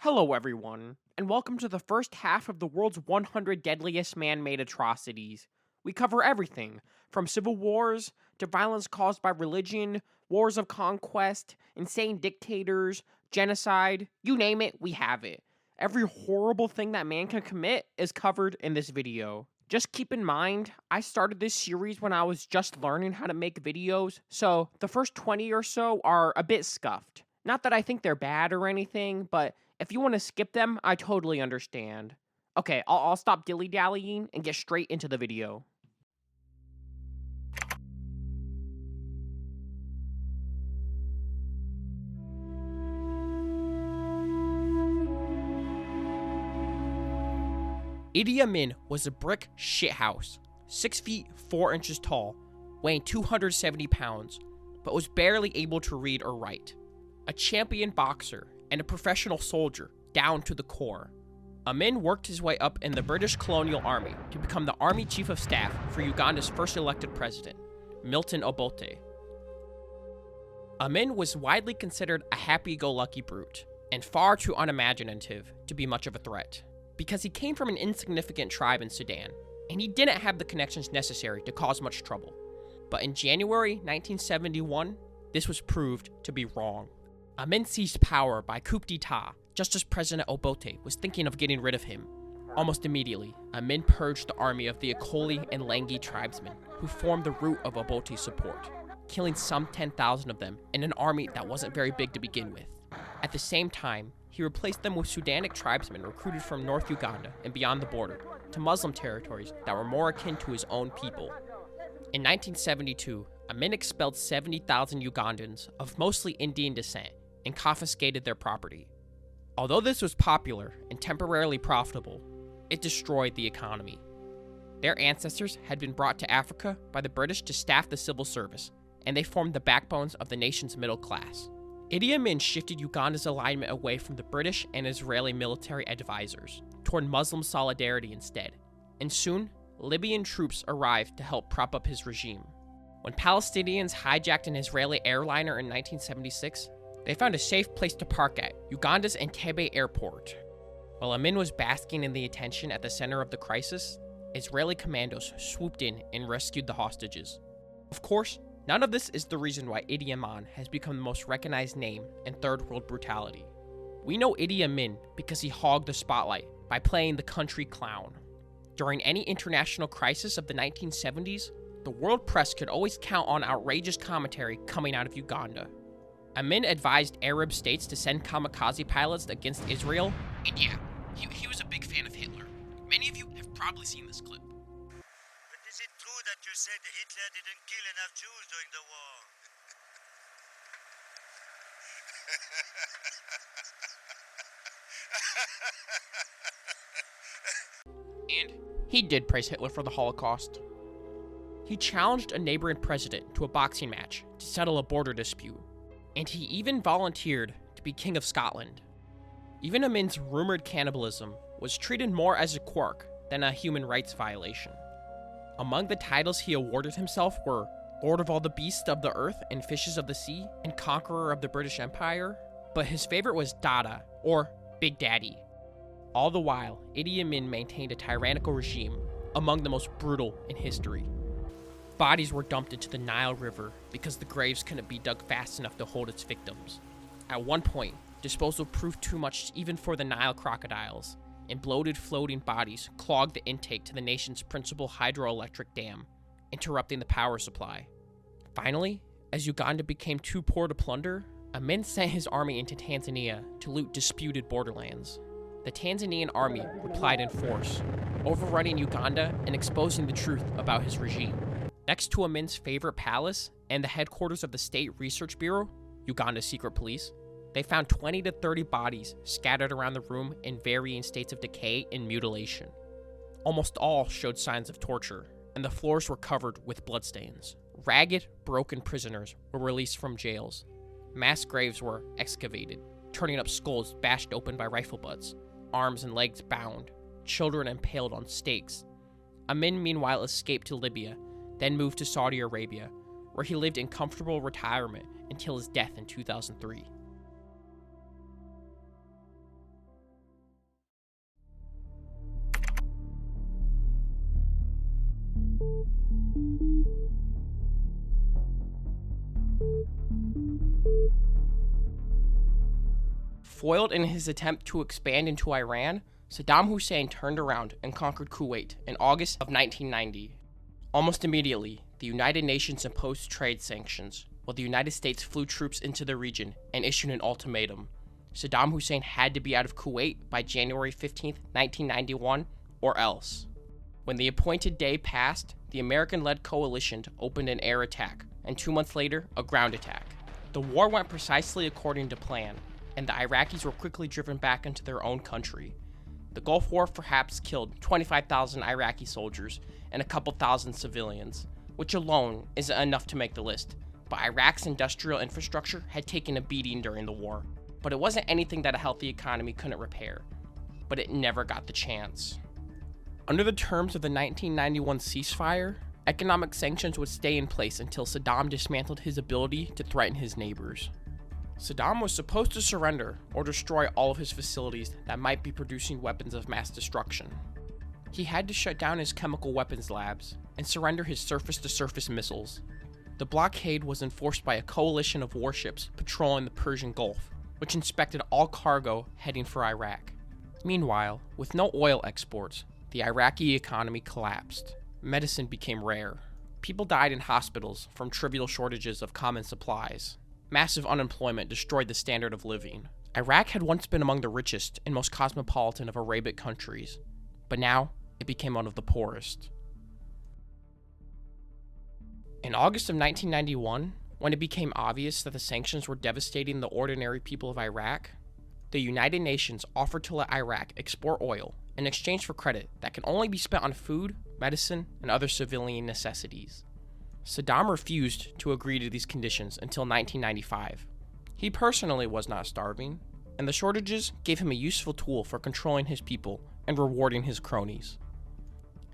Hello, everyone, and welcome to the first half of the world's 100 deadliest man-made atrocities. We cover everything, from civil wars to violence caused by religion, wars of conquest, insane dictators, genocide, you name it, we have it. Every horrible thing that man can commit is covered in this video. Just keep in mind, I started this series when I was just learning how to make videos, so the first 20 or so are a bit scuffed. Not that I think they're bad or anything, but if you want to skip them, I totally understand. Okay, I'll stop dilly-dallying and get straight into the video. Idi Amin was a brick shithouse, 6 feet 4 inches tall, weighing 270 pounds, but was barely able to read or write. A champion boxer and a professional soldier down to the core, Amin worked his way up in the British colonial army to become the army chief of staff for Uganda's first elected president, Milton Obote. Amin was widely considered a happy-go-lucky brute, and far too unimaginative to be much of a threat, because he came from an insignificant tribe in Sudan, and he didn't have the connections necessary to cause much trouble. But in January 1971, this was proved to be wrong. Amin seized power by coup d'etat just as President Obote was thinking of getting rid of him. Almost immediately, Amin purged the army of the Akoli and Langi tribesmen who formed the root of Obote's support, killing some 10,000 of them in an army that wasn't very big to begin with. At the same time, he replaced them with Sudanic tribesmen recruited from North Uganda and beyond the border to Muslim territories that were more akin to his own people. In 1972, Amin expelled 70,000 Ugandans of mostly Indian descent and confiscated their property. Although this was popular and temporarily profitable, it destroyed the economy. Their ancestors had been brought to Africa by the British to staff the civil service, and they formed the backbones of the nation's middle class. Idi Amin shifted Uganda's alignment away from the British and Israeli military advisors toward Muslim solidarity instead, and soon, Libyan troops arrived to help prop up his regime. When Palestinians hijacked an Israeli airliner in 1976, they found a safe place to park at, Uganda's Entebbe airport. While Amin was basking in the attention at the center of the crisis, Israeli commandos swooped in and rescued the hostages. Of course, none of this is the reason why Idi Amin has become the most recognized name in third world brutality. We know Idi Amin because he hogged the spotlight by playing the country clown. During any international crisis of the 1970s, the world press could always count on outrageous commentary coming out of Uganda. Amin advised Arab states to send kamikaze pilots against Israel, and yeah, he was a big fan of Hitler. Many of you have probably seen this clip. But is it true that you said Hitler didn't kill enough Jews during the war? And he did praise Hitler for the Holocaust. He challenged a neighboring president to a boxing match to settle a border dispute, and he even volunteered to be King of Scotland. Even Amin's rumored cannibalism was treated more as a quirk than a human rights violation. Among the titles he awarded himself were Lord of all the beasts of the earth and fishes of the sea, and Conqueror of the British Empire, but his favorite was Dada, or Big Daddy. All the while, Idi Amin maintained a tyrannical regime, among the most brutal in history. Bodies were dumped into the Nile River because the graves couldn't be dug fast enough to hold its victims. At one point, disposal proved too much even for the Nile crocodiles, and bloated floating bodies clogged the intake to the nation's principal hydroelectric dam, interrupting the power supply. Finally, as Uganda became too poor to plunder, Amin sent his army into Tanzania to loot disputed borderlands. The Tanzanian army replied in force, overrunning Uganda and exposing the truth about his regime. Next to Amin's favorite palace and the headquarters of the State Research Bureau, Uganda's secret police, they found 20 to 30 bodies scattered around the room in varying states of decay and mutilation. Almost all showed signs of torture, and the floors were covered with bloodstains. Ragged, broken prisoners were released from jails. Mass graves were excavated, turning up skulls bashed open by rifle butts, arms and legs bound, children impaled on stakes. Amin meanwhile escaped to Libya, then moved to Saudi Arabia, where he lived in comfortable retirement until his death in 2003. Foiled in his attempt to expand into Iran, Saddam Hussein turned around and conquered Kuwait in August of 1990. Almost immediately, the United Nations imposed trade sanctions, while the United States flew troops into the region and issued an ultimatum. Saddam Hussein had to be out of Kuwait by January 15, 1991, or else. When the appointed day passed, the American-led coalition opened an air attack, and 2 months later, a ground attack. The war went precisely according to plan, and the Iraqis were quickly driven back into their own country. The Gulf War perhaps killed 25,000 Iraqi soldiers and a couple thousand civilians, which alone isn't enough to make the list, but Iraq's industrial infrastructure had taken a beating during the war. But it wasn't anything that a healthy economy couldn't repair. But it never got the chance. Under the terms of the 1991 ceasefire, economic sanctions would stay in place until Saddam dismantled his ability to threaten his neighbors. Saddam was supposed to surrender or destroy all of his facilities that might be producing weapons of mass destruction. He had to shut down his chemical weapons labs and surrender his surface-to-surface missiles. The blockade was enforced by a coalition of warships patrolling the Persian Gulf, which inspected all cargo heading for Iraq. Meanwhile, with no oil exports, the Iraqi economy collapsed. Medicine became rare. People died in hospitals from trivial shortages of common supplies. Massive unemployment destroyed the standard of living. Iraq had once been among the richest and most cosmopolitan of Arabic countries, but now it became one of the poorest. In August of 1991, when it became obvious that the sanctions were devastating the ordinary people of Iraq, the United Nations offered to let Iraq export oil in exchange for credit that can only be spent on food, medicine, and other civilian necessities. Saddam refused to agree to these conditions until 1995. He personally was not starving, and the shortages gave him a useful tool for controlling his people and rewarding his cronies.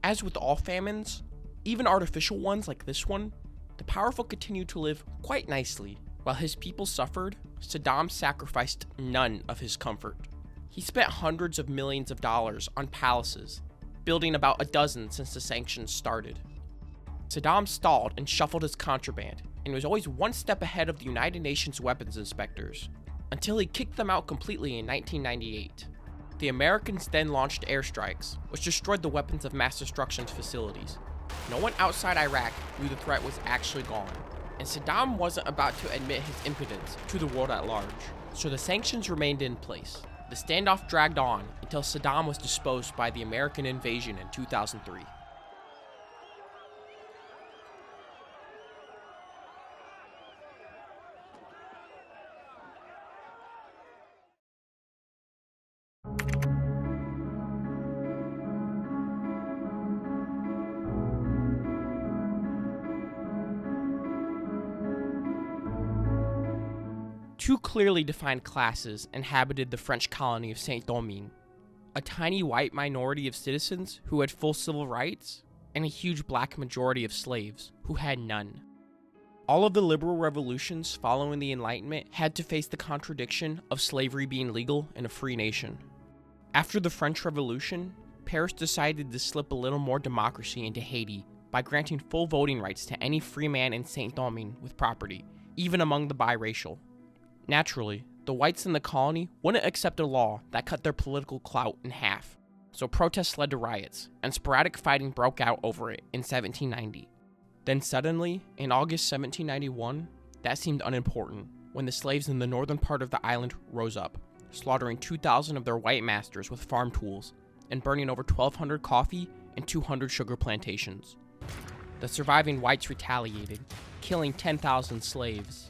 As with all famines, even artificial ones like this one, the powerful continued to live quite nicely. While his people suffered, Saddam sacrificed none of his comfort. He spent hundreds of millions of dollars on palaces, building about a dozen since the sanctions started. Saddam stalled and shuffled his contraband, and was always one step ahead of the United Nations weapons inspectors, until he kicked them out completely in 1998. The Americans then launched airstrikes, which destroyed the weapons of mass destruction facilities. No one outside Iraq knew the threat was actually gone, and Saddam wasn't about to admit his impotence to the world at large, so the sanctions remained in place. The standoff dragged on until Saddam was disposed by the American invasion in 2003. Two clearly defined classes inhabited the French colony of Saint-Domingue: a tiny white minority of citizens who had full civil rights, and a huge black majority of slaves who had none. All of the liberal revolutions following the Enlightenment had to face the contradiction of slavery being legal in a free nation. After the French Revolution, Paris decided to slip a little more democracy into Haiti by granting full voting rights to any free man in Saint-Domingue with property, even among the biracial. Naturally, the whites in the colony wouldn't accept a law that cut their political clout in half, so protests led to riots, and sporadic fighting broke out over it in 1790. Then suddenly, in August 1791, that seemed unimportant when the slaves in the northern part of the island rose up, slaughtering 2,000 of their white masters with farm tools, and burning over 1,200 coffee and 200 sugar plantations. The surviving whites retaliated, killing 10,000 slaves.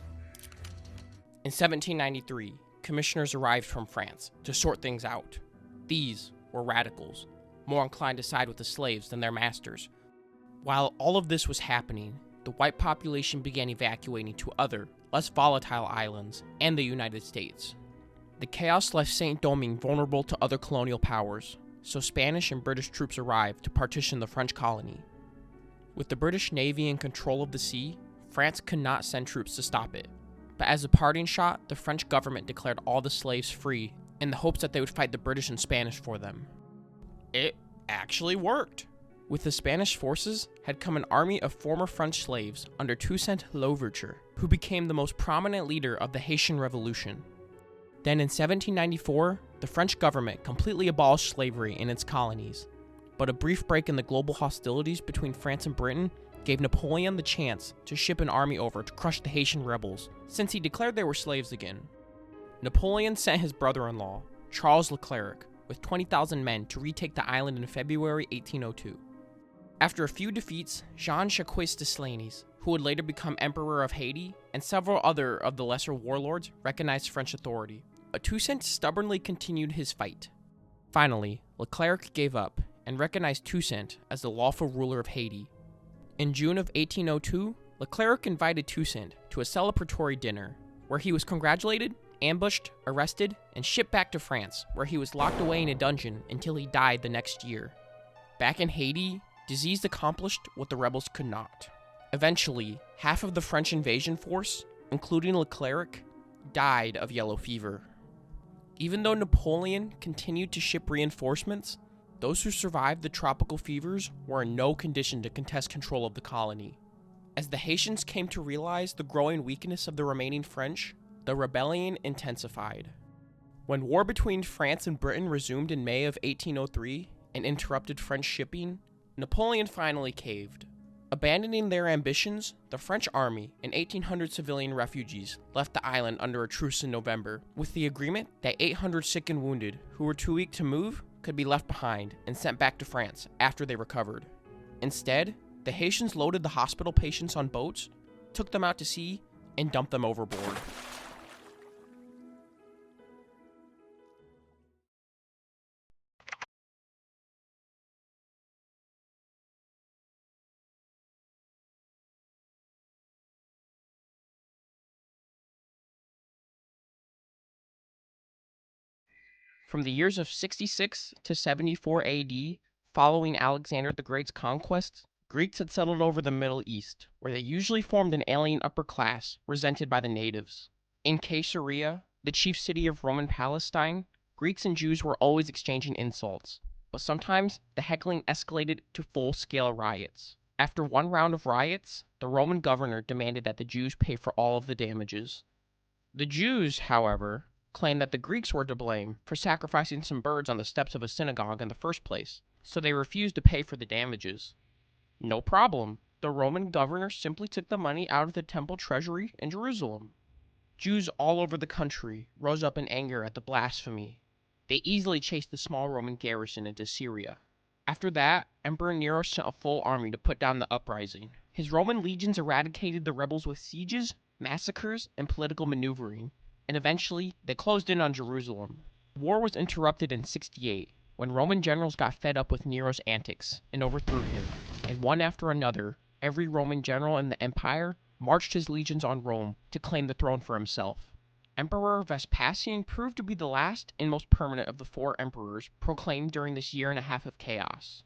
In 1793, commissioners arrived from France to sort things out. These were radicals, more inclined to side with the slaves than their masters. While all of this was happening, the white population began evacuating to other, less volatile islands and the United States. The chaos left Saint-Domingue vulnerable to other colonial powers, so Spanish and British troops arrived to partition the French colony. With the British Navy in control of the sea, France could not send troops to stop it. But as a parting shot, the French government declared all the slaves free in the hopes that they would fight the British and Spanish for them. It actually worked. With the Spanish forces had come an army of former French slaves under Toussaint Louverture, who became the most prominent leader of the Haitian Revolution. Then in 1794, the French government completely abolished slavery in its colonies. But a brief break in the global hostilities between France and Britain gave Napoleon the chance to ship an army over to crush the Haitian rebels, since he declared they were slaves again. Napoleon sent his brother-in-law, Charles Leclerc, with 20,000 men to retake the island in February 1802. After a few defeats, Jean-Jacques Dessalines, who would later become Emperor of Haiti, and several other of the lesser warlords recognized French authority, but Toussaint stubbornly continued his fight. Finally, Leclerc gave up and recognized Toussaint as the lawful ruler of Haiti. In June of 1802, Leclerc invited Toussaint to a celebratory dinner, where he was congratulated, ambushed, arrested, and shipped back to France, where he was locked away in a dungeon until he died the next year. Back in Haiti, disease accomplished what the rebels could not. Eventually, half of the French invasion force, including Leclerc, died of yellow fever. Even though Napoleon continued to ship reinforcements, those who survived the tropical fevers were in no condition to contest control of the colony. As the Haitians came to realize the growing weakness of the remaining French, the rebellion intensified. When war between France and Britain resumed in May of 1803 and interrupted French shipping, Napoleon finally caved. Abandoning their ambitions, the French army and 1,800 civilian refugees left the island under a truce in November, with the agreement that 800 sick and wounded who were too weak to move could be left behind and sent back to France after they recovered. Instead, the Haitians loaded the hospital patients on boats, took them out to sea, and dumped them overboard. From the years of 66 to 74 AD, following Alexander the Great's conquests, Greeks had settled over the Middle East, where they usually formed an alien upper class resented by the natives. In Caesarea, the chief city of Roman Palestine, Greeks and Jews were always exchanging insults, but sometimes the heckling escalated to full-scale riots. After one round of riots, the Roman governor demanded that the Jews pay for all of the damages. The Jews, however, claimed that the Greeks were to blame for sacrificing some birds on the steps of a synagogue in the first place, so they refused to pay for the damages. No problem. The Roman governor simply took the money out of the temple treasury in Jerusalem. Jews all over the country rose up in anger at the blasphemy. They easily chased the small Roman garrison into Syria. After that, Emperor Nero sent a full army to put down the uprising. His Roman legions eradicated the rebels with sieges, massacres, and political maneuvering, and eventually they closed in on Jerusalem. The war was interrupted in 68, when Roman generals got fed up with Nero's antics and overthrew him, and one after another, every Roman general in the empire marched his legions on Rome to claim the throne for himself. Emperor Vespasian proved to be the last and most permanent of the four emperors proclaimed during this year and a half of chaos.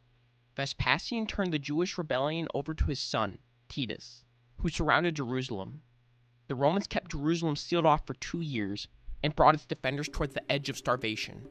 Vespasian turned the Jewish rebellion over to his son, Titus, who surrounded Jerusalem. The Romans kept Jerusalem sealed off for 2 years and brought its defenders towards the edge of starvation.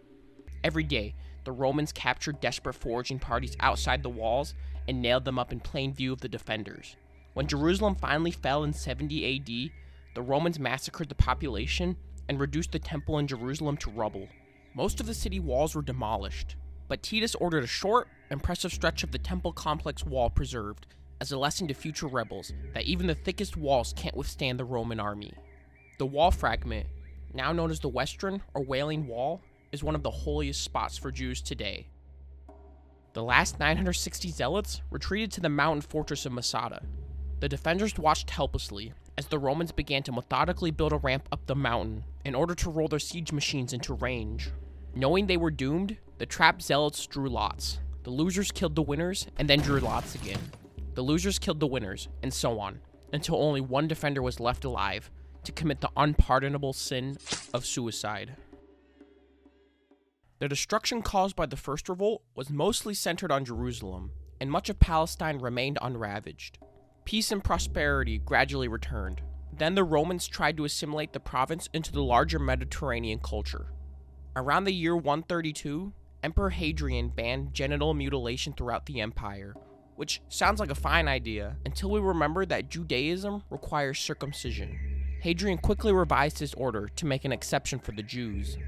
Every day, the Romans captured desperate foraging parties outside the walls and nailed them up in plain view of the defenders. When Jerusalem finally fell in 70 AD, the Romans massacred the population and reduced the temple in Jerusalem to rubble. Most of the city walls were demolished, but Titus ordered a short, impressive stretch of the temple complex wall preserved, as a lesson to future rebels that even the thickest walls can't withstand the Roman army. The wall fragment, now known as the Western or Wailing Wall, is one of the holiest spots for Jews today. The last 960 zealots retreated to the mountain fortress of Masada. The defenders watched helplessly as the Romans began to methodically build a ramp up the mountain in order to roll their siege machines into range. Knowing they were doomed, the trapped zealots drew lots. The losers killed the winners and then drew lots again. The losers killed the winners, and so on, until only one defender was left alive to commit the unpardonable sin of suicide. The destruction caused by the first revolt was mostly centered on Jerusalem, and much of Palestine remained unravaged. Peace and prosperity gradually returned. Then the Romans tried to assimilate the province into the larger Mediterranean culture. Around the year 132, Emperor Hadrian banned genital mutilation throughout the empire, which sounds like a fine idea until we remember that Judaism requires circumcision. Hadrian quickly revised his order to make an exception for the Jews.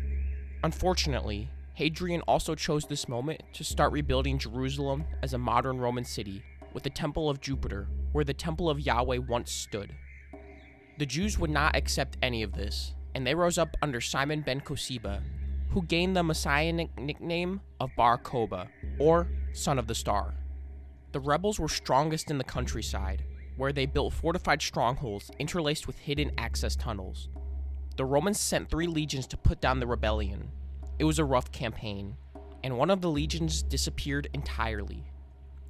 Unfortunately, Hadrian also chose this moment to start rebuilding Jerusalem as a modern Roman city, with the Temple of Jupiter, where the Temple of Yahweh once stood. The Jews would not accept any of this, and they rose up under Simon ben Kosiba, who gained the messianic nickname of Bar Koba, or Son of the Star. The rebels were strongest in the countryside, where they built fortified strongholds interlaced with hidden access tunnels. The Romans sent 3 legions to put down the rebellion. It was a rough campaign, and one of the legions disappeared entirely.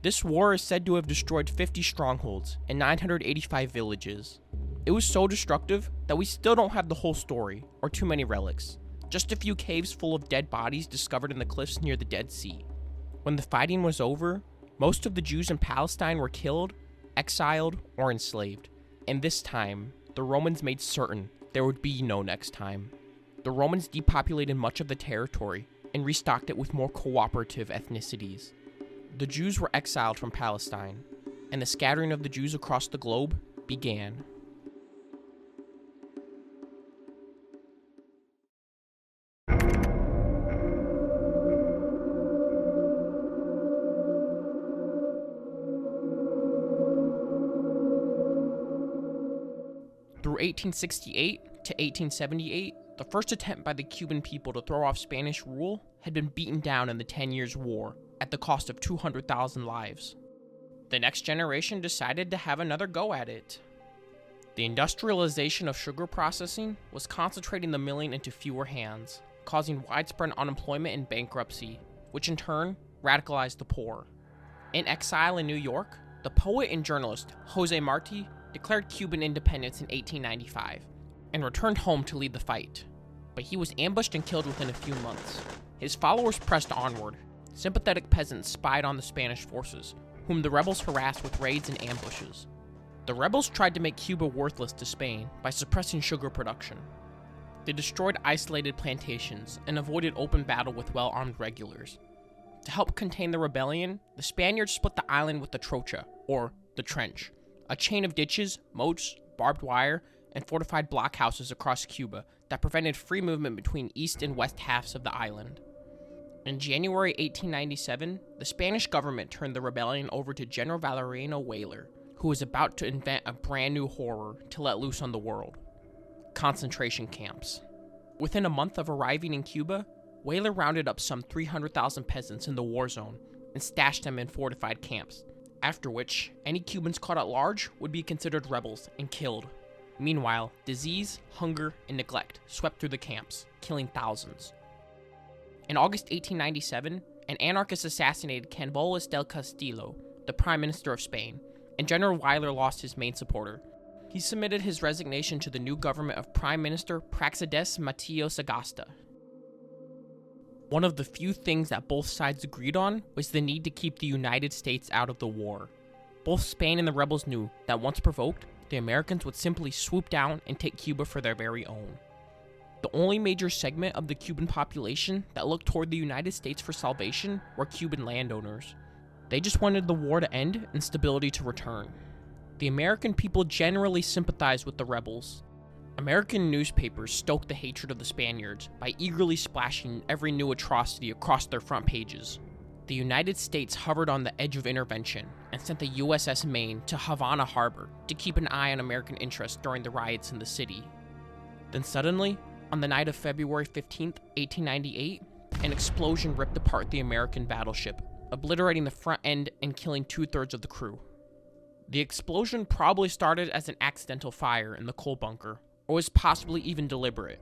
This war is said to have destroyed 50 strongholds and 985 villages. It was so destructive that we still don't have the whole story, or too many relics. Just a few caves full of dead bodies discovered in the cliffs near the Dead Sea. When the fighting was over, most of the Jews in Palestine were killed, exiled, or enslaved. And this time, the Romans made certain there would be no next time. The Romans depopulated much of the territory and restocked it with more cooperative ethnicities. The Jews were exiled from Palestine, and the scattering of the Jews across the globe began. Through 1868 to 1878, the first attempt by the Cuban people to throw off Spanish rule had been beaten down in the 10 Years' War at the cost of 200,000 lives. The next generation decided to have another go at it. The industrialization of sugar processing was concentrating the milling into fewer hands, causing widespread unemployment and bankruptcy, which in turn radicalized the poor. In exile in New York, the poet and journalist Jose Marti declared Cuban independence in 1895 and returned home to lead the fight, but he was ambushed and killed within a few months. His followers pressed onward. Sympathetic peasants spied on the Spanish forces, whom the rebels harassed with raids and ambushes. The rebels tried to make Cuba worthless to Spain by suppressing sugar production. They destroyed isolated plantations and avoided open battle with well-armed regulars. To help contain the rebellion, the Spaniards split the island with the trocha, or the trench, a chain of ditches, moats, barbed wire, and fortified blockhouses across Cuba that prevented free movement between east and west halves of the island. In January 1897, the Spanish government turned the rebellion over to General Valeriano Weyler, who was about to invent a brand new horror to let loose on the world: concentration camps. Within a month of arriving in Cuba, Weyler rounded up some 300,000 peasants in the war zone and stashed them in fortified camps, after which any Cubans caught at large would be considered rebels and killed. Meanwhile, disease, hunger, and neglect swept through the camps, killing thousands. In August 1897, an anarchist assassinated Canbolas del Castillo, the Prime Minister of Spain, and General Weyler lost his main supporter. He submitted his resignation to the new government of Prime Minister Praxedes Mateo Sagasta. One of the few things that both sides agreed on was the need to keep the United States out of the war. Both Spain and the rebels knew that once provoked, the Americans would simply swoop down and take Cuba for their very own. The only major segment of the Cuban population that looked toward the United States for salvation were Cuban landowners. They just wanted the war to end and stability to return. The American people generally sympathized with the rebels. American newspapers stoked the hatred of the Spaniards by eagerly splashing every new atrocity across their front pages. The United States hovered on the edge of intervention and sent the USS Maine to Havana Harbor to keep an eye on American interests during the riots in the city. Then suddenly, on the night of February 15, 1898, an explosion ripped apart the American battleship, obliterating the front end and killing 2/3 of the crew. The explosion probably started as an accidental fire in the coal bunker, or was possibly even deliberate,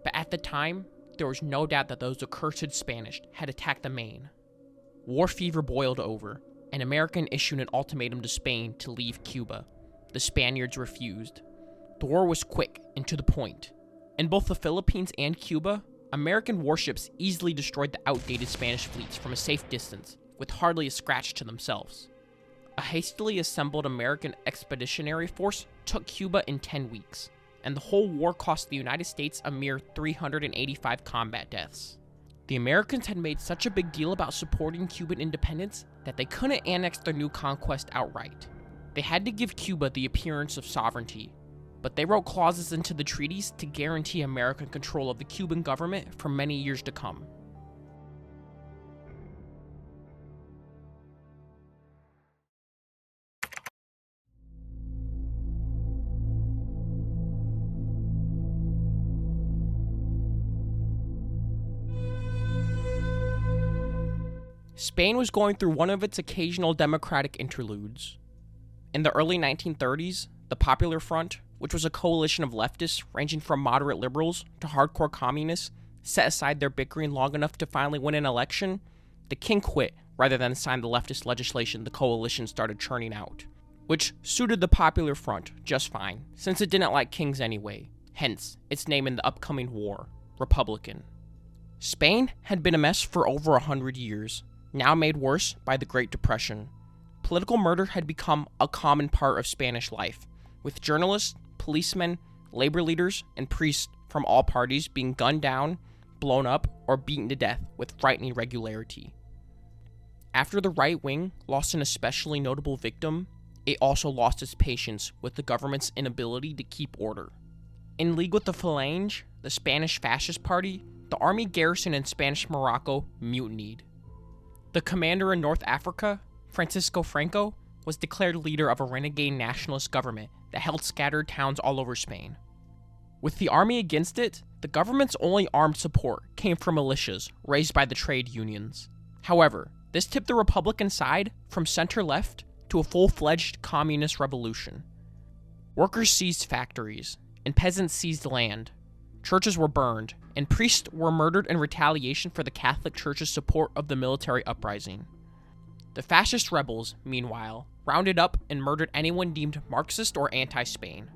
but at the time, there was no doubt that those accursed Spanish had attacked the Maine. War fever boiled over, and America issued an ultimatum to Spain to leave Cuba. The Spaniards refused. The war was quick and to the point. In both the Philippines and Cuba, American warships easily destroyed the outdated Spanish fleets from a safe distance, with hardly a scratch to themselves. A hastily assembled American expeditionary force took Cuba in 10 weeks, and the whole war cost the United States a mere 385 combat deaths. The Americans had made such a big deal about supporting Cuban independence that they couldn't annex their new conquest outright. They had to give Cuba the appearance of sovereignty. but they wrote clauses into the treaties to guarantee American control of the Cuban government for many years to come. Spain was going through one of its occasional democratic interludes. In the early 1930s, the Popular Front, which was a coalition of leftists ranging from moderate liberals to hardcore communists, set aside their bickering long enough to finally win an election. The king quit rather than sign the leftist legislation the coalition started churning out, which suited the Popular Front just fine, since it didn't like kings anyway, hence its name in the upcoming war, Republican. Spain had been a mess for over 100 years, now made worse by the Great Depression. Political murder had become a common part of Spanish life, with journalists, policemen, labor leaders, and priests from all parties being gunned down, blown up, or beaten to death with frightening regularity. After the right wing lost an especially notable victim, it also lost its patience with the government's inability to keep order. In league with the Falange, the Spanish Fascist Party, the army garrison in Spanish Morocco mutinied. The commander in North Africa, Francisco Franco, was declared leader of a renegade nationalist government that held scattered towns all over Spain. With the army against it, the government's only armed support came from militias raised by the trade unions. However, this tipped the Republican side from center-left to a full-fledged communist revolution. Workers seized factories, and peasants seized land. Churches were burned, and priests were murdered in retaliation for the Catholic Church's support of the military uprising. The fascist rebels, meanwhile, rounded up and murdered anyone deemed Marxist or anti-Spain.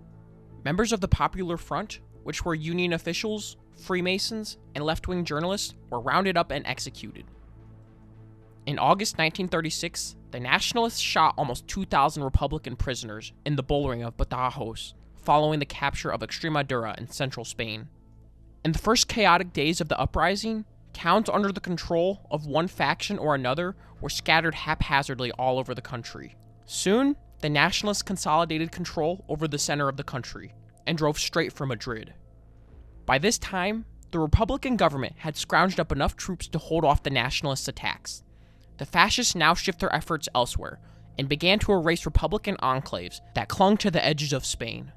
Members of the Popular Front, which were union officials, Freemasons, and left-wing journalists, were rounded up and executed. In August 1936, the Nationalists shot almost 2,000 Republican prisoners in the bullring of Badajoz, following the capture of Extremadura in central Spain. In the first chaotic days of the uprising, towns under the control of one faction or another were scattered haphazardly all over the country. Soon, the Nationalists consolidated control over the center of the country and drove straight for Madrid. By this time, the Republican government had scrounged up enough troops to hold off the Nationalists' attacks. The fascists now shift their efforts elsewhere and began to erase Republican enclaves that clung to the edges of Spain.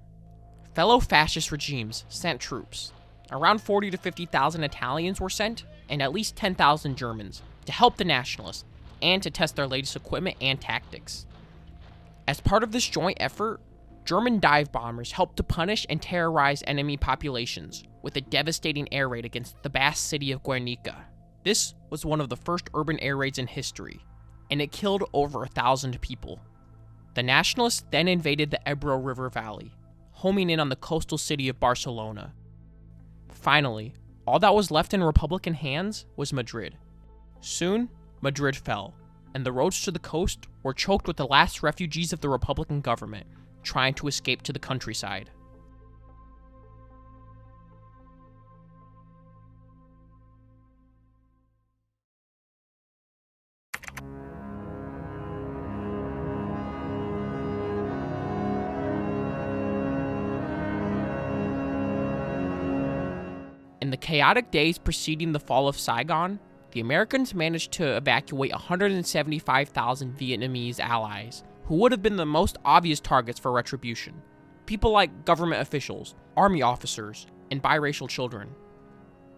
Fellow fascist regimes sent troops. Around 40 to 50,000 Italians were sent, and at least 10,000 Germans, to help the Nationalists and to test their latest equipment and tactics. As part of this joint effort, German dive bombers helped to punish and terrorize enemy populations with a devastating air raid against the Basque city of Guernica. This was one of the first urban air raids in history, and it killed over 1,000 people. The Nationalists then invaded the Ebro River Valley, homing in on the coastal city of Barcelona. Finally, all that was left in Republican hands was Madrid. Soon, Madrid fell, and the roads to the coast were choked with the last refugees of the Republican government trying to escape to the countryside. In the chaotic days preceding the fall of Saigon, the Americans managed to evacuate 175,000 Vietnamese allies, who would have been the most obvious targets for retribution. People like government officials, army officers, and biracial children.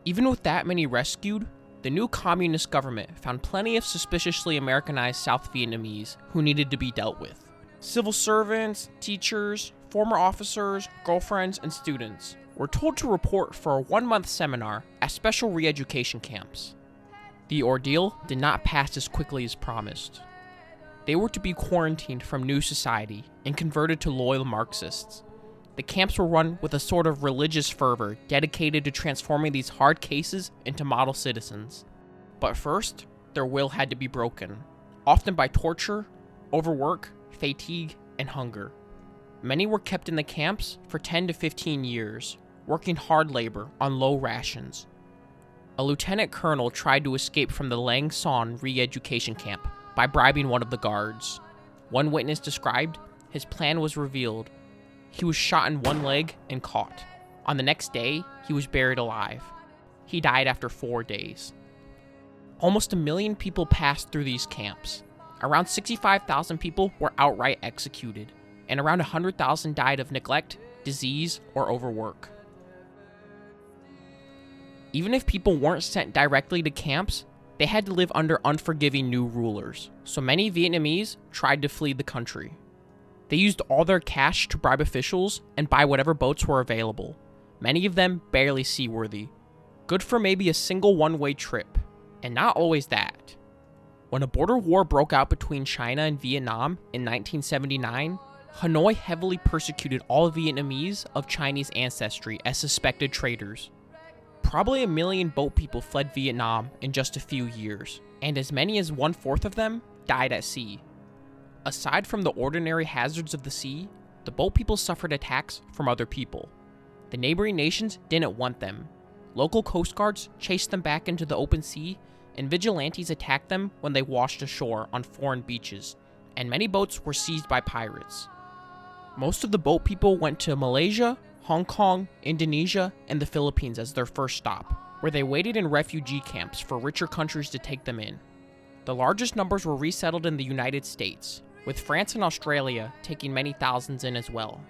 Even with that many rescued, the new communist government found plenty of suspiciously Americanized South Vietnamese who needed to be dealt with. Civil servants, teachers, former officers, girlfriends, and students were told to report for a 1-month seminar at special re-education camps. The ordeal did not pass as quickly as promised. They were to be quarantined from new society and converted to loyal Marxists. The camps were run with a sort of religious fervor dedicated to transforming these hard cases into model citizens. But first, their will had to be broken, often by torture, overwork, fatigue, and hunger. Many were kept in the camps for 10 to 15 years, working hard labor on low rations. A lieutenant colonel tried to escape from the Lang Son re-education camp by bribing one of the guards. One witness described his plan was revealed. he was shot in one leg and caught. On the next day, he was buried alive. He died after 4 days. Almost 1 million people passed through these camps. Around 65,000 people were outright executed, and around 100,000 died of neglect, disease, or overwork. Even if people weren't sent directly to camps, they had to live under unforgiving new rulers, so many Vietnamese tried to flee the country. They used all their cash to bribe officials and buy whatever boats were available, many of them barely seaworthy, good for maybe a single one-way trip, and not always that. When a border war broke out between China and Vietnam in 1979, Hanoi heavily persecuted all Vietnamese of Chinese ancestry as suspected traitors. Probably 1 million boat people fled Vietnam in just a few years, and as many as 1/4 of them died at sea. Aside from the ordinary hazards of the sea, the boat people suffered attacks from other people. The neighboring nations didn't want them. Local coast guards chased them back into the open sea, and vigilantes attacked them when they washed ashore on foreign beaches, and many boats were seized by pirates. Most of the boat people went to Malaysia, Hong Kong, Indonesia, and the Philippines as their first stop, where they waited in refugee camps for richer countries to take them in. The largest numbers were resettled in the United States, with France and Australia taking many thousands in as well.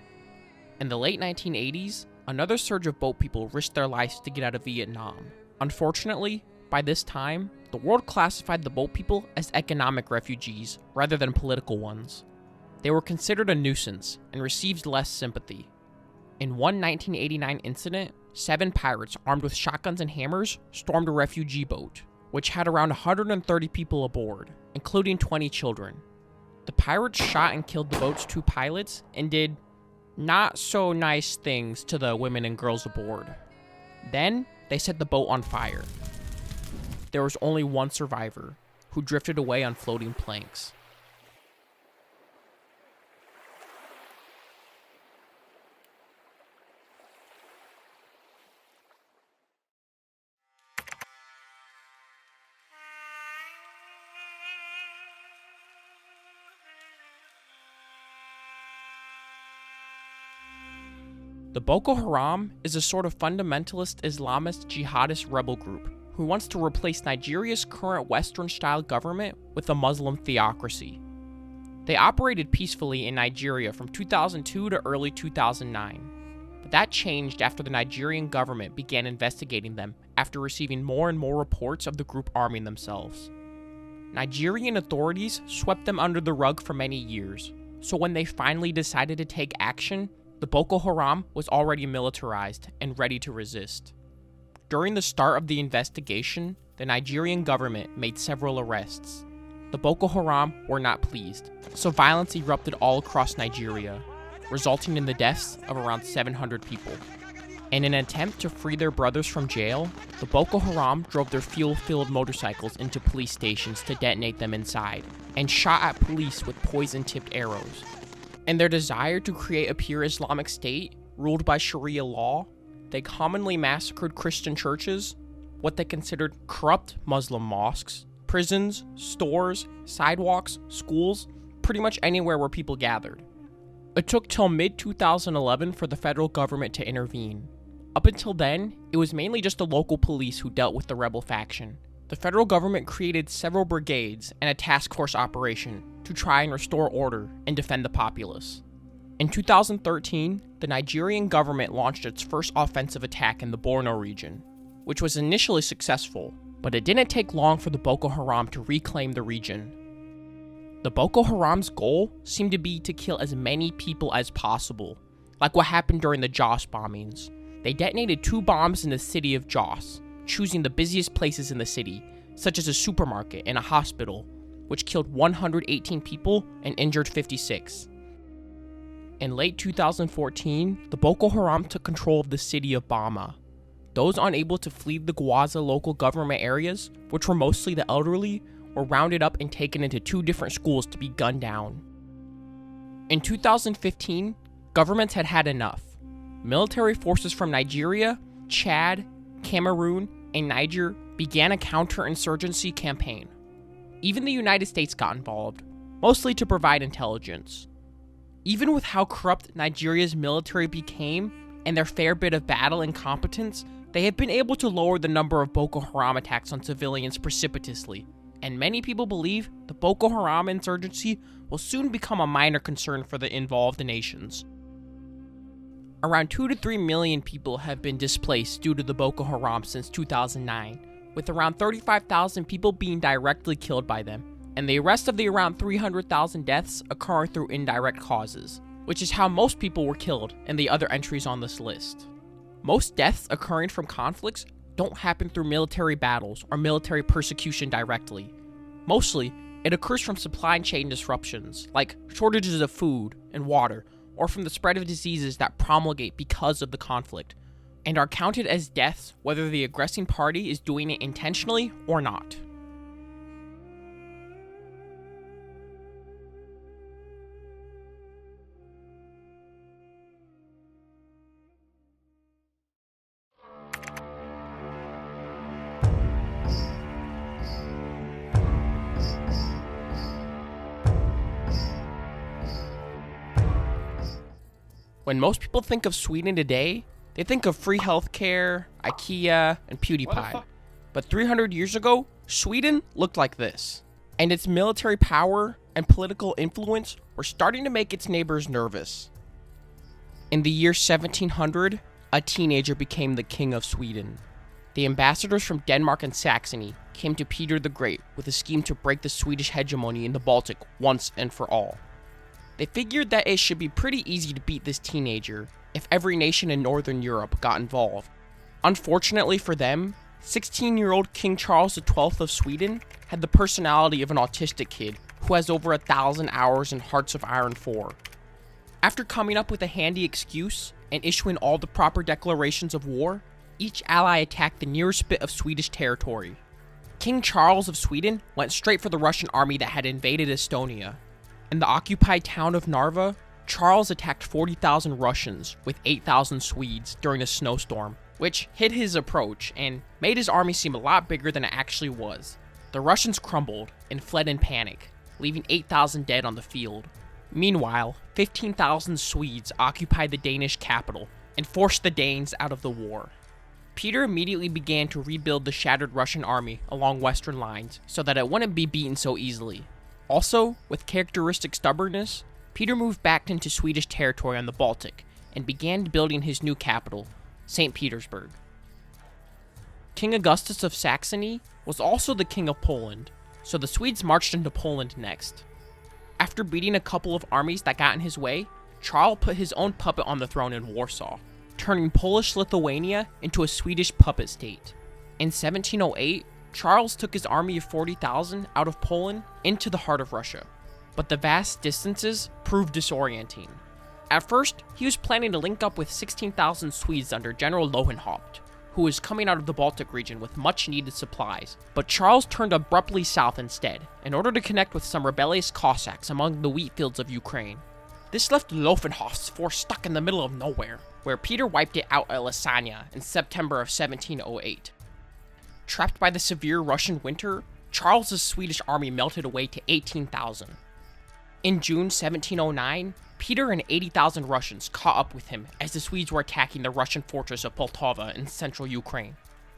In the late 1980s, another surge of boat people risked their lives to get out of Vietnam. Unfortunately, by this time, the world classified the boat people as economic refugees rather than political ones. They were considered a nuisance and received less sympathy. In one 1989 incident, 7 pirates armed with shotguns and hammers stormed a refugee boat, which had around 130 people aboard, including 20 children. The pirates shot and killed the boat's 2 pilots and did not so nice things to the women and girls aboard. Then, they set the boat on fire. There was only one survivor, who drifted away on floating planks. The Boko Haram is a sort of fundamentalist Islamist jihadist rebel group who wants to replace Nigeria's current Western-style government with a Muslim theocracy. They operated peacefully in Nigeria from 2002 to early 2009, but that changed after the Nigerian government began investigating them after receiving more and more reports of the group arming themselves. Nigerian authorities swept them under the rug for many years, so when they finally decided to take action, the Boko Haram was already militarized and ready to resist. During the start of the investigation, the Nigerian government made several arrests. The Boko Haram were not pleased, so violence erupted all across Nigeria, resulting in the deaths of around 700 people. In an attempt to free their brothers from jail, the Boko Haram drove their fuel-filled motorcycles into police stations to detonate them inside, and shot at police with poison-tipped arrows. In their desire to create a pure Islamic state ruled by Sharia law, they commonly massacred Christian churches, what they considered corrupt Muslim mosques, prisons, stores, sidewalks, schools, pretty much anywhere where people gathered. It took till mid-2011 for the federal government to intervene. Up until then, it was mainly just the local police who dealt with the rebel faction. The federal government created several brigades and a task force operation to try and restore order and defend the populace. In 2013, the Nigerian government launched its first offensive attack in the Borno region, which was initially successful, but it didn't take long for the Boko Haram to reclaim the region. The Boko Haram's goal seemed to be to kill as many people as possible, like what happened during the Jos bombings. They detonated 2 bombs in the city of Jos, choosing the busiest places in the city, such as a supermarket and a hospital, which killed 118 people and injured 56. In late 2014, the Boko Haram took control of the city of Bama. Those unable to flee the Gwaza local government areas, which were mostly the elderly, were rounded up and taken into 2 different schools to be gunned down. In 2015, governments had had enough. Military forces from Nigeria, Chad, Cameroon, and Niger began a counterinsurgency campaign. Even the United States got involved, mostly to provide intelligence. Even with how corrupt Nigeria's military became and their fair bit of battle incompetence, they have been able to lower the number of Boko Haram attacks on civilians precipitously, and many people believe the Boko Haram insurgency will soon become a minor concern for the involved nations. Around 2 to 3 million people have been displaced due to the Boko Haram since 2009, with around 35,000 people being directly killed by them, and the rest of the around 300,000 deaths occurring through indirect causes, which is how most people were killed in the other entries on this list. Most deaths occurring from conflicts don't happen through military battles or military persecution directly. Mostly, it occurs from supply chain disruptions, like shortages of food and water, or from the spread of diseases that promulgate because of the conflict, and are counted as deaths whether the aggressing party is doing it intentionally or not. When most people think of Sweden today, they think of free healthcare, IKEA, and PewDiePie. But 300 years ago, Sweden looked like this. And its military power and political influence were starting to make its neighbors nervous. In the year 1700, a teenager became the king of Sweden. The ambassadors from Denmark and Saxony came to Peter the Great with a scheme to break the Swedish hegemony in the Baltic once and for all. They figured that it should be pretty easy to beat this teenager if every nation in Northern Europe got involved. Unfortunately for them, 16-year-old King Charles XII of Sweden had the personality of an autistic kid who has over 1,000 hours in Hearts of Iron 4. After coming up with a handy excuse and issuing all the proper declarations of war, each ally attacked the nearest bit of Swedish territory. King Charles of Sweden went straight for the Russian army that had invaded Estonia. In the occupied town of Narva, Charles attacked 40,000 Russians with 8,000 Swedes during a snowstorm, which hid his approach and made his army seem a lot bigger than it actually was. The Russians crumbled and fled in panic, leaving 8,000 dead on the field. Meanwhile, 15,000 Swedes occupied the Danish capital and forced the Danes out of the war. Peter immediately began to rebuild the shattered Russian army along western lines so that it wouldn't be beaten so easily. Also, with characteristic stubbornness, Peter moved back into Swedish territory on the Baltic and began building his new capital, St. Petersburg. King Augustus of Saxony was also the king of Poland, so the Swedes marched into Poland next. After beating a couple of armies that got in his way, Charles put his own puppet on the throne in Warsaw, turning Polish Lithuania into a Swedish puppet state. In 1708, Charles took his army of 40,000 out of Poland into the heart of Russia, but the vast distances proved disorienting. At first, he was planning to link up with 16,000 Swedes under General Lohenhaupt, who was coming out of the Baltic region with much-needed supplies, but Charles turned abruptly south instead, in order to connect with some rebellious Cossacks among the wheat fields of Ukraine. This left Lohenhaupt's force stuck in the middle of nowhere, where Peter wiped it out at Lasagna in September of 1708. Trapped by the severe Russian winter, Charles's Swedish army melted away to 18,000. In June 1709, Peter and 80,000 Russians caught up with him as the Swedes were attacking the Russian fortress of Poltava in central Ukraine.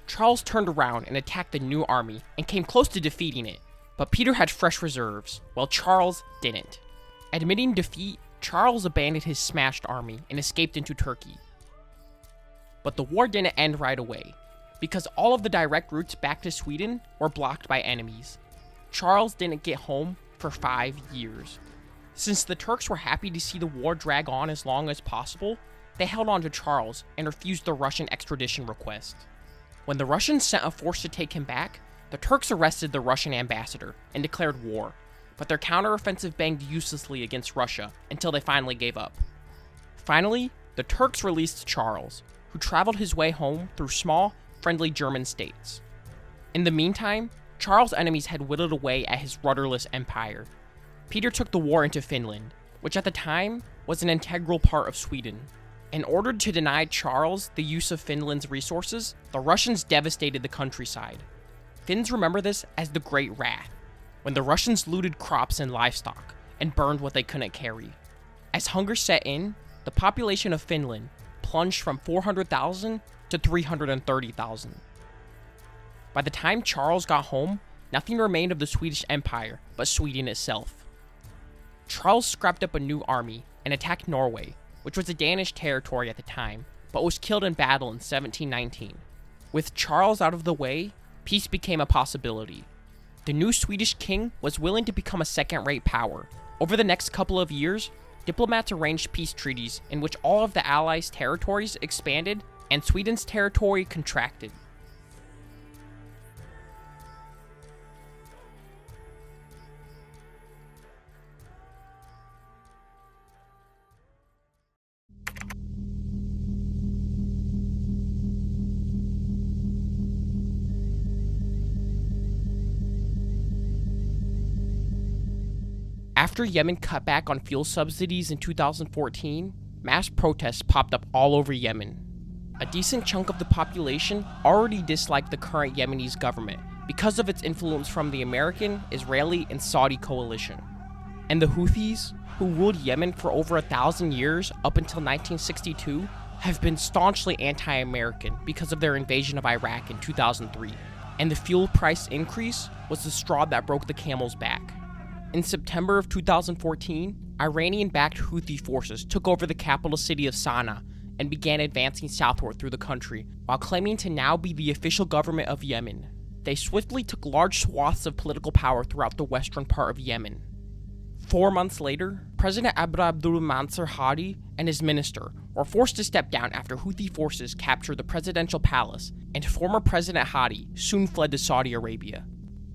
Charles turned around and attacked the new army and came close to defeating it, but Peter had fresh reserves, while Charles didn't. Admitting defeat, Charles abandoned his smashed army and escaped into Turkey. But the war didn't end right away, because all of the direct routes back to Sweden were blocked by enemies. Charles didn't get home for 5 years. Since the Turks were happy to see the war drag on as long as possible, they held on to Charles and refused the Russian extradition request. When the Russians sent a force to take him back, the Turks arrested the Russian ambassador and declared war, but their counteroffensive banged uselessly against Russia until they finally gave up. Finally, the Turks released Charles, who traveled his way home through small, friendly German states. In the meantime, Charles' enemies had whittled away at his rudderless empire. Peter took the war into Finland, which at the time was an integral part of Sweden. In order to deny Charles the use of Finland's resources, the Russians devastated the countryside. Finns remember this as the Great Wrath, when the Russians looted crops and livestock and burned what they couldn't carry. As hunger set in, the population of Finland plunged from 400,000 to 330,000. By the time Charles got home, nothing remained of the Swedish Empire but Sweden itself. Charles scrapped up a new army and attacked Norway, which was a Danish territory at the time, but was killed in battle in 1719. With Charles out of the way, peace became a possibility. The new Swedish king was willing to become a second-rate power. Over the next couple of years, diplomats arranged peace treaties in which all of the Allies' territories expanded and Sweden's territory contracted. After Yemen cut back on fuel subsidies in 2014, mass protests popped up all over Yemen. A decent chunk of the population already disliked the current Yemeni government because of its influence from the American, Israeli, and Saudi coalition. And the Houthis, who ruled Yemen for over 1,000 years up until 1962, have been staunchly anti-American because of their invasion of Iraq in 2003. And the fuel price increase was the straw that broke the camel's back. In September of 2014, Iranian-backed Houthi forces took over the capital city of Sana'a and began advancing southward through the country, while claiming to now be the official government of Yemen. They swiftly took large swaths of political power throughout the western part of Yemen. 4 months later, President Abdul Mansur Hadi and his minister were forced to step down after Houthi forces captured the presidential palace, and former President Hadi soon fled to Saudi Arabia.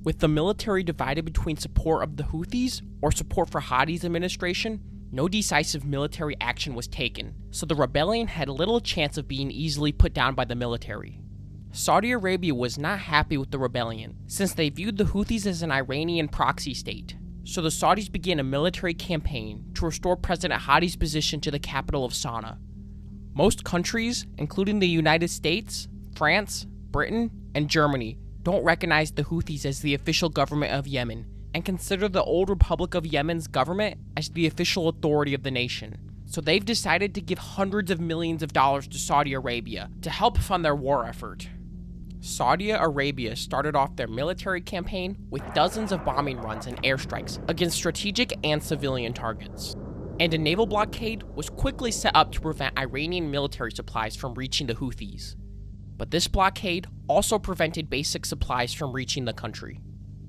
With the military divided between support of the Houthis or support for Hadi's administration, no decisive military action was taken, so the rebellion had little chance of being easily put down by the military. Saudi Arabia was not happy with the rebellion, since they viewed the Houthis as an Iranian proxy state, so the Saudis began a military campaign to restore President Hadi's position to the capital of Sana'a. Most countries, including the United States, France, Britain, and Germany, don't recognize the Houthis as the official government of Yemen and consider the old Republic of Yemen's government as the official authority of the nation. So they've decided to give hundreds of millions of dollars to Saudi Arabia to help fund their war effort. Saudi Arabia started off their military campaign with dozens of bombing runs and airstrikes against strategic and civilian targets. And a naval blockade was quickly set up to prevent Iranian military supplies from reaching the Houthis. But this blockade also prevented basic supplies from reaching the country.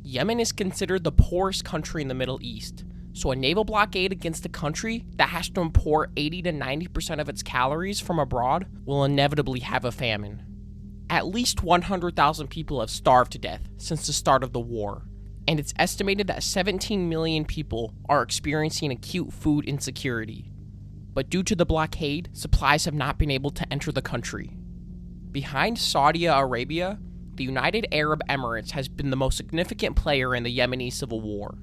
Yemen is considered the poorest country in the Middle East, so a naval blockade against a country that has to import 80 to 90% of its calories from abroad will inevitably have a famine. At least 100,000 people have starved to death since the start of the war, and it's estimated that 17 million people are experiencing acute food insecurity. But due to the blockade, supplies have not been able to enter the country. Behind Saudi Arabia, the United Arab Emirates has been the most significant player in the Yemeni Civil War.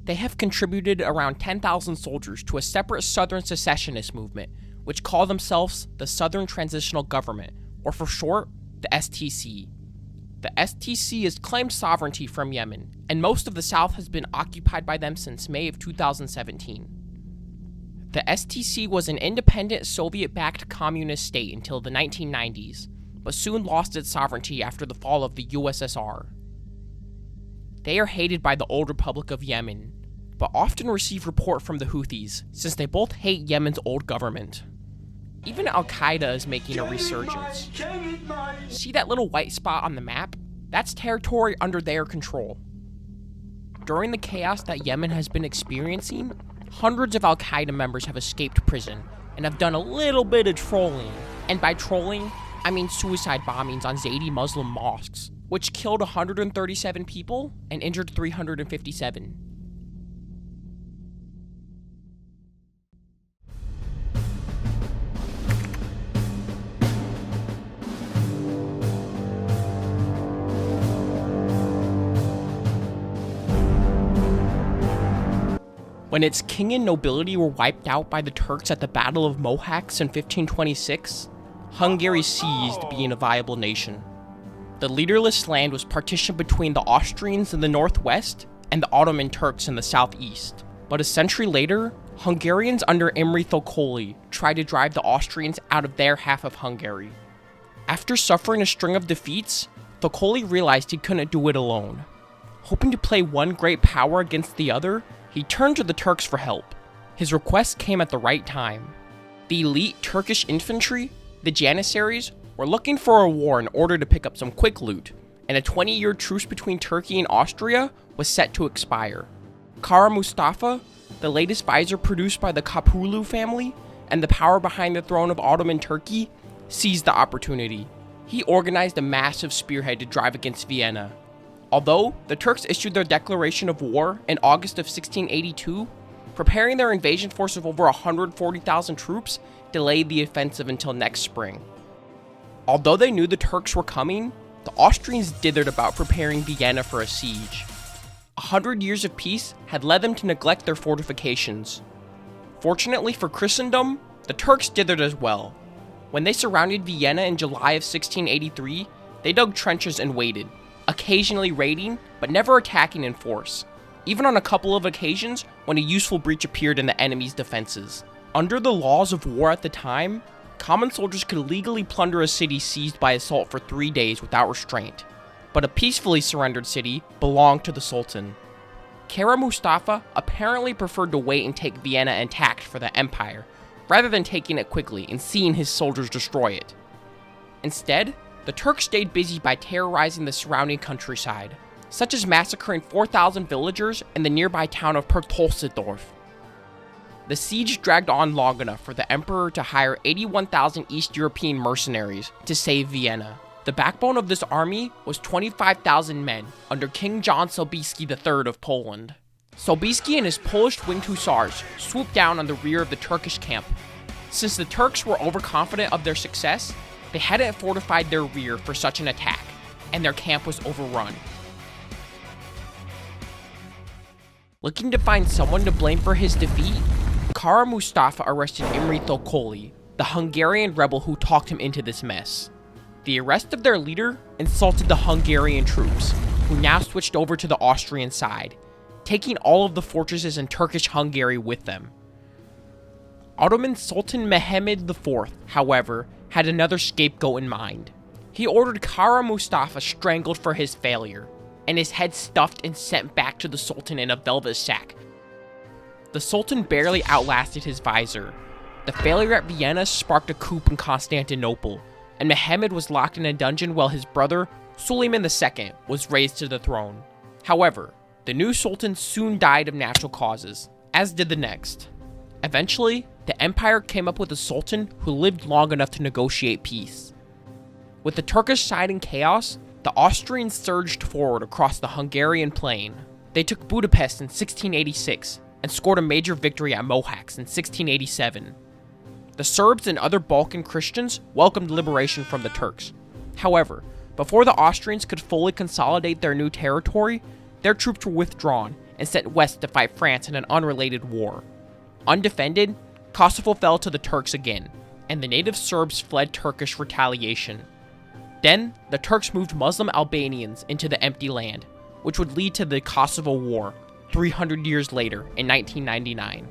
They have contributed around 10,000 soldiers to a separate southern secessionist movement, which call themselves the Southern Transitional Government, or for short, the STC. The STC has claimed sovereignty from Yemen, and most of the south has been occupied by them since May of 2017. The STC was an independent Soviet-backed communist state until the 1990s, but soon lost its sovereignty after the fall of the USSR. They are hated by the old Republic of Yemen, but often receive support from the Houthis, since they both hate Yemen's old government. Even Al-Qaeda is making a resurgence. See that little white spot on the map? That's territory under their control. During the chaos that Yemen has been experiencing, hundreds of Al-Qaeda members have escaped prison and have done a little bit of trolling. And by trolling, I mean suicide bombings on Zaidi Muslim mosques, which killed 137 people and injured 357. When its king and nobility were wiped out by the Turks at the Battle of Mohacs in 1526, Hungary ceased being a viable nation. The leaderless land was partitioned between the Austrians in the northwest and the Ottoman Turks in the southeast. But a century later, Hungarians under Imre Thököly tried to drive the Austrians out of their half of Hungary. After suffering a string of defeats, Thököly realized he couldn't do it alone. Hoping to play one great power against the other, he turned to the Turks for help. His request came at the right time. The elite Turkish infantry, the Janissaries, were looking for a war in order to pick up some quick loot, and a 20-year truce between Turkey and Austria was set to expire. Kara Mustafa, the latest vizier produced by the Kapulu family, and the power behind the throne of Ottoman Turkey, seized the opportunity. He organized a massive spearhead to drive against Vienna. Although the Turks issued their declaration of war in August of 1682, preparing their invasion force of over 140,000 troops delayed the offensive until next spring. Although they knew the Turks were coming, the Austrians dithered about preparing Vienna for a siege. 100 years of peace had led them to neglect their fortifications. Fortunately for Christendom, the Turks dithered as well. When they surrounded Vienna in July of 1683, they dug trenches and waited, occasionally raiding, but never attacking in force, even on a couple of occasions when a useful breach appeared in the enemy's defenses. Under the laws of war at the time, common soldiers could legally plunder a city seized by assault for 3 days without restraint, but a peacefully surrendered city belonged to the Sultan. Kara Mustafa apparently preferred to wait and take Vienna intact for the empire, rather than taking it quickly and seeing his soldiers destroy it. Instead, the Turks stayed busy by terrorizing the surrounding countryside, such as massacring 4,000 villagers in the nearby town of Pertolsedorf. The siege dragged on long enough for the emperor to hire 81,000 East European mercenaries to save Vienna. The backbone of this army was 25,000 men under King John Sobieski III of Poland. Sobieski and his Polish winged hussars swooped down on the rear of the Turkish camp. Since the Turks were overconfident of their success, they hadn't fortified their rear for such an attack, and their camp was overrun. Looking to find someone to blame for his defeat, Kara Mustafa arrested Imre Thököly, the Hungarian rebel who talked him into this mess. The arrest of their leader insulted the Hungarian troops, who now switched over to the Austrian side, taking all of the fortresses in Turkish Hungary with them. Ottoman Sultan Mehmed IV, however, had another scapegoat in mind. He ordered Kara Mustafa strangled for his failure, and his head stuffed and sent back to the Sultan in a velvet sack. The Sultan barely outlasted his vizier. The failure at Vienna sparked a coup in Constantinople, and Mehmed was locked in a dungeon while his brother, Suleiman II, was raised to the throne. However, the new Sultan soon died of natural causes, as did the next. Eventually, the empire came up with a Sultan who lived long enough to negotiate peace. With the Turkish side in chaos, the Austrians surged forward across the Hungarian plain. They took Budapest in 1686 and scored a major victory at Mohacs in 1687. The Serbs and other Balkan Christians welcomed liberation from the Turks. However, before the Austrians could fully consolidate their new territory, their troops were withdrawn and sent west to fight France in an unrelated war. Undefended, Kosovo fell to the Turks again, and the native Serbs fled Turkish retaliation. Then, the Turks moved Muslim Albanians into the empty land, which would lead to the Kosovo War 300 years later in 1999.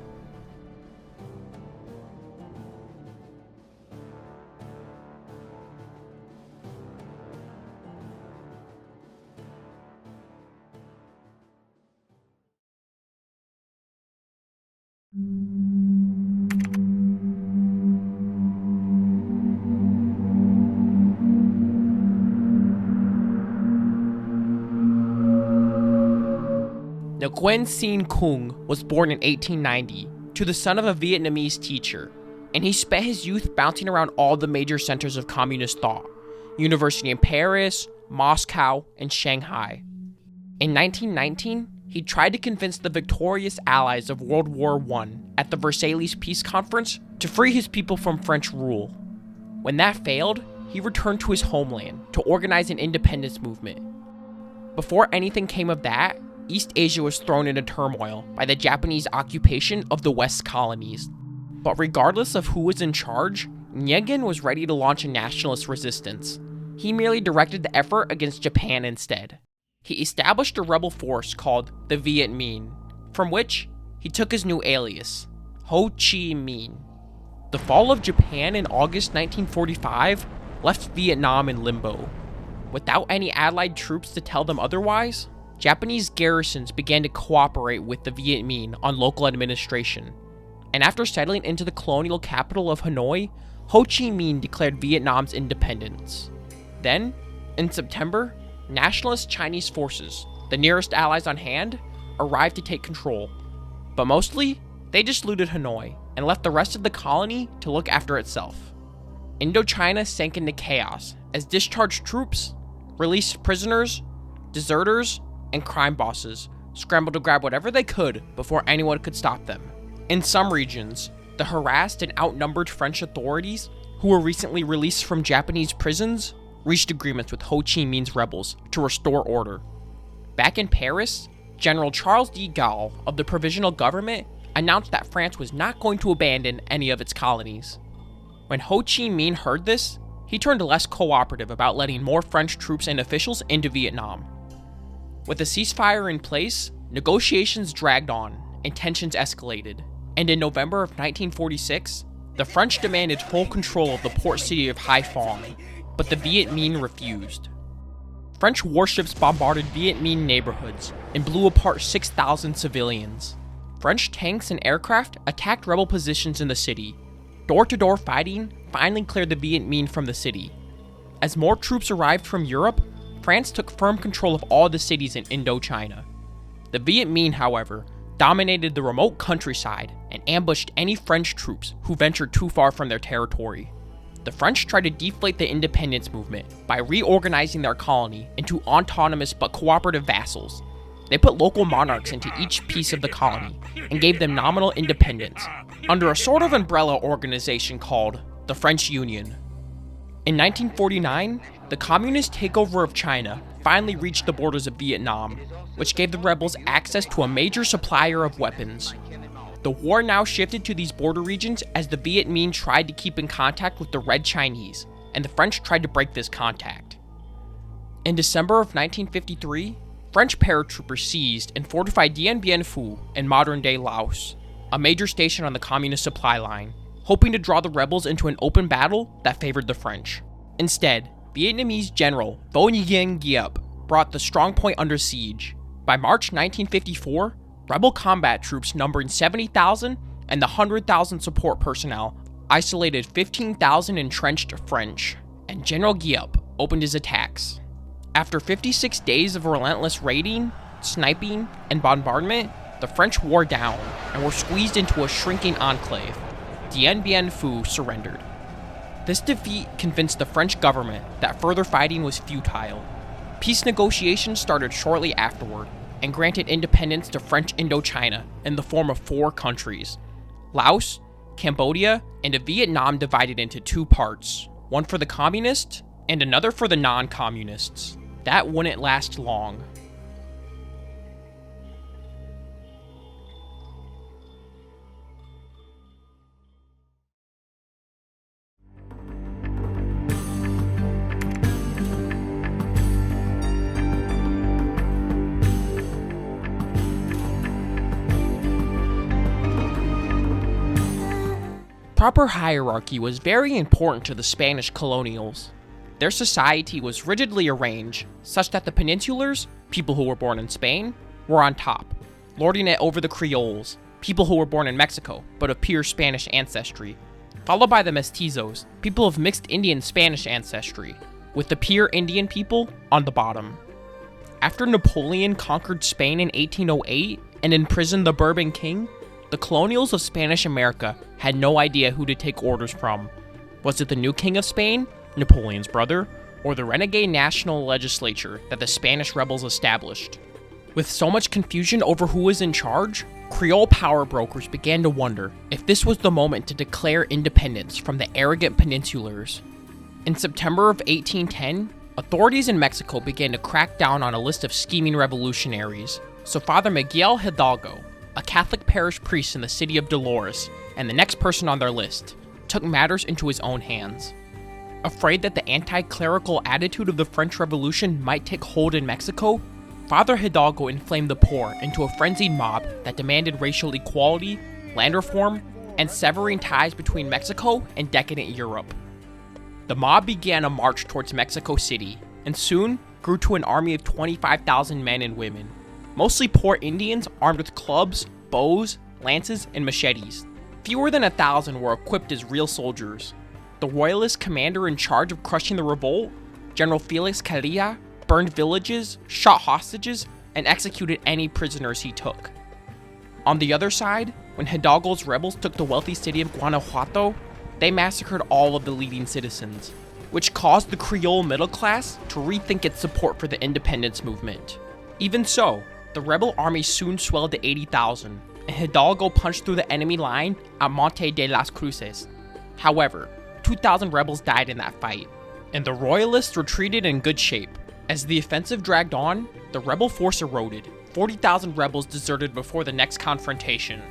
Nguyen Sinh Kung was born in 1890 to the son of a Vietnamese teacher, and he spent his youth bouncing around all the major centers of communist thought: University in Paris, Moscow, and Shanghai. In 1919, he tried to convince the victorious allies of World War I at the Versailles Peace Conference to free his people from French rule. When that failed, he returned to his homeland to organize an independence movement. Before anything came of that, East Asia was thrown into turmoil by the Japanese occupation of the West colonies. But regardless of who was in charge, Nguyen was ready to launch a nationalist resistance. He merely directed the effort against Japan instead. He established a rebel force called the Viet Minh, from which he took his new alias, Ho Chi Minh. The fall of Japan in August 1945 left Vietnam in limbo. Without any Allied troops to tell them otherwise, Japanese garrisons began to cooperate with the Viet Minh on local administration. And after settling into the colonial capital of Hanoi, Ho Chi Minh declared Vietnam's independence. Then, in September, nationalist Chinese forces, the nearest allies on hand, arrived to take control. But mostly, they just looted Hanoi and left the rest of the colony to look after itself. Indochina sank into chaos as discharged troops, released prisoners, deserters, and crime bosses scrambled to grab whatever they could before anyone could stop them. In some regions, the harassed and outnumbered French authorities, who were recently released from Japanese prisons, reached agreements with Ho Chi Minh's rebels to restore order. Back in Paris, General Charles de Gaulle of the Provisional Government announced that France was not going to abandon any of its colonies. When Ho Chi Minh heard this, he turned less cooperative about letting more French troops and officials into Vietnam. With a ceasefire in place, negotiations dragged on and tensions escalated, and in November of 1946, the French demanded full control of the port city of Haiphong, but the Viet Minh refused. French warships bombarded Viet Minh neighborhoods and blew apart 6,000 civilians. French tanks and aircraft attacked rebel positions in the city. Door-to-door fighting finally cleared the Viet Minh from the city. As more troops arrived from Europe, France took firm control of all the cities in Indochina. The Viet Minh, however, dominated the remote countryside and ambushed any French troops who ventured too far from their territory. The French tried to deflate the independence movement by reorganizing their colony into autonomous but cooperative vassals. They put local monarchs into each piece of the colony and gave them nominal independence under a sort of umbrella organization called the French Union. In 1949, the communist takeover of China finally reached the borders of Vietnam, which gave the rebels access to a major supplier of weapons. The war now shifted to these border regions as the Viet Minh tried to keep in contact with the Red Chinese, and the French tried to break this contact. In December of 1953, French paratroopers seized and fortified Dien Bien Phu in modern-day Laos, a major station on the communist supply line, hoping to draw the rebels into an open battle that favored the French. Instead, Vietnamese General Vo Nguyen Giap brought the strongpoint under siege. By March 1954, rebel combat troops numbering 70,000 and the 100,000 support personnel isolated 15,000 entrenched French, and General Giap opened his attacks. After 56 days of relentless raiding, sniping, and bombardment, the French wore down and were squeezed into a shrinking enclave. Dien Bien Phu surrendered. This defeat convinced the French government that further fighting was futile. Peace negotiations started shortly afterward and granted independence to French Indochina in the form of 4 countries: Laos, Cambodia, and a Vietnam divided into 2 parts, one for the communists and another for the non-communists. That wouldn't last long. Proper hierarchy was very important to the Spanish colonials. Their society was rigidly arranged, such that the peninsulars, people who were born in Spain, were on top, lording it over the Creoles, people who were born in Mexico but of pure Spanish ancestry, followed by the mestizos, people of mixed Indian-Spanish ancestry, with the pure Indian people on the bottom. After Napoleon conquered Spain in 1808 and imprisoned the Bourbon king, the colonials of Spanish America had no idea who to take orders from. Was it the new king of Spain, Napoleon's brother, or the renegade national legislature that the Spanish rebels established? With so much confusion over who was in charge, Creole power brokers began to wonder if this was the moment to declare independence from the arrogant peninsulars. In September of 1810, authorities in Mexico began to crack down on a list of scheming revolutionaries, so Father Miguel Hidalgo, a Catholic parish priest in the city of Dolores, and the next person on their list, took matters into his own hands. Afraid that the anti-clerical attitude of the French Revolution might take hold in Mexico, Father Hidalgo inflamed the poor into a frenzied mob that demanded racial equality, land reform, and severing ties between Mexico and decadent Europe. The mob began a march towards Mexico City, and soon grew to an army of 25,000 men and women, mostly poor Indians armed with clubs, bows, lances, and machetes. Fewer than 1,000 were equipped as real soldiers. The royalist commander in charge of crushing the revolt, General Felix Calilla, burned villages, shot hostages, and executed any prisoners he took. On the other side, when Hidalgo's rebels took the wealthy city of Guanajuato, they massacred all of the leading citizens, which caused the Creole middle class to rethink its support for the independence movement. Even so, the rebel army soon swelled to 80,000, and Hidalgo punched through the enemy line at Monte de las Cruces. However, 2,000 rebels died in that fight, and the royalists retreated in good shape. As the offensive dragged on, the rebel force eroded. 40,000 rebels deserted before the next confrontation.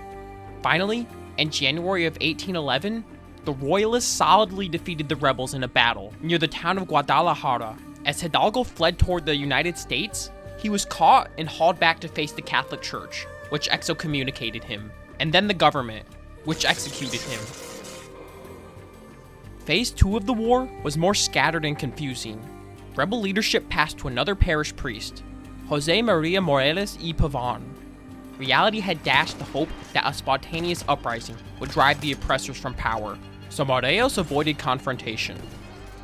Finally, in January of 1811, the royalists solidly defeated the rebels in a battle near the town of Guadalajara. As Hidalgo fled toward the United States, he was caught and hauled back to face the Catholic Church, which excommunicated him, and then the government, which executed him. Phase 2 of the war was more scattered and confusing. Rebel leadership passed to another parish priest, Jose Maria Morelos y Pavon. Reality had dashed the hope that a spontaneous uprising would drive the oppressors from power, so Morelos avoided confrontation.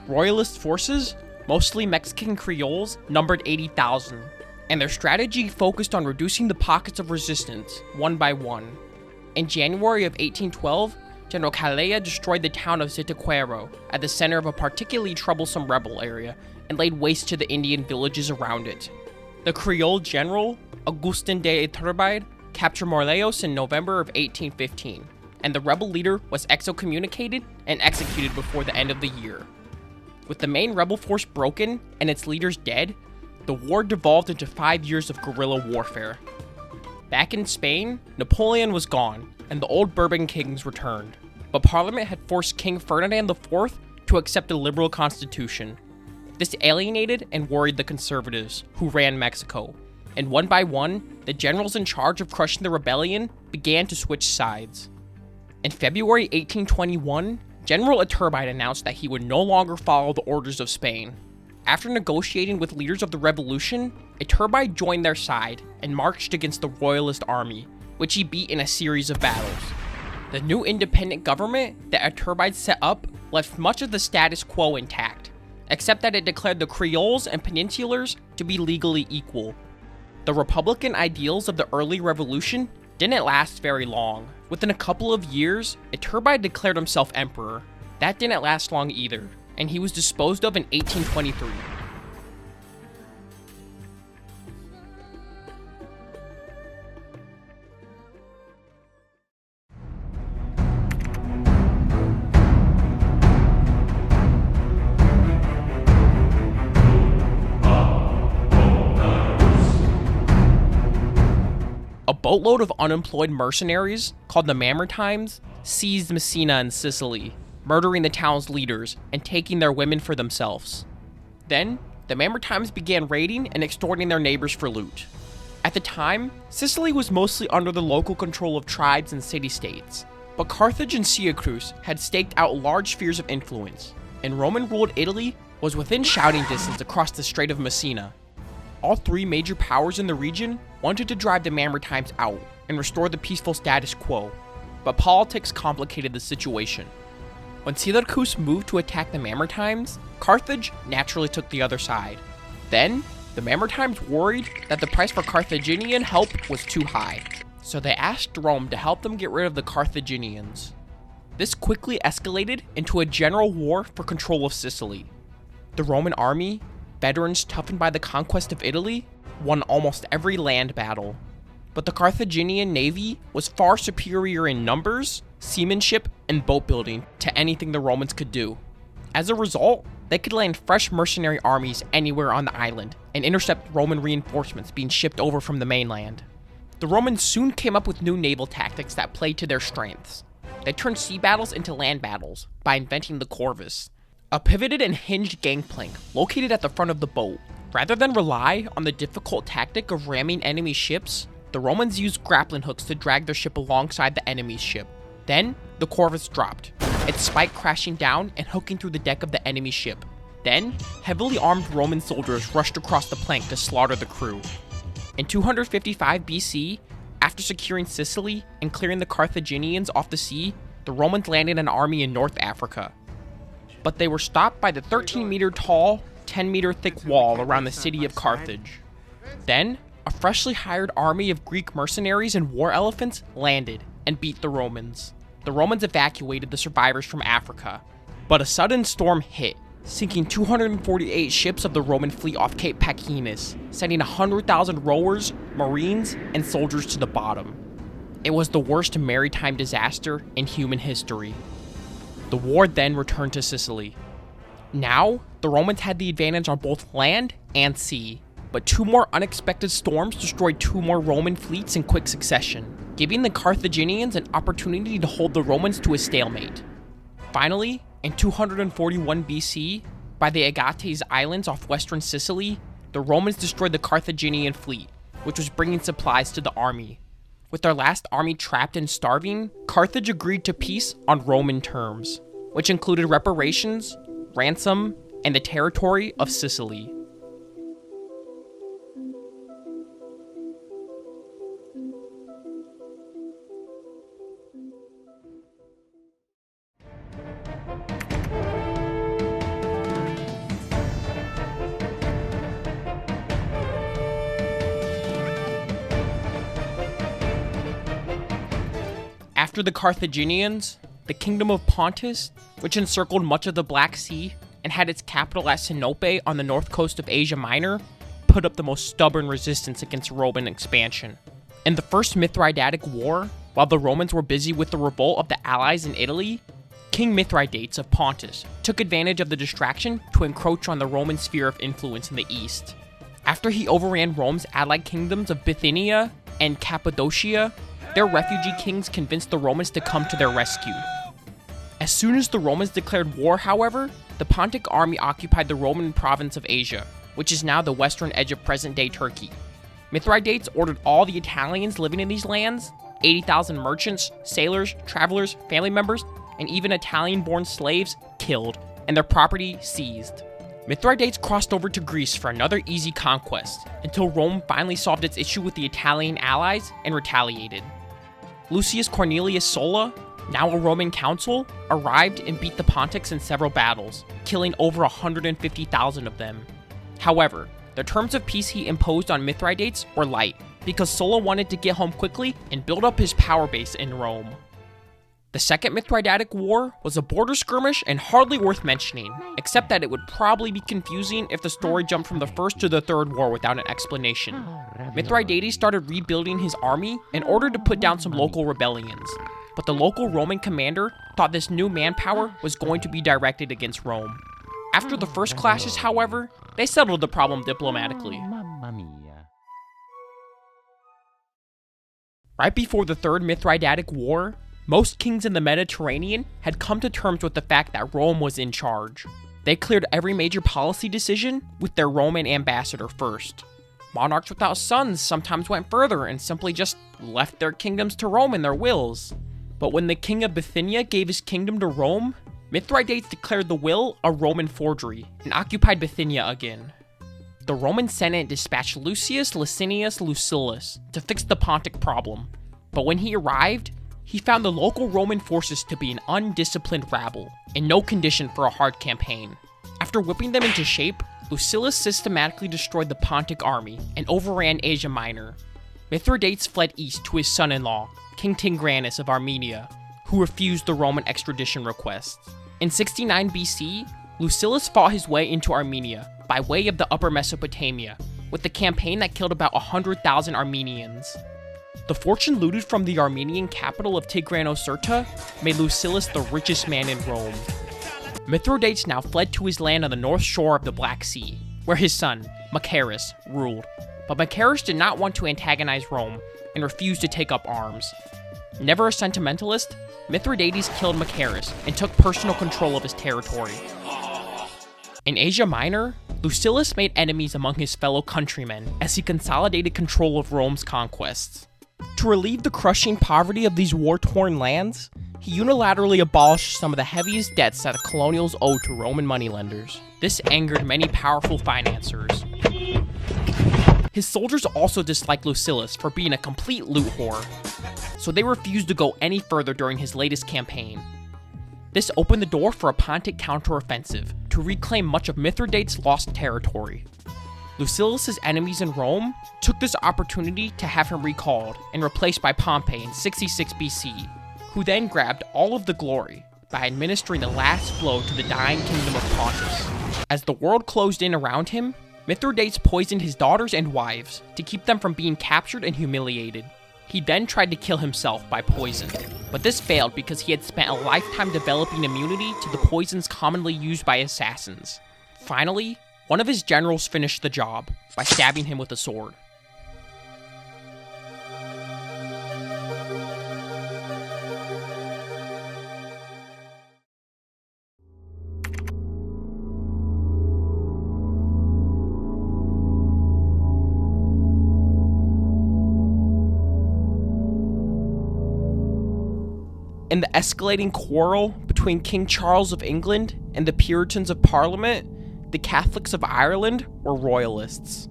Royalist forces, mostly Mexican Creoles, numbered 80,000, and their strategy focused on reducing the pockets of resistance, one by one. In January of 1812, General Calella destroyed the town of Zitacuero at the center of a particularly troublesome rebel area and laid waste to the Indian villages around it. The Creole general, Agustin de Iturbide, captured Morelos in November of 1815, and the rebel leader was excommunicated and executed before the end of the year. With the main rebel force broken and its leaders dead, the war devolved into 5 years of guerrilla warfare. Back in Spain, Napoleon was gone, and the old Bourbon kings returned, but Parliament had forced King Ferdinand IV to accept a liberal constitution. This alienated and worried the conservatives, who ran Mexico, and one by one, the generals in charge of crushing the rebellion began to switch sides. In February 1821, General Iturbide announced that he would no longer follow the orders of Spain. After negotiating with leaders of the revolution, Iturbide joined their side and marched against the royalist army, which he beat in a series of battles. The new independent government that Iturbide set up left much of the status quo intact, except that it declared the Creoles and Peninsulars to be legally equal. The Republican ideals of the early revolution didn't last very long. Within a couple of years, Iturbide declared himself emperor. That didn't last long either, and he was disposed of in 1823. A boatload of unemployed mercenaries, called the Mamertimes, seized Messina and Sicily, murdering the town's leaders and taking their women for themselves. Then, the Mamertimes began raiding and extorting their neighbors for loot. At the time, Sicily was mostly under the local control of tribes and city-states, but Carthage and Syracuse had staked out large spheres of influence, and Roman-ruled Italy was within shouting distance across the Strait of Messina. All three major powers in the region wanted to drive the Mamertimes out and restore the peaceful status quo, but politics complicated the situation. When Syracuse moved to attack the Mamertimes, Carthage naturally took the other side. Then, the Mamertimes worried that the price for Carthaginian help was too high, so they asked Rome to help them get rid of the Carthaginians. This quickly escalated into a general war for control of Sicily. The Roman army, veterans toughened by the conquest of Italy, won almost every land battle. But the Carthaginian navy was far superior in numbers, seamanship, and boat building to anything the Romans could do. As a result, they could land fresh mercenary armies anywhere on the island and intercept Roman reinforcements being shipped over from the mainland. The Romans soon came up with new naval tactics that played to their strengths. They turned sea battles into land battles by inventing the corvus, a pivoted and hinged gangplank located at the front of the boat. Rather than rely on the difficult tactic of ramming enemy ships, the Romans used grappling hooks to drag their ship alongside the enemy's ship. Then, the corvus dropped, its spike crashing down and hooking through the deck of the enemy ship. Then, heavily armed Roman soldiers rushed across the plank to slaughter the crew. In 255 BC, after securing Sicily and clearing the Carthaginians off the sea, the Romans landed an army in North Africa. But they were stopped by the 13-meter tall, 10-meter thick wall around the city of Carthage. Then, a freshly hired army of Greek mercenaries and war elephants landed and beat the Romans. The Romans evacuated the survivors from Africa, but a sudden storm hit, sinking 248 ships of the Roman fleet off Cape Pachynus, sending 100,000 rowers, marines, and soldiers to the bottom. It was the worst maritime disaster in human history. The war then returned to Sicily. Now, the Romans had the advantage on both land and sea, but 2 more unexpected storms destroyed 2 more Roman fleets in quick succession, giving the Carthaginians an opportunity to hold the Romans to a stalemate. Finally, in 241 BC, by the Agates Islands off western Sicily, the Romans destroyed the Carthaginian fleet, which was bringing supplies to the army. With their last army trapped and starving, Carthage agreed to peace on Roman terms, which included reparations, ransom, and the territory of Sicily. After the Carthaginians, the kingdom of Pontus, which encircled much of the Black Sea and had its capital at Sinope on the north coast of Asia Minor, put up the most stubborn resistance against Roman expansion. In the First Mithridatic War, while the Romans were busy with the revolt of the allies in Italy, King Mithridates of Pontus took advantage of the distraction to encroach on the Roman sphere of influence in the east. After he overran Rome's allied kingdoms of Bithynia and Cappadocia, their refugee kings convinced the Romans to come to their rescue. As soon as the Romans declared war, however, the Pontic army occupied the Roman province of Asia, which is now the western edge of present-day Turkey. Mithridates ordered all the Italians living in these lands, 80,000 merchants, sailors, travelers, family members, and even Italian-born slaves, killed, and their property seized. Mithridates crossed over to Greece for another easy conquest, until Rome finally solved its issue with the Italian allies and retaliated. Lucius Cornelius Sulla, now a Roman consul, arrived and beat the Pontics in several battles, killing over 150,000 of them. However, the terms of peace he imposed on Mithridates were light, because Sulla wanted to get home quickly and build up his power base in Rome. The Second Mithridatic War was a border skirmish and hardly worth mentioning, except that it would probably be confusing if the story jumped from the First to the Third War without an explanation. Mithridates started rebuilding his army in order to put down some local rebellions, but the local Roman commander thought this new manpower was going to be directed against Rome. After the first clashes, however, they settled the problem diplomatically. Right before the Third Mithridatic War, most kings in the Mediterranean had come to terms with the fact that Rome was in charge. They cleared every major policy decision with their Roman ambassador first. Monarchs without sons sometimes went further and simply just left their kingdoms to Rome in their wills. But when the king of Bithynia gave his kingdom to Rome, Mithridates declared the will a Roman forgery and occupied Bithynia again. The Roman Senate dispatched Lucius Licinius Lucilius to fix the Pontic problem, but when he arrived, he found the local Roman forces to be an undisciplined rabble, in no condition for a hard campaign. After whipping them into shape, Lucilius systematically destroyed the Pontic army and overran Asia Minor. Mithridates fled east to his son-in-law, King Tigranes of Armenia, who refused the Roman extradition request. In 69 BC, Lucilius fought his way into Armenia by way of the Upper Mesopotamia, with a campaign that killed about 100,000 Armenians. The fortune looted from the Armenian capital of Tigranocerta made Lucilius the richest man in Rome. Mithridates now fled to his land on the north shore of the Black Sea, where his son, Machaerus, ruled. But Machaerus did not want to antagonize Rome and refused to take up arms. Never a sentimentalist, Mithridates killed Machaerus and took personal control of his territory. In Asia Minor, Lucilius made enemies among his fellow countrymen as he consolidated control of Rome's conquests. To relieve the crushing poverty of these war-torn lands, he unilaterally abolished some of the heaviest debts that the colonials owed to Roman moneylenders. This angered many powerful financiers. His soldiers also disliked Lucilius for being a complete loot whore, so they refused to go any further during his latest campaign. This opened the door for a Pontic counteroffensive to reclaim much of Mithridates' lost territory. Lucilius' enemies in Rome took this opportunity to have him recalled and replaced by Pompey in 66 BC, who then grabbed all of the glory by administering the last blow to the dying kingdom of Pontus. As the world closed in around him, Mithridates poisoned his daughters and wives to keep them from being captured and humiliated. He then tried to kill himself by poison, but this failed because he had spent a lifetime developing immunity to the poisons commonly used by assassins. Finally, one of his generals finished the job by stabbing him with a sword. In the escalating quarrel between King Charles of England and the Puritans of Parliament, the Catholics of Ireland were royalists.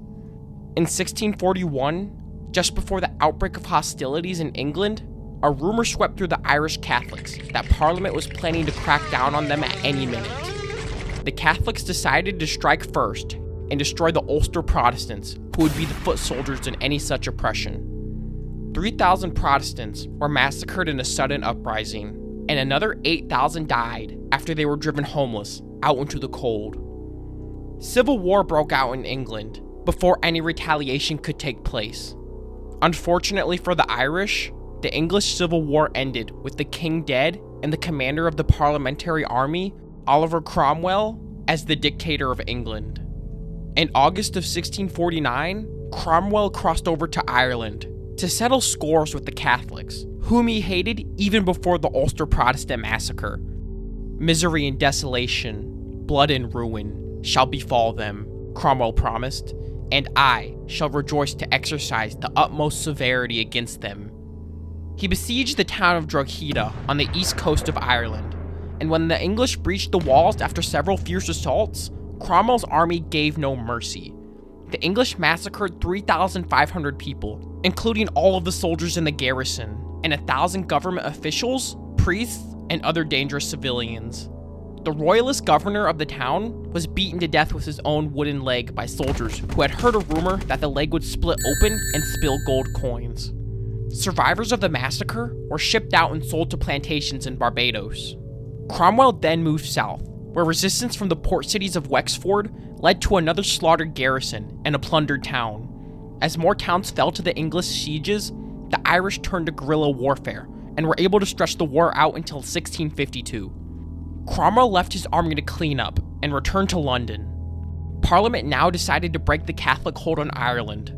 In 1641, just before the outbreak of hostilities in England, a rumor swept through the Irish Catholics that Parliament was planning to crack down on them at any minute. The Catholics decided to strike first and destroy the Ulster Protestants, who would be the foot soldiers in any such oppression. 3,000 Protestants were massacred in a sudden uprising, and another 8,000 died after they were driven homeless out into the cold. Civil war broke out in England before any retaliation could take place. Unfortunately for the Irish, the English Civil War ended with the king dead and the commander of the parliamentary army, Oliver Cromwell, as the dictator of England. In August of 1649, Cromwell crossed over to Ireland to settle scores with the Catholics, whom he hated even before the Ulster Protestant massacre. Misery and desolation, blood and ruin shall befall them, Cromwell promised, and I shall rejoice to exercise the utmost severity against them. He besieged the town of Drogheda on the east coast of Ireland, and when the English breached the walls after several fierce assaults, Cromwell's army gave no mercy. The English massacred 3,500 people, including all of the soldiers in the garrison, and 1,000 government officials, priests, and other dangerous civilians. The royalist governor of the town was beaten to death with his own wooden leg by soldiers who had heard a rumor that the leg would split open and spill gold coins. Survivors of the massacre were shipped out and sold to plantations in Barbados. Cromwell then moved south, where resistance from the port cities of Wexford led to another slaughtered garrison and a plundered town. As more towns fell to the English sieges, the Irish turned to guerrilla warfare and were able to stretch the war out until 1652. Cromwell left his army to clean up and returned to London. Parliament now decided to break the Catholic hold on Ireland.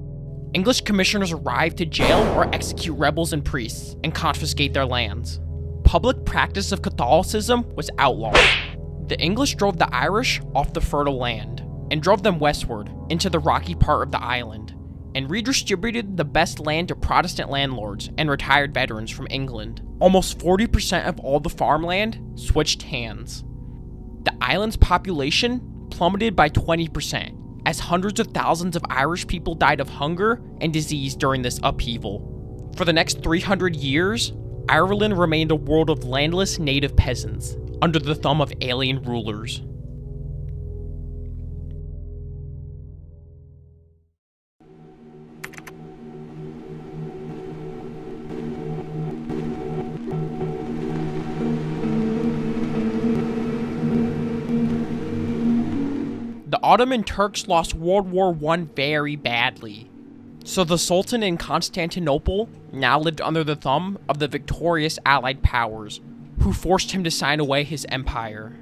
English commissioners arrived to jail or execute rebels and priests and confiscate their lands. Public practice of Catholicism was outlawed. The English drove the Irish off the fertile land and drove them westward into the rocky part of the island, and redistributed the best land to Protestant landlords and retired veterans from England. Almost 40% of all the farmland switched hands. The island's population plummeted by 20%, as hundreds of thousands of Irish people died of hunger and disease during this upheaval. For the next 300 years, Ireland remained a world of landless native peasants, under the thumb of alien rulers. The Ottoman Turks lost World War I very badly, so the Sultan in Constantinople now lived under the thumb of the victorious Allied powers, who forced him to sign away his empire.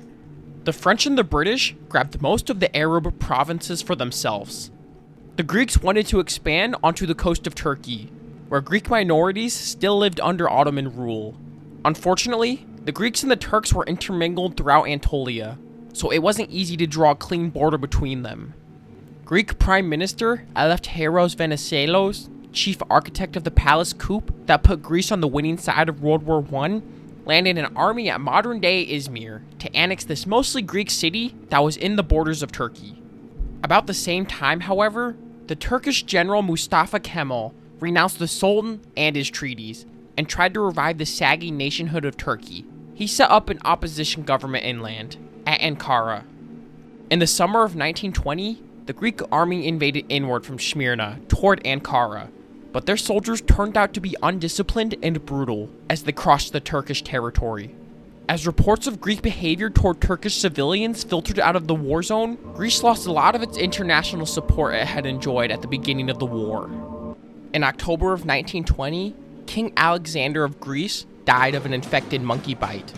The French and the British grabbed most of the Arab provinces for themselves. The Greeks wanted to expand onto the coast of Turkey, where Greek minorities still lived under Ottoman rule. Unfortunately, the Greeks and the Turks were intermingled throughout Anatolia, so it wasn't easy to draw a clean border between them. Greek Prime Minister Eleftheros Venizelos, chief architect of the palace coup that put Greece on the winning side of World War I, landed an army at modern-day Izmir to annex this mostly Greek city that was in the borders of Turkey. About the same time, however, the Turkish general Mustafa Kemal renounced the Sultan and his treaties and tried to revive the sagging nationhood of Turkey. He set up an opposition government inland, at Ankara. In the summer of 1920, the Greek army invaded inward from Smyrna toward Ankara, but their soldiers turned out to be undisciplined and brutal as they crossed the Turkish territory. As reports of Greek behavior toward Turkish civilians filtered out of the war zone, Greece lost a lot of its international support it had enjoyed at the beginning of the war. In October of 1920, King Alexander of Greece died of an infected monkey bite.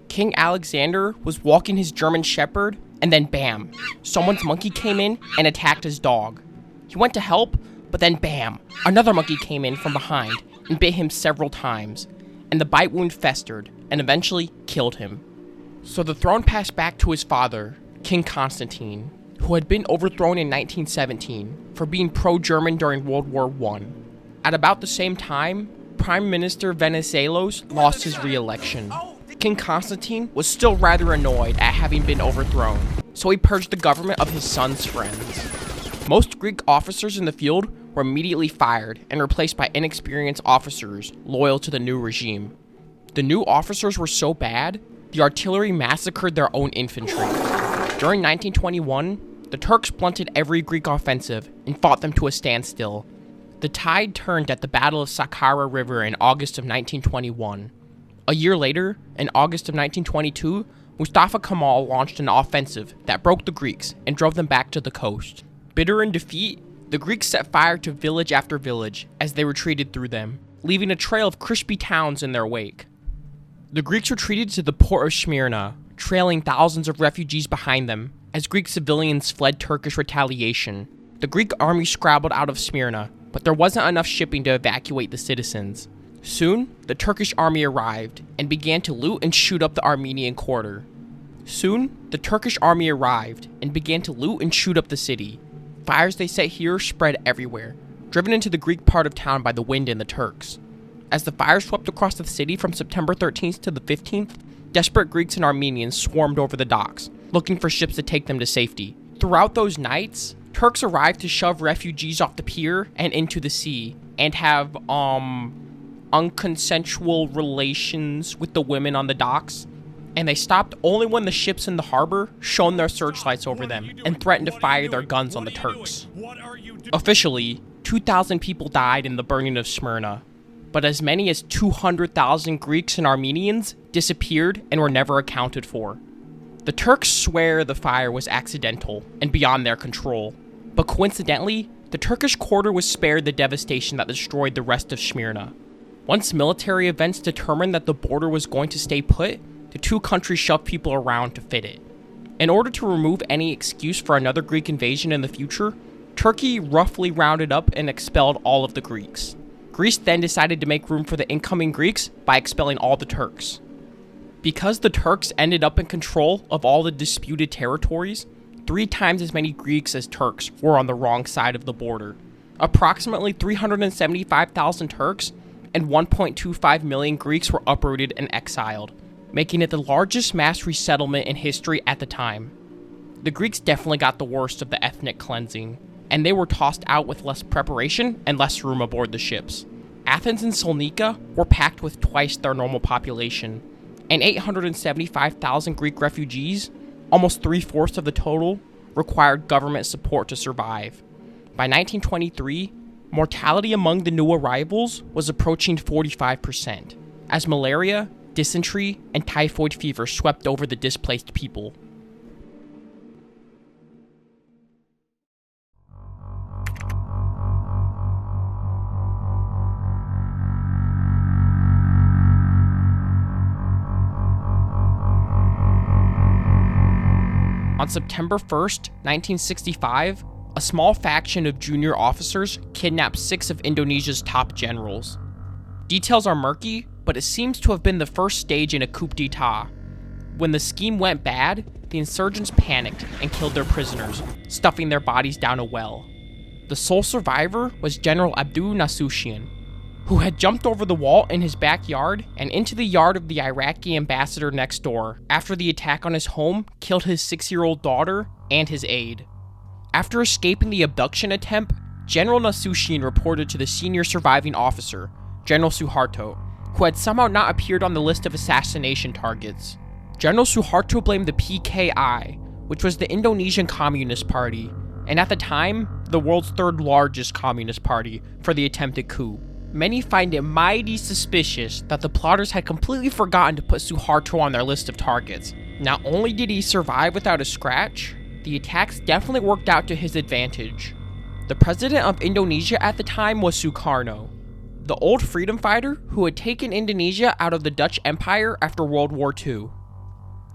King Alexander was walking his German shepherd, and then bam, someone's monkey came in and attacked his dog. He went to help, but then bam, another monkey came in from behind and bit him several times, and the bite wound festered and eventually killed him. So the throne passed back to his father, King Constantine, who had been overthrown in 1917 for being pro-German during World War I. At about the same time, Prime Minister Venizelos lost his re-election. King Constantine was still rather annoyed at having been overthrown, so he purged the government of his son's friends. Most Greek officers in the field were immediately fired and replaced by inexperienced officers loyal to the new regime. The new officers were so bad, the artillery massacred their own infantry. During 1921, the Turks blunted every Greek offensive and fought them to a standstill. The tide turned at the Battle of Sakarya River in August of 1921. A year later, in August of 1922, Mustafa Kemal launched an offensive that broke the Greeks and drove them back to the coast. Bitter in defeat, the Greeks set fire to village after village as they retreated through them, leaving a trail of crispy towns in their wake. The Greeks retreated to the port of Smyrna, trailing thousands of refugees behind them as Greek civilians fled Turkish retaliation. The Greek army scrabbled out of Smyrna, but there wasn't enough shipping to evacuate the citizens. Soon, the Turkish army arrived and began to loot and shoot up the Armenian quarter. Fires they set here spread everywhere, driven into the Greek part of town by the wind and the Turks. As the fires swept across the city from September 13th to the 15th, desperate Greeks and Armenians swarmed over the docks, looking for ships to take them to safety. Throughout those nights, Turks arrived to shove refugees off the pier and into the sea, and have, unconsensual relations with the women on the docks. And they stopped only when the ships in the harbor shone their searchlights over them and threatened to fire their guns on the Turks. Officially, 2,000 people died in the burning of Smyrna, but as many as 200,000 Greeks and Armenians disappeared and were never accounted for. The Turks swear the fire was accidental and beyond their control, but coincidentally, the Turkish quarter was spared the devastation that destroyed the rest of Smyrna. Once military events determined that the border was going to stay put, the two countries shoved people around to fit it. In order to remove any excuse for another Greek invasion in the future, Turkey roughly rounded up and expelled all of the Greeks. Greece then decided to make room for the incoming Greeks by expelling all the Turks. Because the Turks ended up in control of all the disputed territories, 3 times as many Greeks as Turks were on the wrong side of the border. Approximately 375,000 Turks and 1.25 million Greeks were uprooted and exiled, making it the largest mass resettlement in history at the time. The Greeks definitely got the worst of the ethnic cleansing, and they were tossed out with less preparation and less room aboard the ships. Athens and Salonika were packed with twice their normal population, and 875,000 Greek refugees, almost 3/4 of the total, required government support to survive. By 1923, mortality among the new arrivals was approaching 45%, as malaria, dysentery, and typhoid fever swept over the displaced people. On September 1st, 1965, a small faction of junior officers kidnapped 6 of Indonesia's top generals. Details are murky, but it seems to have been the first stage in a coup d'etat. When the scheme went bad, the insurgents panicked and killed their prisoners, stuffing their bodies down a well. The sole survivor was General Abdul Nasution. who had jumped over the wall in his backyard and into the yard of the Iraqi ambassador next door after the attack on his home killed his 6-year-old daughter and his aide. After escaping the abduction attempt, General Nasution reported to the senior surviving officer, General Suharto, who had somehow not appeared on the list of assassination targets. General Suharto blamed the PKI, which was the Indonesian Communist Party, and at the time, the world's third largest communist party, for the attempted coup. Many find it mighty suspicious that the plotters had completely forgotten to put Suharto on their list of targets. Not only did he survive without a scratch, the attacks definitely worked out to his advantage. The president of Indonesia at the time was Sukarno, the old freedom fighter who had taken Indonesia out of the Dutch Empire after World War II.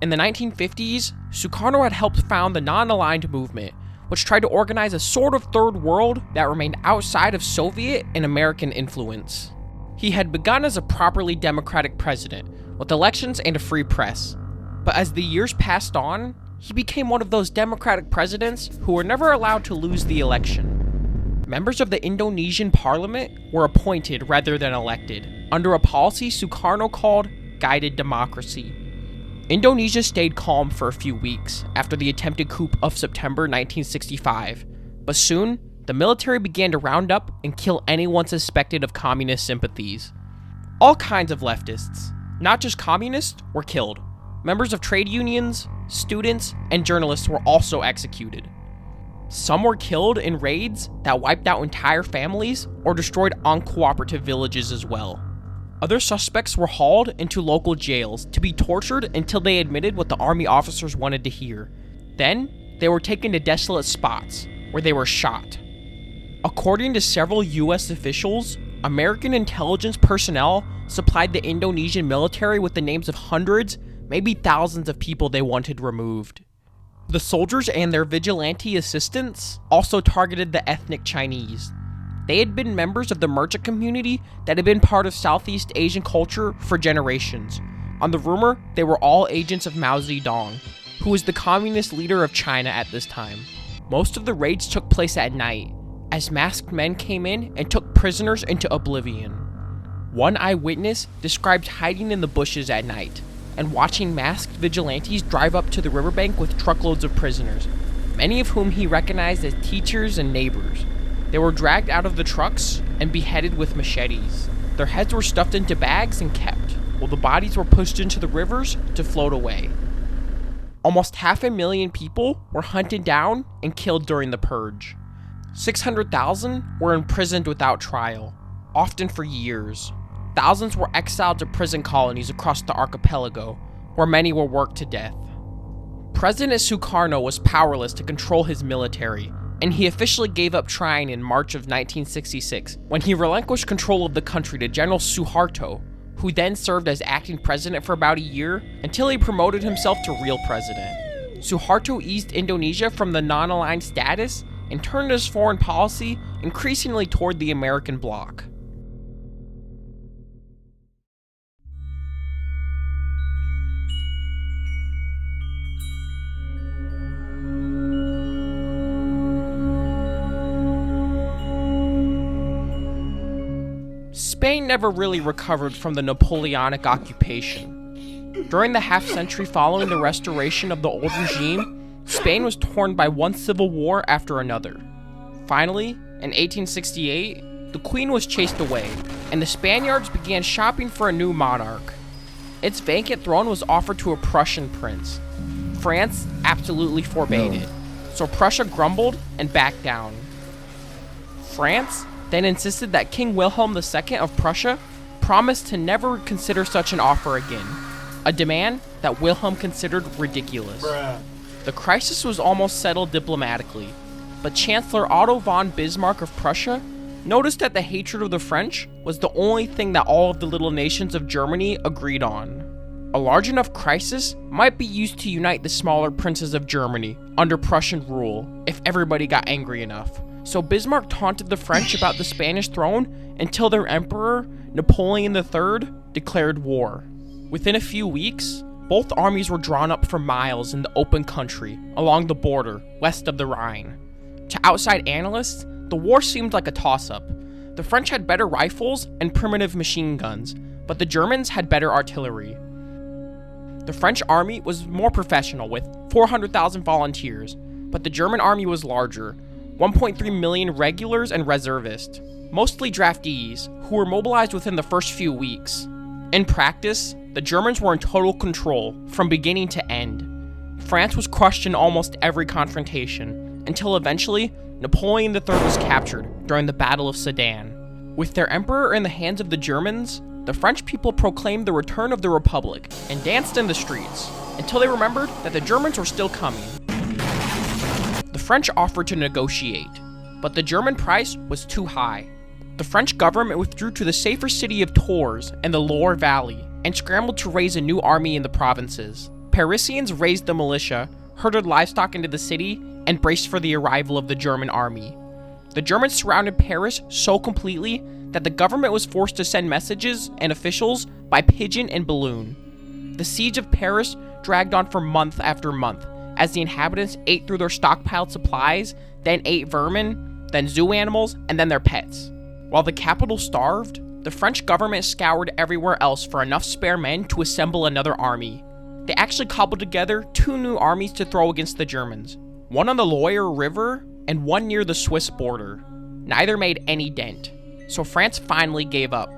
In the 1950s, Sukarno had helped found the Non-Aligned Movement, which tried to organize a sort of third world that remained outside of Soviet and American influence. He had begun as a properly democratic president, with elections and a free press. But as the years passed on, he became one of those democratic presidents who were never allowed to lose the election. Members of the Indonesian parliament were appointed rather than elected, under a policy Sukarno called guided democracy. Indonesia stayed calm for a few weeks after the attempted coup of September 1965, but soon, the military began to round up and kill anyone suspected of communist sympathies. All kinds of leftists, not just communists, were killed. Members of trade unions, students, and journalists were also executed. Some were killed in raids that wiped out entire families or destroyed uncooperative villages as well. Other suspects were hauled into local jails to be tortured until they admitted what the army officers wanted to hear. Then, they were taken to desolate spots, where they were shot. According to several US officials, American intelligence personnel supplied the Indonesian military with the names of hundreds, maybe thousands of people they wanted removed. The soldiers and their vigilante assistants also targeted the ethnic Chinese. They had been members of the merchant community that had been part of Southeast Asian culture for generations. On the rumor, they were all agents of Mao Zedong, who was the communist leader of China at this time. Most of the raids took place at night, as masked men came in and took prisoners into oblivion. One eyewitness described hiding in the bushes at night and watching masked vigilantes drive up to the riverbank with truckloads of prisoners, many of whom he recognized as teachers and neighbors. They were dragged out of the trucks and beheaded with machetes. Their heads were stuffed into bags and kept, while the bodies were pushed into the rivers to float away. Almost 500,000 people were hunted down and killed during the purge. 600,000 were imprisoned without trial, often for years. Thousands were exiled to prison colonies across the archipelago, where many were worked to death. President Sukarno was powerless to control his military, and he officially gave up trying in March of 1966 when he relinquished control of the country to General Suharto, who then served as acting president for about a year until he promoted himself to real president. Suharto eased Indonesia from the non-aligned status and turned his foreign policy increasingly toward the American bloc. Spain never really recovered from the Napoleonic occupation. During the half-century following the restoration of the old regime, Spain was torn by one civil war after another. Finally, in 1868, the Queen was chased away, and the Spaniards began shopping for a new monarch. Its vacant throne was offered to a Prussian prince. France absolutely forbade it, so Prussia grumbled and backed down. France then insisted that King Wilhelm II of Prussia promised to never consider such an offer again, a demand that Wilhelm considered ridiculous. The crisis was almost settled diplomatically, but Chancellor Otto von Bismarck of Prussia noticed that the hatred of the French was the only thing that all of the little nations of Germany agreed on. A large enough crisis might be used to unite the smaller princes of Germany under Prussian rule if everybody got angry enough. So Bismarck taunted the French about the Spanish throne until their emperor, Napoleon III, declared war. Within a few weeks, both armies were drawn up for miles in the open country along the border west of the Rhine. To outside analysts, the war seemed like a toss-up. The The French had better rifles and primitive machine guns, but the Germans had better artillery. The French army was more professional with 400,000 volunteers, but the German army was larger, 1.3 million regulars and reservists, mostly draftees, who were mobilized within the first few weeks. In practice, the Germans were in total control from beginning to end. France was crushed in almost every confrontation, until eventually Napoleon III was captured during the Battle of Sedan. With their emperor in the hands of the Germans, the French people proclaimed the return of the Republic and danced in the streets, until they remembered that the Germans were still coming. The French offered to negotiate, but the German price was too high. The French government withdrew to the safer city of Tours in the Loire Valley and scrambled to raise a new army in the provinces. Parisians raised the militia, herded livestock into the city, and braced for the arrival of the German army. The Germans surrounded Paris so completely that the government was forced to send messages and officials by pigeon and balloon. The siege of Paris dragged on for month after month, as the inhabitants ate through their stockpiled supplies, then ate vermin, then zoo animals, and then their pets. While the capital starved, the French government scoured everywhere else for enough spare men to assemble another army. They actually cobbled together 2 new armies to throw against the Germans, one on the Loire River and one near the Swiss border. Neither made any dent, so France finally gave up.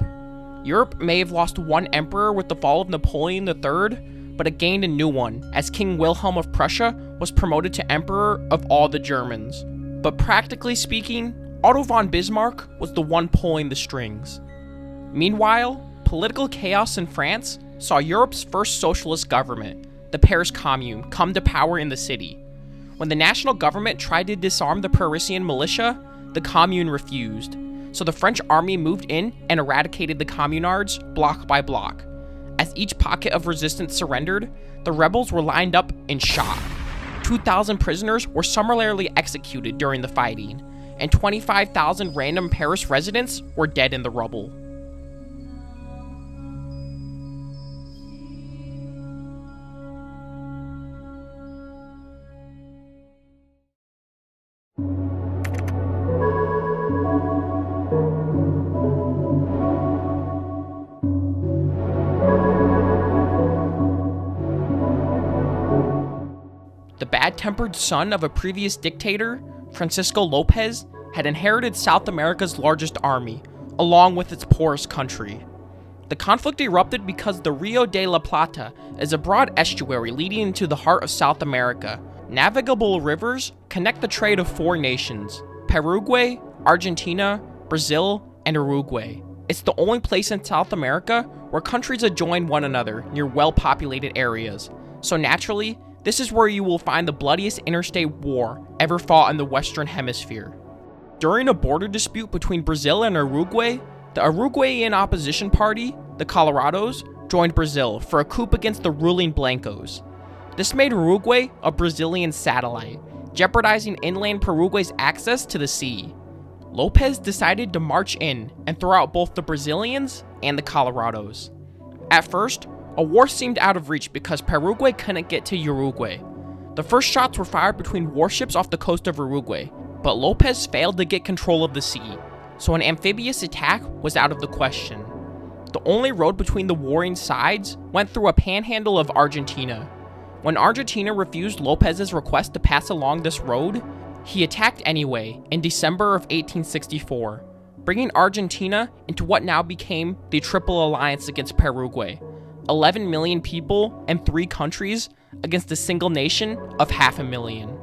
Europe may have lost one emperor with the fall of Napoleon III, but it gained a new one, as King Wilhelm of Prussia was promoted to Emperor of all the Germans. But practically speaking, Otto von Bismarck was the one pulling the strings. Meanwhile, political chaos in France saw Europe's first socialist government, the Paris Commune, come to power in the city. When the national government tried to disarm the Parisian militia, the Commune refused, so the French army moved in and eradicated the communards block by block. As each pocket of resistance surrendered, the rebels were lined up and shot. 2,000 prisoners were summarily executed during the fighting, and 25,000 random Paris residents were dead in the rubble. The bad-tempered son of a previous dictator, Francisco Lopez, had inherited South America's largest army, along with its poorest country. The conflict erupted because the Rio de la Plata is a broad estuary leading into the heart of South America. Navigable rivers connect the trade of 4 nations: Paraguay, Argentina, Brazil, and Uruguay. It's the only place in South America where countries adjoin one another near well-populated areas, so naturally, this is where you will find the bloodiest interstate war ever fought in the Western Hemisphere. During a border dispute between Brazil and Uruguay, the Uruguayan opposition party, the Colorados, joined Brazil for a coup against the ruling Blancos. This made Uruguay a Brazilian satellite, jeopardizing inland Paraguay's access to the sea. Lopez decided to march in and throw out both the Brazilians and the Colorados. At first, a war seemed out of reach because Paraguay couldn't get to Uruguay. The first shots were fired between warships off the coast of Uruguay, but Lopez failed to get control of the sea, so an amphibious attack was out of the question. The only road between the warring sides went through a panhandle of Argentina. When Argentina refused Lopez's request to pass along this road, he attacked anyway in December of 1864, bringing Argentina into what now became the Triple Alliance against Paraguay. 11 million people and 3 countries against a single nation of 500,000.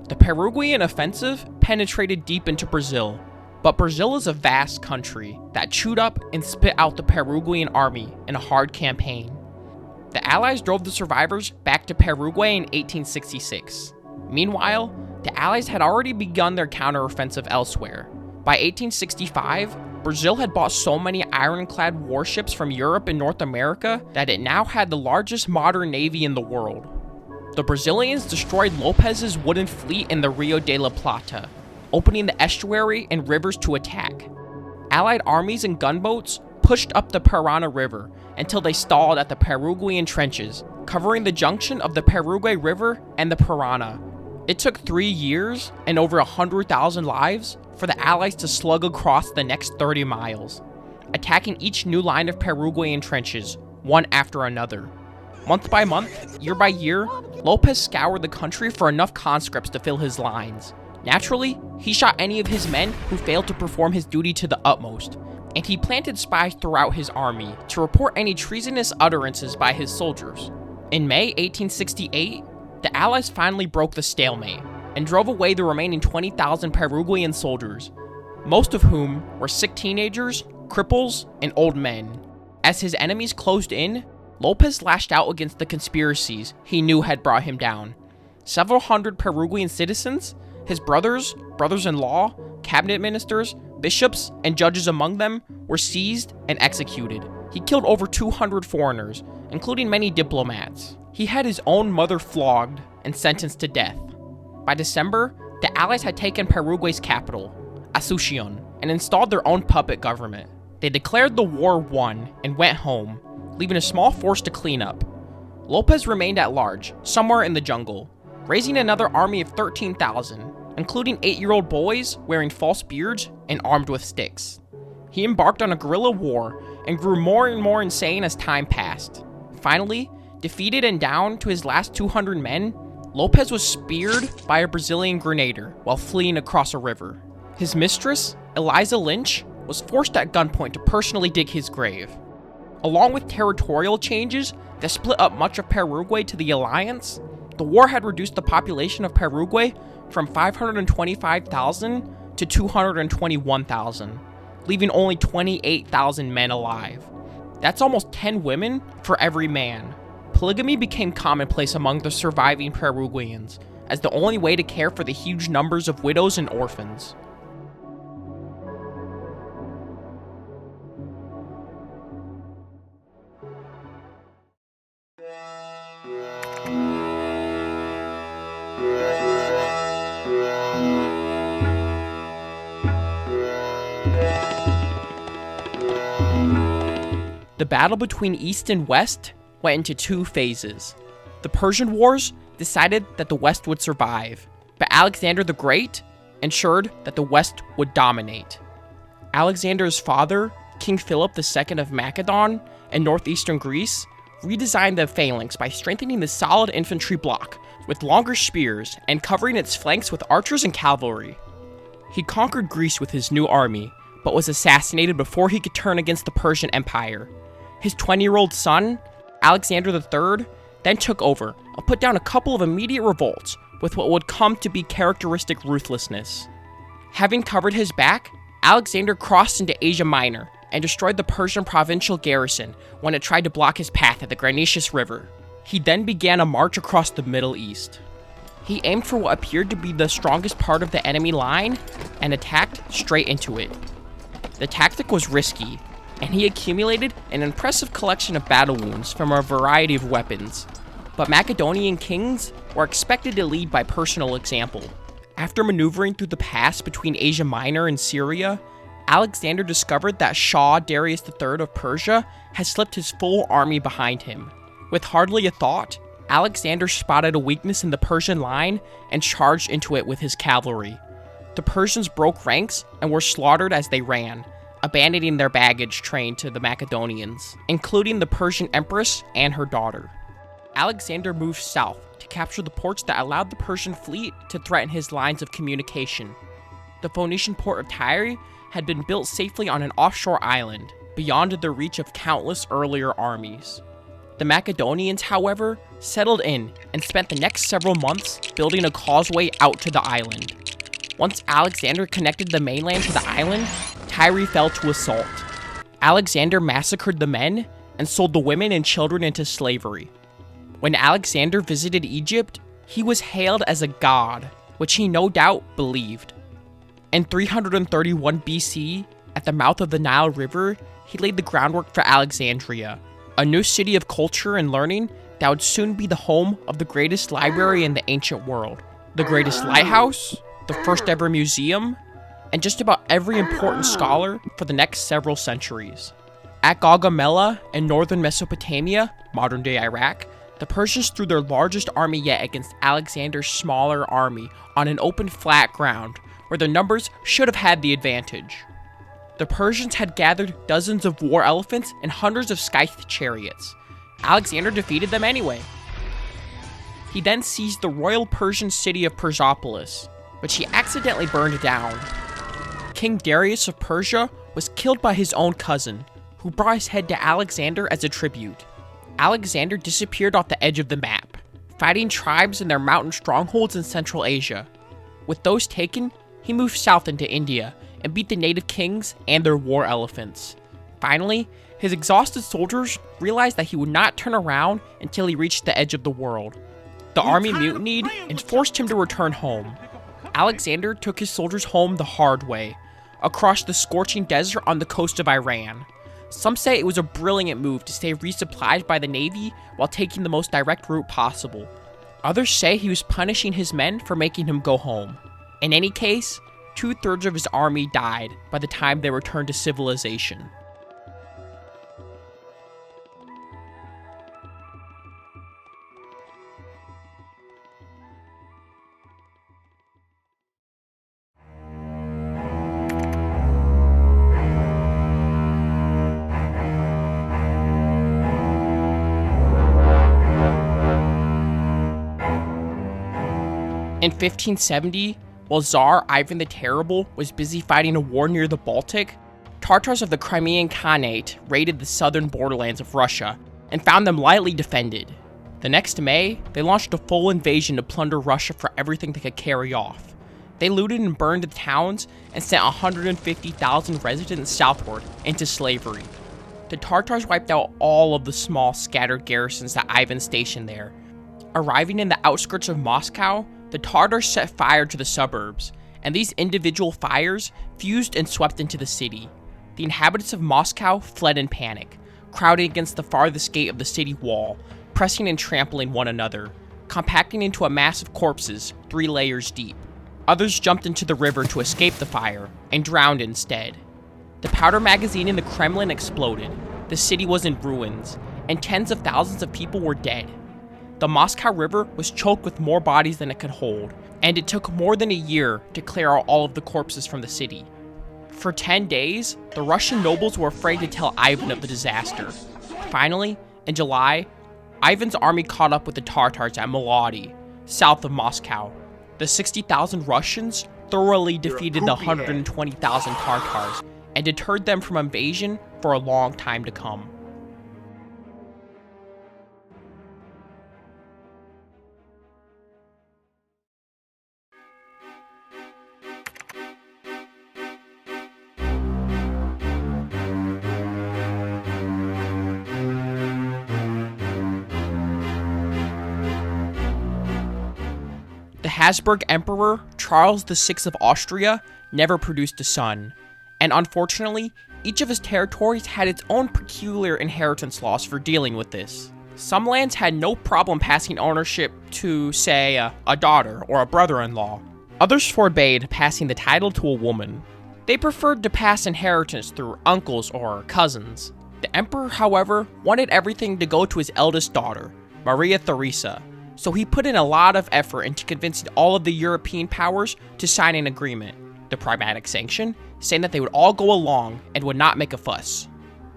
The Paraguayan offensive penetrated deep into Brazil, but Brazil is a vast country that chewed up and spit out the Paraguayan army in a hard campaign. The Allies drove the survivors back to Paraguay in 1866. Meanwhile, the Allies had already begun their counteroffensive elsewhere. By 1865, Brazil had bought so many ironclad warships from Europe and North America that it now had the largest modern navy in the world. The Brazilians destroyed Lopez's wooden fleet in the Rio de la Plata, opening the estuary and rivers to attack. Allied armies and gunboats pushed up the Parana River until they stalled at the Paraguayan trenches, covering the junction of the Paraguay River and the Parana. It took 3 years and over 100,000 lives for the Allies to slug across the next 30 miles, attacking each new line of Paraguayan trenches, one after another. Month by month, year by year, Lopez scoured the country for enough conscripts to fill his lines. Naturally, he shot any of his men who failed to perform his duty to the utmost, and he planted spies throughout his army to report any treasonous utterances by his soldiers. In May 1868, the Allies finally broke the stalemate and drove away the remaining 20,000 Paraguayan soldiers, most of whom were sick teenagers, cripples, and old men. As his enemies closed in, Lopez lashed out against the conspiracies he knew had brought him down. Several hundred Paraguayan citizens, his brothers-in-law, cabinet ministers, bishops, and judges among them, were seized and executed. He killed over 200 foreigners, including many diplomats. He had his own mother flogged and sentenced to death. By December, the Allies had taken Paraguay's capital, Asunción, and installed their own puppet government. They declared the war won and went home, leaving a small force to clean up. Lopez remained at large, somewhere in the jungle, raising another army of 13,000, including 8-year-old boys wearing false beards and armed with sticks. He embarked on a guerrilla war and grew more and more insane as time passed. Finally, defeated and down to his last 200 men, Lopez was speared by a Brazilian grenadier while fleeing across a river. His mistress, Eliza Lynch, was forced at gunpoint to personally dig his grave. Along with territorial changes that split up much of Paraguay to the Alliance, the war had reduced the population of Paraguay from 525,000 to 221,000, leaving only 28,000 men alive. That's almost 10 women for every man. Polygamy became commonplace among the surviving Paraguayans, as the only way to care for the huge numbers of widows and orphans. The battle between East and West went into two phases. The Persian Wars decided that the West would survive, but Alexander the Great ensured that the West would dominate. Alexander's father, King Philip II of Macedon and northeastern Greece, redesigned the phalanx by strengthening the solid infantry block with longer spears and covering its flanks with archers and cavalry. He conquered Greece with his new army, but was assassinated before he could turn against the Persian Empire. His 20-year-old son, Alexander III, then took over and put down a couple of immediate revolts with what would come to be characteristic ruthlessness. Having covered his back, Alexander crossed into Asia Minor and destroyed the Persian provincial garrison when it tried to block his path at the Granicus River. He then began a march across the Middle East. He aimed for what appeared to be the strongest part of the enemy line and attacked straight into it. The tactic was risky, and he accumulated an impressive collection of battle wounds from a variety of weapons. But Macedonian kings were expected to lead by personal example. After maneuvering through the pass between Asia Minor and Syria, Alexander discovered that Shah Darius III of Persia had slipped his full army behind him. With hardly a thought, Alexander spotted a weakness in the Persian line and charged into it with his cavalry. The Persians broke ranks and were slaughtered as they ran, abandoning their baggage train to the Macedonians, including the Persian empress and her daughter. Alexander moved south to capture the ports that allowed the Persian fleet to threaten his lines of communication. The Phoenician port of Tyre had been built safely on an offshore island, beyond the reach of countless earlier armies. The Macedonians, however, settled in and spent the next several months building a causeway out to the island. Once Alexander connected the mainland to the island, Tyre fell to assault. Alexander massacred the men and sold the women and children into slavery. When Alexander visited Egypt, he was hailed as a god, which he no doubt believed. In 331 BC, at the mouth of the Nile River, he laid the groundwork for Alexandria, a new city of culture and learning that would soon be the home of the greatest library in the ancient world, the greatest lighthouse, the first ever museum, and just about every important scholar for the next several centuries. At Gaugamela in northern Mesopotamia, modern-day Iraq, the Persians threw their largest army yet against Alexander's smaller army on an open flat ground where their numbers should have had the advantage. The Persians had gathered dozens of war elephants and hundreds of scythed chariots. Alexander defeated them anyway. He then seized the royal Persian city of Persepolis, which he accidentally burned down. King Darius of Persia was killed by his own cousin, who brought his head to Alexander as a tribute. Alexander disappeared off the edge of the map, fighting tribes in their mountain strongholds in Central Asia. With those taken, he moved south into India and beat the native kings and their war elephants. Finally, his exhausted soldiers realized that he would not turn around until he reached the edge of the world. The army mutinied and forced him to return home. Alexander took his soldiers home the hard way, across the scorching desert on the coast of Iran. Some say it was a brilliant move to stay resupplied by the navy while taking the most direct route possible. Others say he was punishing his men for making him go home. In any case, 2/3 of his army died by the time they returned to civilization. In 1570, while Tsar Ivan the Terrible was busy fighting a war near the Baltic, Tartars of the Crimean Khanate raided the southern borderlands of Russia and found them lightly defended. The next May, they launched a full invasion to plunder Russia for everything they could carry off. They looted and burned the towns and sent 150,000 residents southward into slavery. The Tartars wiped out all of the small, scattered garrisons that Ivan stationed there. Arriving in the outskirts of Moscow, the Tartars set fire to the suburbs, and these individual fires fused and swept into the city. The inhabitants of Moscow fled in panic, crowding against the farthest gate of the city wall, pressing and trampling one another, compacting into a mass of corpses 3 layers deep. Others jumped into the river to escape the fire, and drowned instead. The powder magazine in the Kremlin exploded, the city was in ruins, and tens of thousands of people were dead. The Moscow River was choked with more bodies than it could hold, and it took more than a year to clear out all of the corpses from the city. For 10 days, the Russian nobles were afraid to tell Ivan of the disaster. Finally, in July, Ivan's army caught up with the Tartars at Molody, south of Moscow. The 60,000 Russians thoroughly defeated the 120,000 Tartars and deterred them from invasion for a long time to come. The Habsburg Emperor Charles VI of Austria never produced a son, and unfortunately, each of his territories had its own peculiar inheritance laws for dealing with this. Some lands had no problem passing ownership to, say, a daughter or a brother-in-law. Others forbade passing the title to a woman. They preferred to pass inheritance through uncles or cousins. The emperor, however, wanted everything to go to his eldest daughter, Maria Theresa, so he put in a lot of effort into convincing all of the European powers to sign an agreement, the Pragmatic Sanction, saying that they would all go along and would not make a fuss.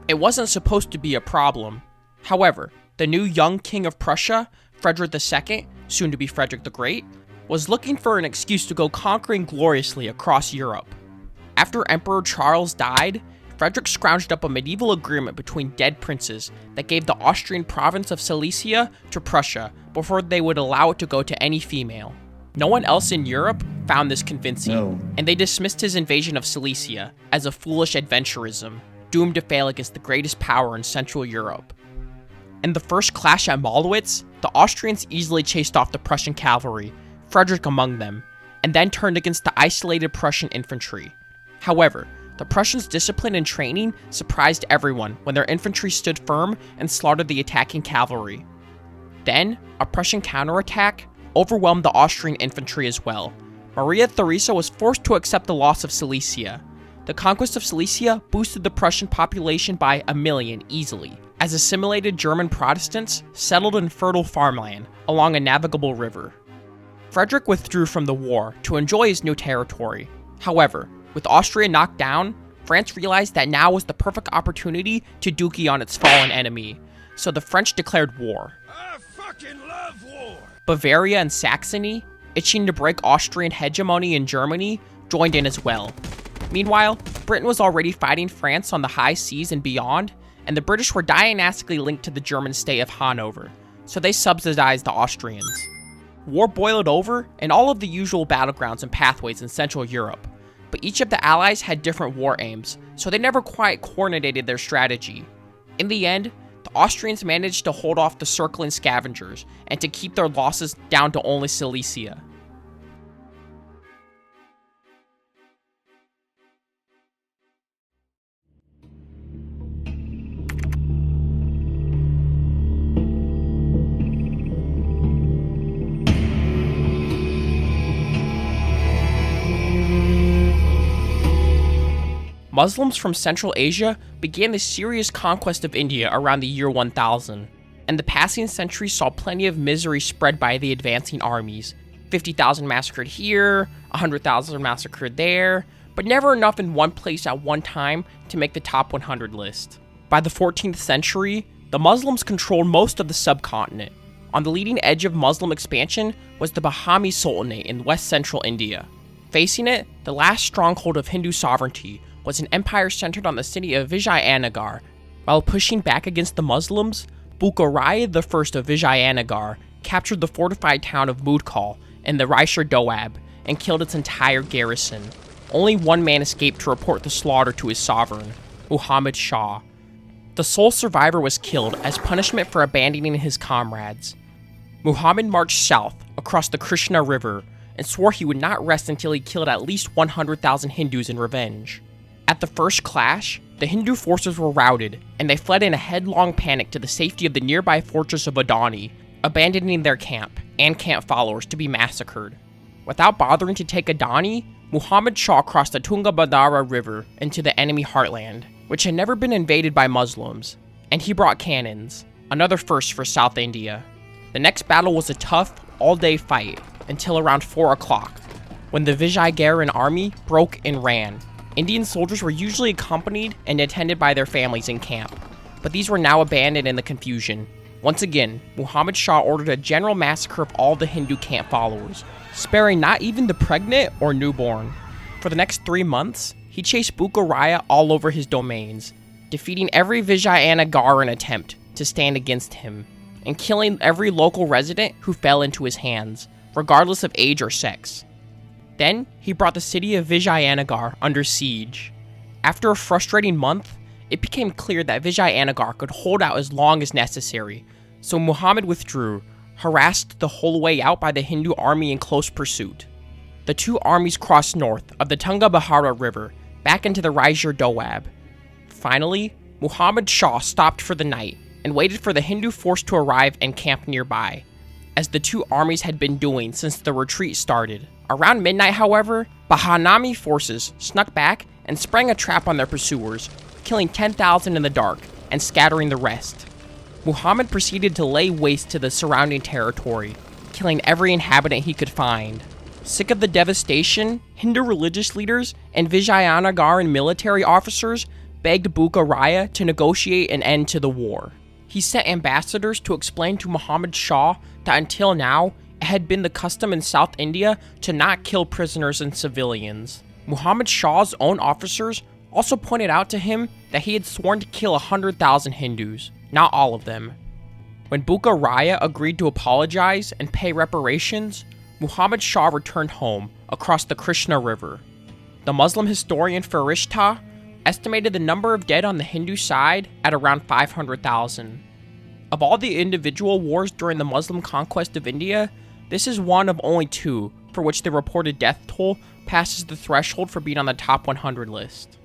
It wasn't supposed to be a problem. However, the new young king of Prussia, Frederick II, soon to be Frederick the Great, was looking for an excuse to go conquering gloriously across Europe. After Emperor Charles died, Frederick scrounged up a medieval agreement between dead princes that gave the Austrian province of Silesia to Prussia before they would allow it to go to any female. No one else in Europe found this convincing, and they dismissed his invasion of Silesia as a foolish adventurism, doomed to fail against the greatest power in Central Europe. In the first clash at Mollwitz, the Austrians easily chased off the Prussian cavalry, Frederick among them, and then turned against the isolated Prussian infantry. However, the Prussians' discipline and training surprised everyone when their infantry stood firm and slaughtered the attacking cavalry. Then, a Prussian counterattack overwhelmed the Austrian infantry as well. Maria Theresa was forced to accept the loss of Silesia. The conquest of Silesia boosted the Prussian population by 1 million easily, as assimilated German Protestants settled in fertile farmland along a navigable river. Frederick withdrew from the war to enjoy his new territory, However, with Austria knocked down, France realized that now was the perfect opportunity to dookie on its fallen enemy, so the French declared war. I fucking love war! Bavaria and Saxony, itching to break Austrian hegemony in Germany, joined in as well. Meanwhile, Britain was already fighting France on the high seas and beyond, and the British were dynastically linked to the German state of Hanover, so they subsidized the Austrians. War boiled over in all of the usual battlegrounds and pathways in Central Europe, but each of the allies had different war aims, so they never quite coordinated their strategy. In the end, the Austrians managed to hold off the circling scavengers and to keep their losses down to only Silesia. Muslims from Central Asia began the serious conquest of India around the year 1000, and the passing century saw plenty of misery spread by the advancing armies. 50,000 massacred here, 100,000 massacred there, but never enough in one place at one time to make the top 100 list. By the 14th century, the Muslims controlled most of the subcontinent. On the leading edge of Muslim expansion was the Bahmani Sultanate in west-central India. Facing it, the last stronghold of Hindu sovereignty was an empire centered on the city of Vijayanagar. While pushing back against the Muslims, Goguryeo-Sui of Vijayanagar captured the fortified town of Mudkal in the Raishar Doab and killed its entire garrison. Only one man escaped to report the slaughter to his sovereign, Muhammad Shah. The sole survivor was killed as punishment for abandoning his comrades. Muhammad marched south across the Krishna River and swore he would not rest until he killed at least 100,000 Hindus in revenge. At the first clash, the Hindu forces were routed, and they fled in a headlong panic to the safety of the nearby fortress of Adani, abandoning their camp and camp followers to be massacred. Without bothering to take Adani, Muhammad Shah crossed the Tungabhadra River into the enemy heartland, which had never been invaded by Muslims, and he brought cannons, another first for South India. The next battle was a tough, all-day fight until around 4 o'clock, when the Vijayanagar army broke and ran. Indian soldiers were usually accompanied and attended by their families in camp, but these were now abandoned in the confusion. Once again, Muhammad Shah ordered a general massacre of all the Hindu camp followers, sparing not even the pregnant or newborn. For the next 3 months, he chased Goguryeo all over his domains, defeating every Vijayanagar attempt to stand against him, and killing every local resident who fell into his hands, regardless of age or sex. Then, he brought the city of Vijayanagar under siege. After a frustrating month, it became clear that Vijayanagar could hold out as long as necessary, so Muhammad withdrew, harassed the whole way out by the Hindu army in close pursuit. The two armies crossed north of the Tungabhadra River, back into the Raishar Doab. Finally, Muhammad Shah stopped for the night and waited for the Hindu force to arrive and camp nearby, as the two armies had been doing since the retreat started. Around midnight, however, Bahmani forces snuck back and sprang a trap on their pursuers, killing 10,000 in the dark and scattering the rest. Muhammad proceeded to lay waste to the surrounding territory, killing every inhabitant he could find. Sick of the devastation, Hindu religious leaders and Vijayanagar military officers begged Goguryeo to negotiate an end to the war. He sent ambassadors to explain to Muhammad Shah that until now, it had been the custom in South India to not kill prisoners and civilians. Muhammad Shah's own officers also pointed out to him that he had sworn to kill 100,000 Hindus, not all of them. When Goguryeo agreed to apologize and pay reparations, Muhammad Shah returned home across the Krishna River. The Muslim historian Farishta estimated the number of dead on the Hindu side at around 500,000. Of all the individual wars during the Muslim conquest of India, this is one of only 2 for which the reported death toll passes the threshold for being on the top 100 list.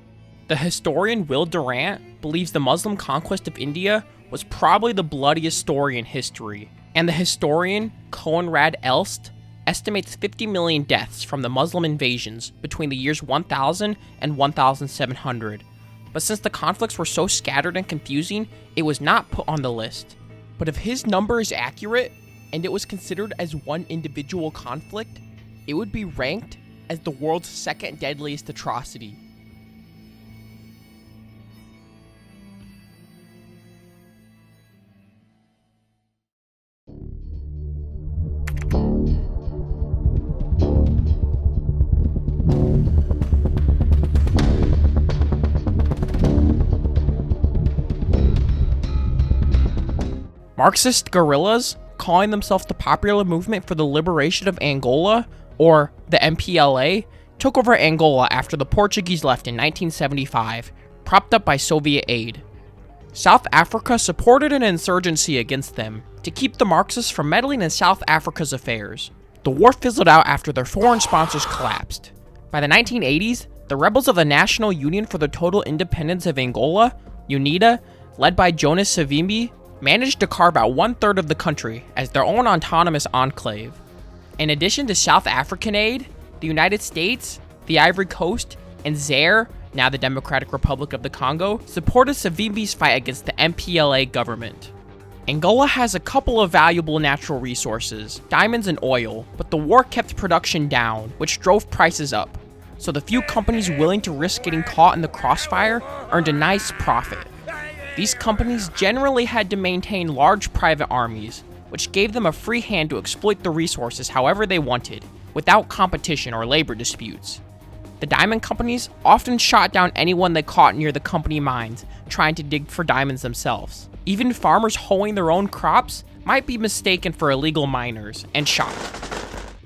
The historian Will Durant believes the Muslim conquest of India was probably the bloodiest story in history, and the historian Conrad Elst estimates 50 million deaths from the Muslim invasions between the years 1000 and 1700. But since the conflicts were so scattered and confusing, it was not put on the list. But if his number is accurate, and it was considered as one individual conflict, it would be ranked as the world's second deadliest atrocity. Marxist guerrillas, calling themselves the Popular Movement for the Liberation of Angola, or the MPLA, took over Angola after the Portuguese left in 1975, propped up by Soviet aid. South Africa supported an insurgency against them to keep the Marxists from meddling in South Africa's affairs. The war fizzled out after their foreign sponsors collapsed. By the 1980s, the rebels of the National Union for the Total Independence of Angola, UNITA, led by Jonas Savimbi, managed to carve out 1/3 of the country as their own autonomous enclave. In addition to South African aid, the United States, the Ivory Coast, and Zaire, now the Democratic Republic of the Congo, supported Savimbi's fight against the MPLA government. Angola has a couple of valuable natural resources, diamonds and oil, but the war kept production down, which drove prices up, so the few companies willing to risk getting caught in the crossfire earned a nice profit. These companies generally had to maintain large private armies, which gave them a free hand to exploit the resources however they wanted, without competition or labor disputes. The diamond companies often shot down anyone they caught near the company mines, trying to dig for diamonds themselves. Even farmers hoeing their own crops might be mistaken for illegal miners and shot.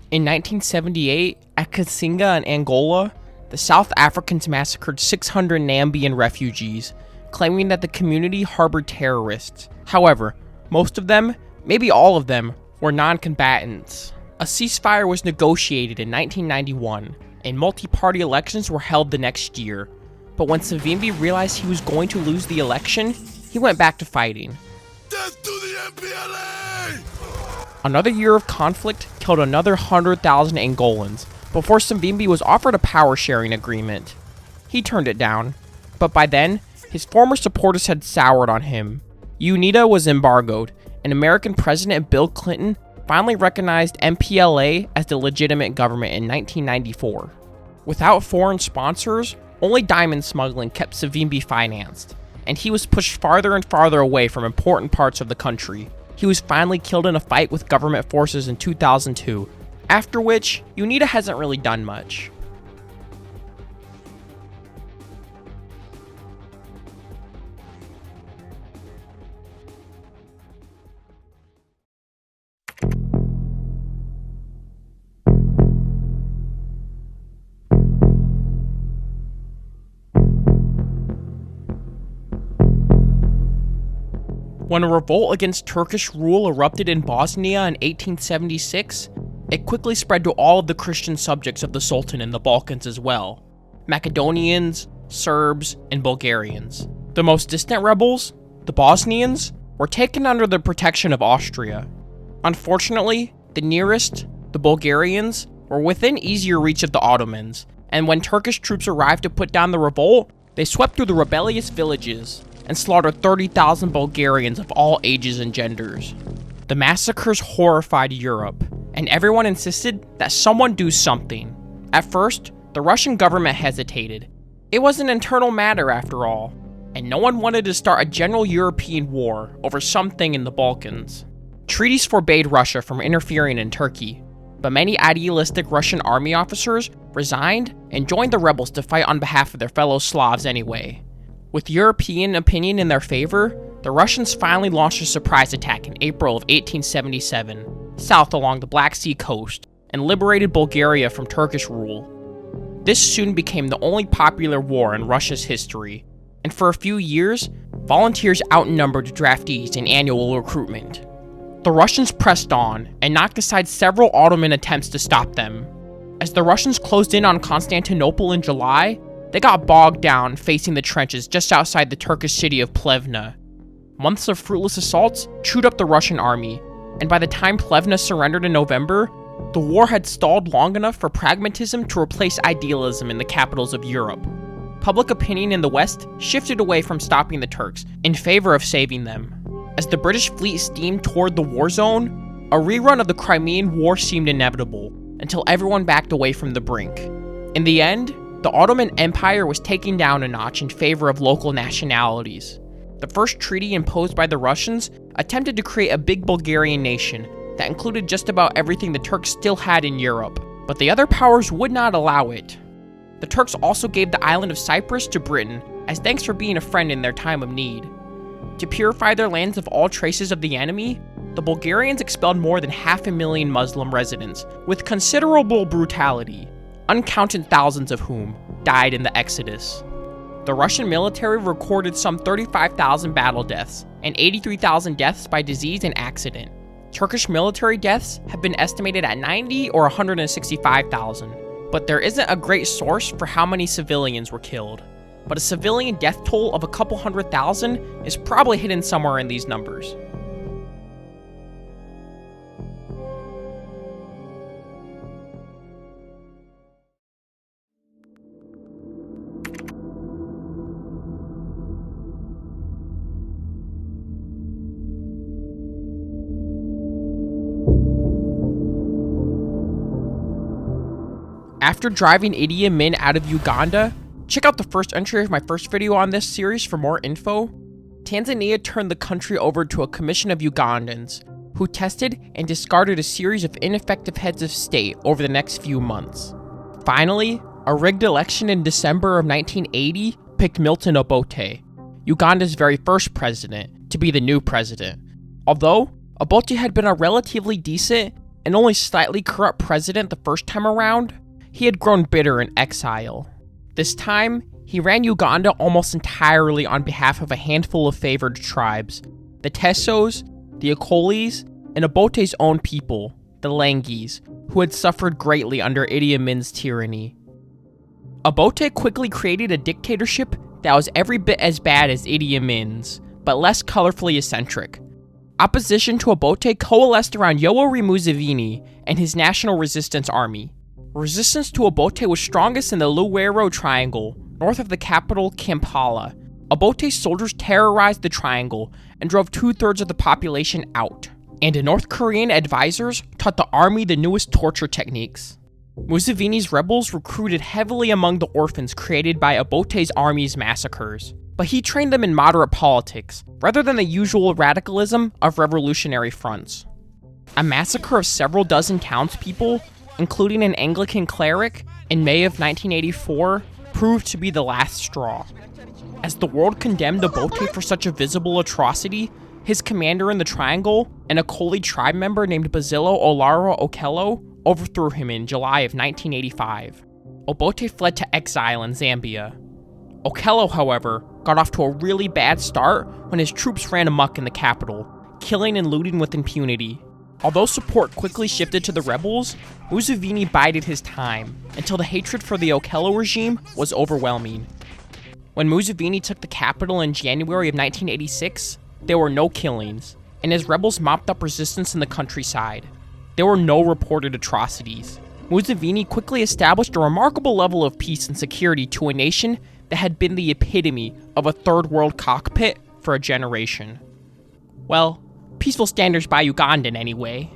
In 1978, at Kasinga in Angola, the South Africans massacred 600 Namibian refugees, claiming that the community harbored terrorists. However, most of them, maybe all of them, were non-combatants. A ceasefire was negotiated in 1991, and multi-party elections were held the next year. But when Savimbi realized he was going to lose the election, he went back to fighting. Death to the MPLA! Another year of conflict killed another 100,000 Angolans before Savimbi was offered a power-sharing agreement. He turned it down, but by then, his former supporters had soured on him. UNITA was embargoed, and American President Bill Clinton finally recognized MPLA as the legitimate government in 1994. Without foreign sponsors, only diamond smuggling kept Savimbi financed, and he was pushed farther and farther away from important parts of the country. He was finally killed in a fight with government forces in 2002, after which UNITA hasn't really done much. When a revolt against Turkish rule erupted in Bosnia in 1876, it quickly spread to all of the Christian subjects of the Sultan in the Balkans as well: Macedonians, Serbs, and Bulgarians. The most distant rebels, the Bosnians, were taken under the protection of Austria. Unfortunately, the nearest, the Bulgarians, were within easier reach of the Ottomans, and when Turkish troops arrived to put down the revolt, they swept through the rebellious villages and slaughtered 30,000 Bulgarians of all ages and genders. The massacres horrified Europe, and everyone insisted that someone do something. At first, the Russian government hesitated. It was an internal matter after all, and no one wanted to start a general European war over something in the Balkans. Treaties forbade Russia from interfering in Turkey, but many idealistic Russian army officers resigned and joined the rebels to fight on behalf of their fellow Slavs anyway. With European opinion in their favor, the Russians finally launched a surprise attack in April of 1877, south along the Black Sea coast, and liberated Bulgaria from Turkish rule. This soon became the only popular war in Russia's history, and for a few years, volunteers outnumbered draftees in annual recruitment. The Russians pressed on and knocked aside several Ottoman attempts to stop them. As the Russians closed in on Constantinople in July, they got bogged down facing the trenches just outside the Turkish city of Plevna. Months of fruitless assaults chewed up the Russian army, and by the time Plevna surrendered in November, the war had stalled long enough for pragmatism to replace idealism in the capitals of Europe. Public opinion in the West shifted away from stopping the Turks in favor of saving them. As the British fleet steamed toward the war zone, a rerun of the Crimean War seemed inevitable, until everyone backed away from the brink. In the end, the Ottoman Empire was taken down a notch in favor of local nationalities. The first treaty imposed by the Russians attempted to create a big Bulgarian nation that included just about everything the Turks still had in Europe, but the other powers would not allow it. The Turks also gave the island of Cyprus to Britain as thanks for being a friend in their time of need. To purify their lands of all traces of the enemy, the Bulgarians expelled more than 500,000 Muslim residents with considerable brutality, uncounted thousands of whom died in the exodus. The Russian military recorded some 35,000 battle deaths and 83,000 deaths by disease and accident. Turkish military deaths have been estimated at 90 or 165,000, but there isn't a great source for how many civilians were killed. But a civilian death toll of a couple 100,000 is probably hidden somewhere in these numbers. After driving Idi Amin out of Uganda, check out the first entry of my first video on this series for more info. Tanzania turned the country over to a commission of Ugandans, who tested and discarded a series of ineffective heads of state over the next few months. Finally, a rigged election in December of 1980 picked Milton Obote, Uganda's very first president, to be the new president. Although Obote had been a relatively decent and only slightly corrupt president the first time around, he had grown bitter in exile. This time, he ran Uganda almost entirely on behalf of a handful of favored tribes, the Tessos, the Akolis, and Obote's own people, the Langis, who had suffered greatly under Idi Amin's tyranny. Obote quickly created a dictatorship that was every bit as bad as Idi Amin's, but less colorfully eccentric. Opposition to Obote coalesced around Yoweri Museveni and his National Resistance Army. Resistance to Obote was strongest in the Luwero Triangle, north of the capital Kampala. Obote's soldiers terrorized the triangle and drove 2/3 of the population out, and North Korean advisors taught the army the newest torture techniques. Museveni's rebels recruited heavily among the orphans created by Obote's army's massacres, but he trained them in moderate politics, rather than the usual radicalism of revolutionary fronts. A massacre of several dozen townspeople, including an Anglican cleric, in May of 1984, proved to be the last straw. As the world condemned Obote for such a visible atrocity, his commander in the Triangle, an Akoli tribe member named Basilio Olara Okello, overthrew him in July of 1985. Obote fled to exile in Zambia. Okello, however, got off to a really bad start when his troops ran amok in the capital, killing and looting with impunity. Although support quickly shifted to the rebels, Museveni bided his time until the hatred for the Okello regime was overwhelming. When Museveni took the capital in January of 1986, there were no killings, and his rebels mopped up resistance in the countryside. There were no reported atrocities. Museveni quickly established a remarkable level of peace and security to a nation that had been the epitome of a third world cockpit for a generation. Well, peaceful standards by Ugandan anyway.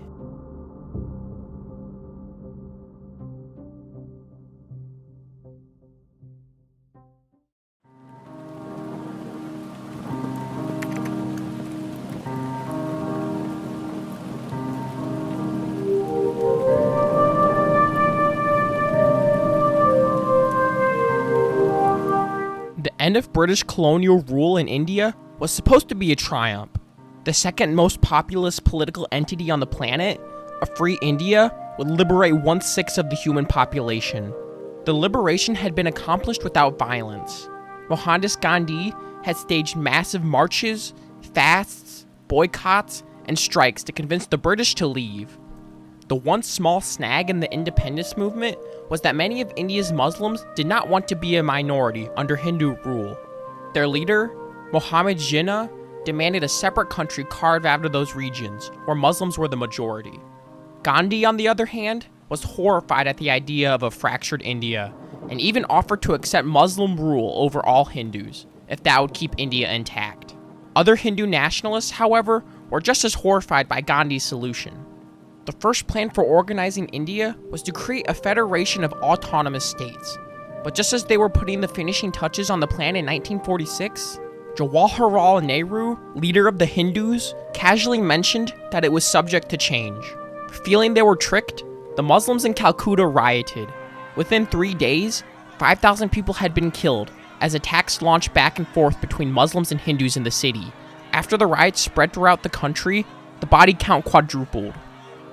The end of British colonial rule in India was supposed to be a triumph. The second most populous political entity on the planet, a free India, would liberate 1/6 of the human population. The liberation had been accomplished without violence. Mohandas Gandhi had staged massive marches, fasts, boycotts, and strikes to convince the British to leave. The one small snag in the independence movement was that many of India's Muslims did not want to be a minority under Hindu rule. Their leader, Muhammad Jinnah, demanded a separate country carved out of those regions, where Muslims were the majority. Gandhi, on the other hand, was horrified at the idea of a fractured India, and even offered to accept Muslim rule over all Hindus, if that would keep India intact. Other Hindu nationalists, however, were just as horrified by Gandhi's solution. The first plan for organizing India was to create a federation of autonomous states. But just as they were putting the finishing touches on the plan in 1946, Jawaharlal Nehru, leader of the Hindus, casually mentioned that it was subject to change. Feeling they were tricked, the Muslims in Calcutta rioted. Within 3 days, 5,000 people had been killed as attacks launched back and forth between Muslims and Hindus in the city. After the riots spread throughout the country, the body count quadrupled.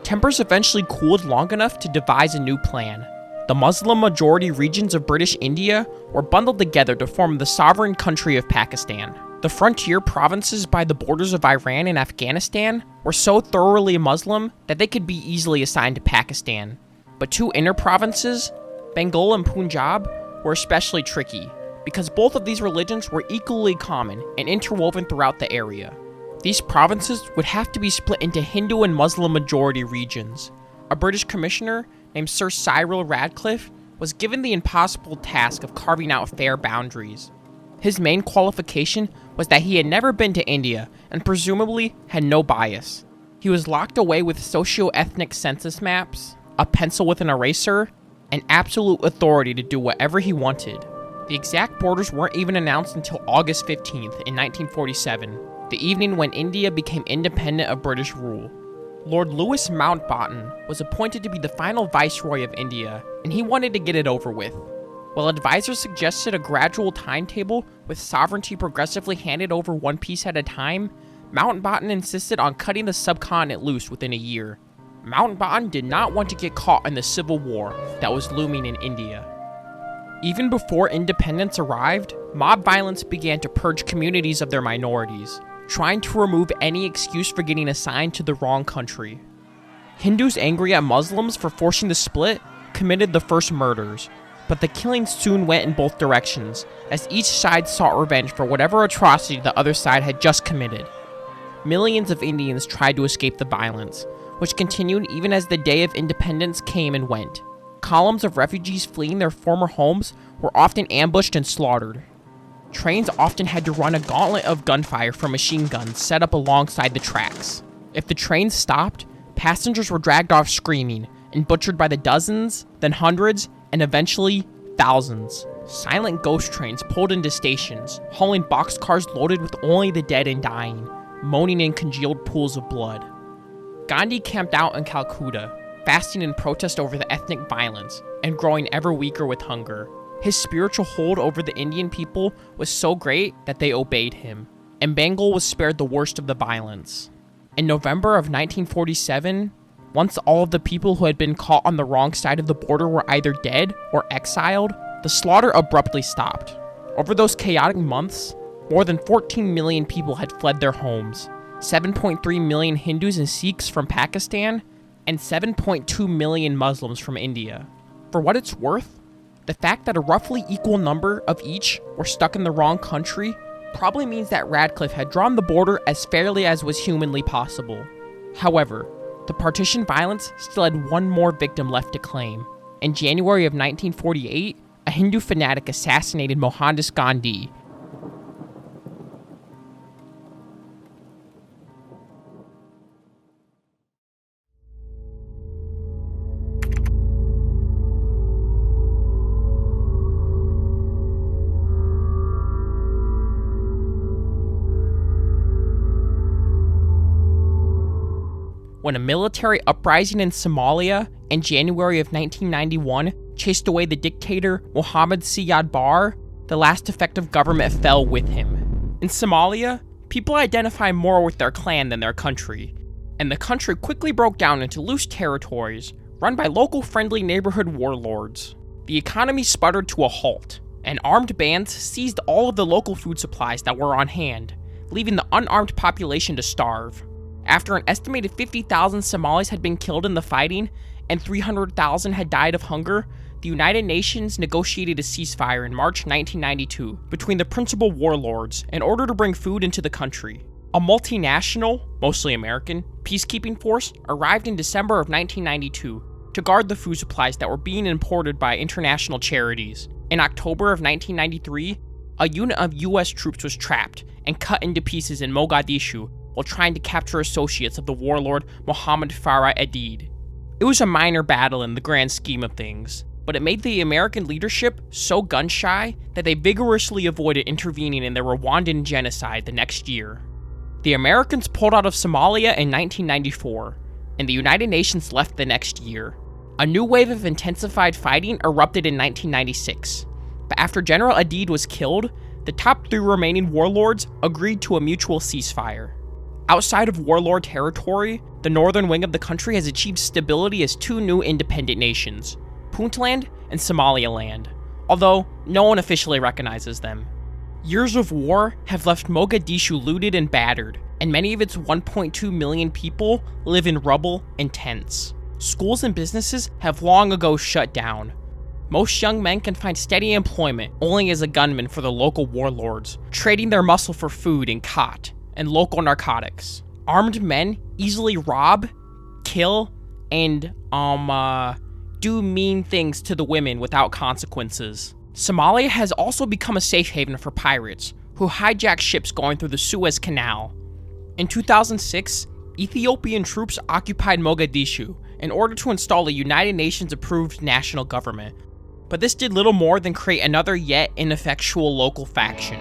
Tempers eventually cooled long enough to devise a new plan. The Muslim-majority regions of British India were bundled together to form the sovereign country of Pakistan. The frontier provinces by the borders of Iran and Afghanistan were so thoroughly Muslim that they could be easily assigned to Pakistan. But two inner provinces, Bengal and Punjab, were especially tricky, because both of these religions were equally common and interwoven throughout the area. These provinces would have to be split into Hindu and Muslim majority regions. A British commissioner named Sir Cyril Radcliffe was given the impossible task of carving out fair boundaries. His main qualification was that he had never been to India and presumably had no bias. He was locked away with socio-ethnic census maps, a pencil with an eraser, and absolute authority to do whatever he wanted. The exact borders weren't even announced until August 15th in 1947, the evening when India became independent of British rule. Lord Louis Mountbatten was appointed to be the final viceroy of India, and he wanted to get it over with. While advisors suggested a gradual timetable with sovereignty progressively handed over one piece at a time, Mountbatten insisted on cutting the subcontinent loose within a year. Mountbatten did not want to get caught in the civil war that was looming in India. Even before independence arrived, mob violence began to purge communities of their minorities, trying to remove any excuse for getting assigned to the wrong country. Hindus angry at Muslims for forcing the split committed the first murders, but the killings soon went in both directions, as each side sought revenge for whatever atrocity the other side had just committed. Millions of Indians tried to escape the violence, which continued even as the day of independence came and went. Columns of refugees fleeing their former homes were often ambushed and slaughtered. Trains often had to run a gauntlet of gunfire from machine guns set up alongside the tracks. If the trains stopped, passengers were dragged off screaming and butchered by the dozens, then hundreds, and eventually thousands. Silent ghost trains pulled into stations, hauling boxcars loaded with only the dead and dying, moaning in congealed pools of blood. Gandhi camped out in Calcutta, fasting in protest over the ethnic violence and growing ever weaker with hunger. His spiritual hold over the Indian people was so great that they obeyed him, and Bengal was spared the worst of the violence. In November of 1947, once all of the people who had been caught on the wrong side of the border were either dead or exiled, the slaughter abruptly stopped. Over those chaotic months, more than 14 million people had fled their homes, 7.3 million Hindus and Sikhs from Pakistan, and 7.2 million Muslims from India. For what it's worth, the fact that a roughly equal number of each were stuck in the wrong country probably means that Radcliffe had drawn the border as fairly as was humanly possible. However, the partition violence still had one more victim left to claim. In January of 1948, a Hindu fanatic assassinated Mohandas Gandhi. When a military uprising in Somalia in January of 1991 chased away the dictator Mohammed Siad Barre, the last effective government fell with him. In Somalia, people identify more with their clan than their country, and the country quickly broke down into loose territories run by local friendly neighborhood warlords. The economy sputtered to a halt, and armed bands seized all of the local food supplies that were on hand, leaving the unarmed population to starve. After an estimated 50,000 Somalis had been killed in the fighting and 300,000 had died of hunger, the United Nations negotiated a ceasefire in March 1992 between the principal warlords in order to bring food into the country. A multinational, mostly American, peacekeeping force arrived in December of 1992 to guard the food supplies that were being imported by international charities. In October of 1993, a unit of US troops was trapped and cut into pieces in Mogadishu while trying to capture associates of the warlord Muhammad Farah Aidid. It was a minor battle in the grand scheme of things, but it made the American leadership so gun-shy that they vigorously avoided intervening in the Rwandan genocide the next year. The Americans pulled out of Somalia in 1994, and the United Nations left the next year. A new wave of intensified fighting erupted in 1996, but after General Aidid was killed, the top 3 remaining warlords agreed to a mutual ceasefire. Outside of warlord territory, the northern wing of the country has achieved stability as 2 new independent nations, Puntland and Somaliland, although no one officially recognizes them. Years of war have left Mogadishu looted and battered, and many of its 1.2 million people live in rubble and tents. Schools and businesses have long ago shut down. Most young men can find steady employment only as a gunman for the local warlords, trading their muscle for food and khat and local narcotics. Armed men easily rob, kill, and do mean things to the women without consequences. Somalia has also become a safe haven for pirates, who hijack ships going through the Suez Canal. In 2006, Ethiopian troops occupied Mogadishu in order to install a United Nations-approved national government, but this did little more than create another yet ineffectual local faction.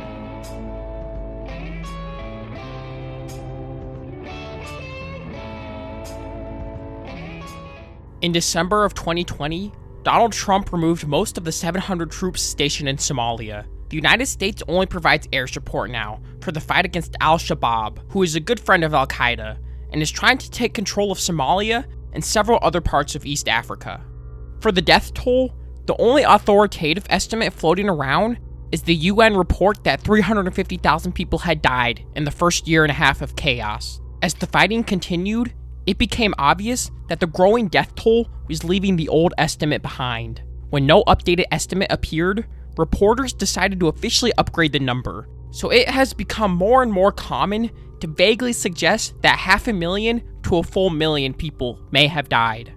In December of 2020, Donald Trump removed most of the 700 troops stationed in Somalia. The United States only provides air support now for the fight against Al-Shabaab, who is a good friend of Al-Qaeda, and is trying to take control of Somalia and several other parts of East Africa. For the death toll, the only authoritative estimate floating around is the UN report that 350,000 people had died in the first year and a half of chaos. As the fighting continued, it became obvious that the growing death toll was leaving the old estimate behind. When no updated estimate appeared, reporters decided to officially upgrade the number, so it has become more and more common to vaguely suggest that 500,000 to a full million people may have died.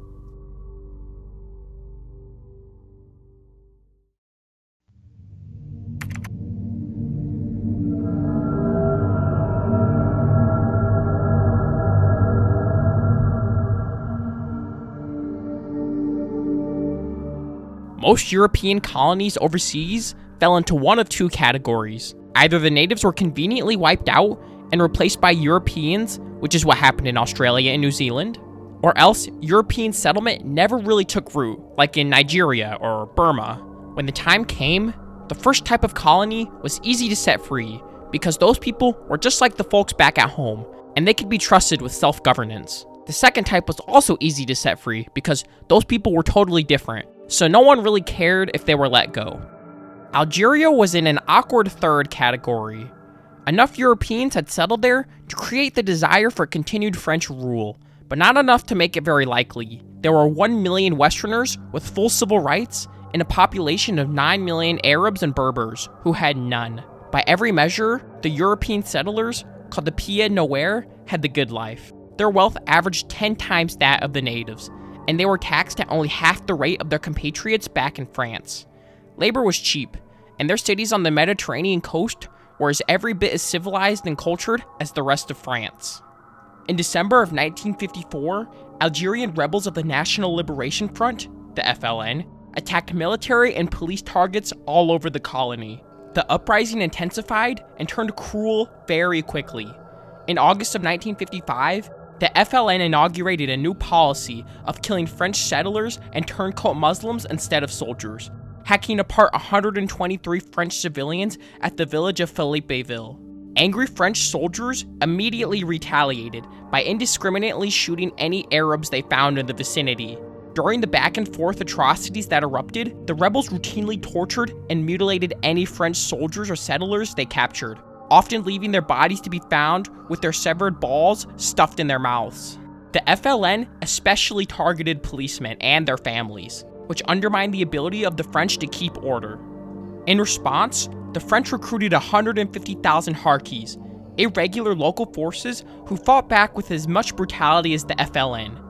Most European colonies overseas fell into one of 2 categories. Either the natives were conveniently wiped out and replaced by Europeans, which is what happened in Australia and New Zealand, or else European settlement never really took root, like in Nigeria or Burma. When the time came, the first type of colony was easy to set free, because those people were just like the folks back at home, and they could be trusted with self-governance. The second type was also easy to set free, because those people were totally different, so no one really cared if they were let go. Algeria was in an awkward third category. Enough Europeans had settled there to create the desire for continued French rule, but not enough to make it very likely. There were 1 million Westerners with full civil rights and a population of 9 million Arabs and Berbers who had none. By every measure, the European settlers, called the Pied Noir, had the good life. Their wealth averaged 10 times that of the natives, and they were taxed at only half the rate of their compatriots back in France. Labor was cheap, and their cities on the Mediterranean coast were as every bit as civilized and cultured as the rest of France. In December of 1954, Algerian rebels of the National Liberation Front, the FLN, attacked military and police targets all over the colony. The uprising intensified and turned cruel very quickly. In August of 1955, the FLN inaugurated a new policy of killing French settlers and turncoat Muslims instead of soldiers, hacking apart 123 French civilians at the village of Philippeville. Angry French soldiers immediately retaliated by indiscriminately shooting any Arabs they found in the vicinity. During the back-and-forth atrocities that erupted, the rebels routinely tortured and mutilated any French soldiers or settlers they captured, often leaving their bodies to be found with their severed balls stuffed in their mouths. The FLN especially targeted policemen and their families, which undermined the ability of the French to keep order. In response, the French recruited 150,000 Harkis, irregular local forces who fought back with as much brutality as the FLN.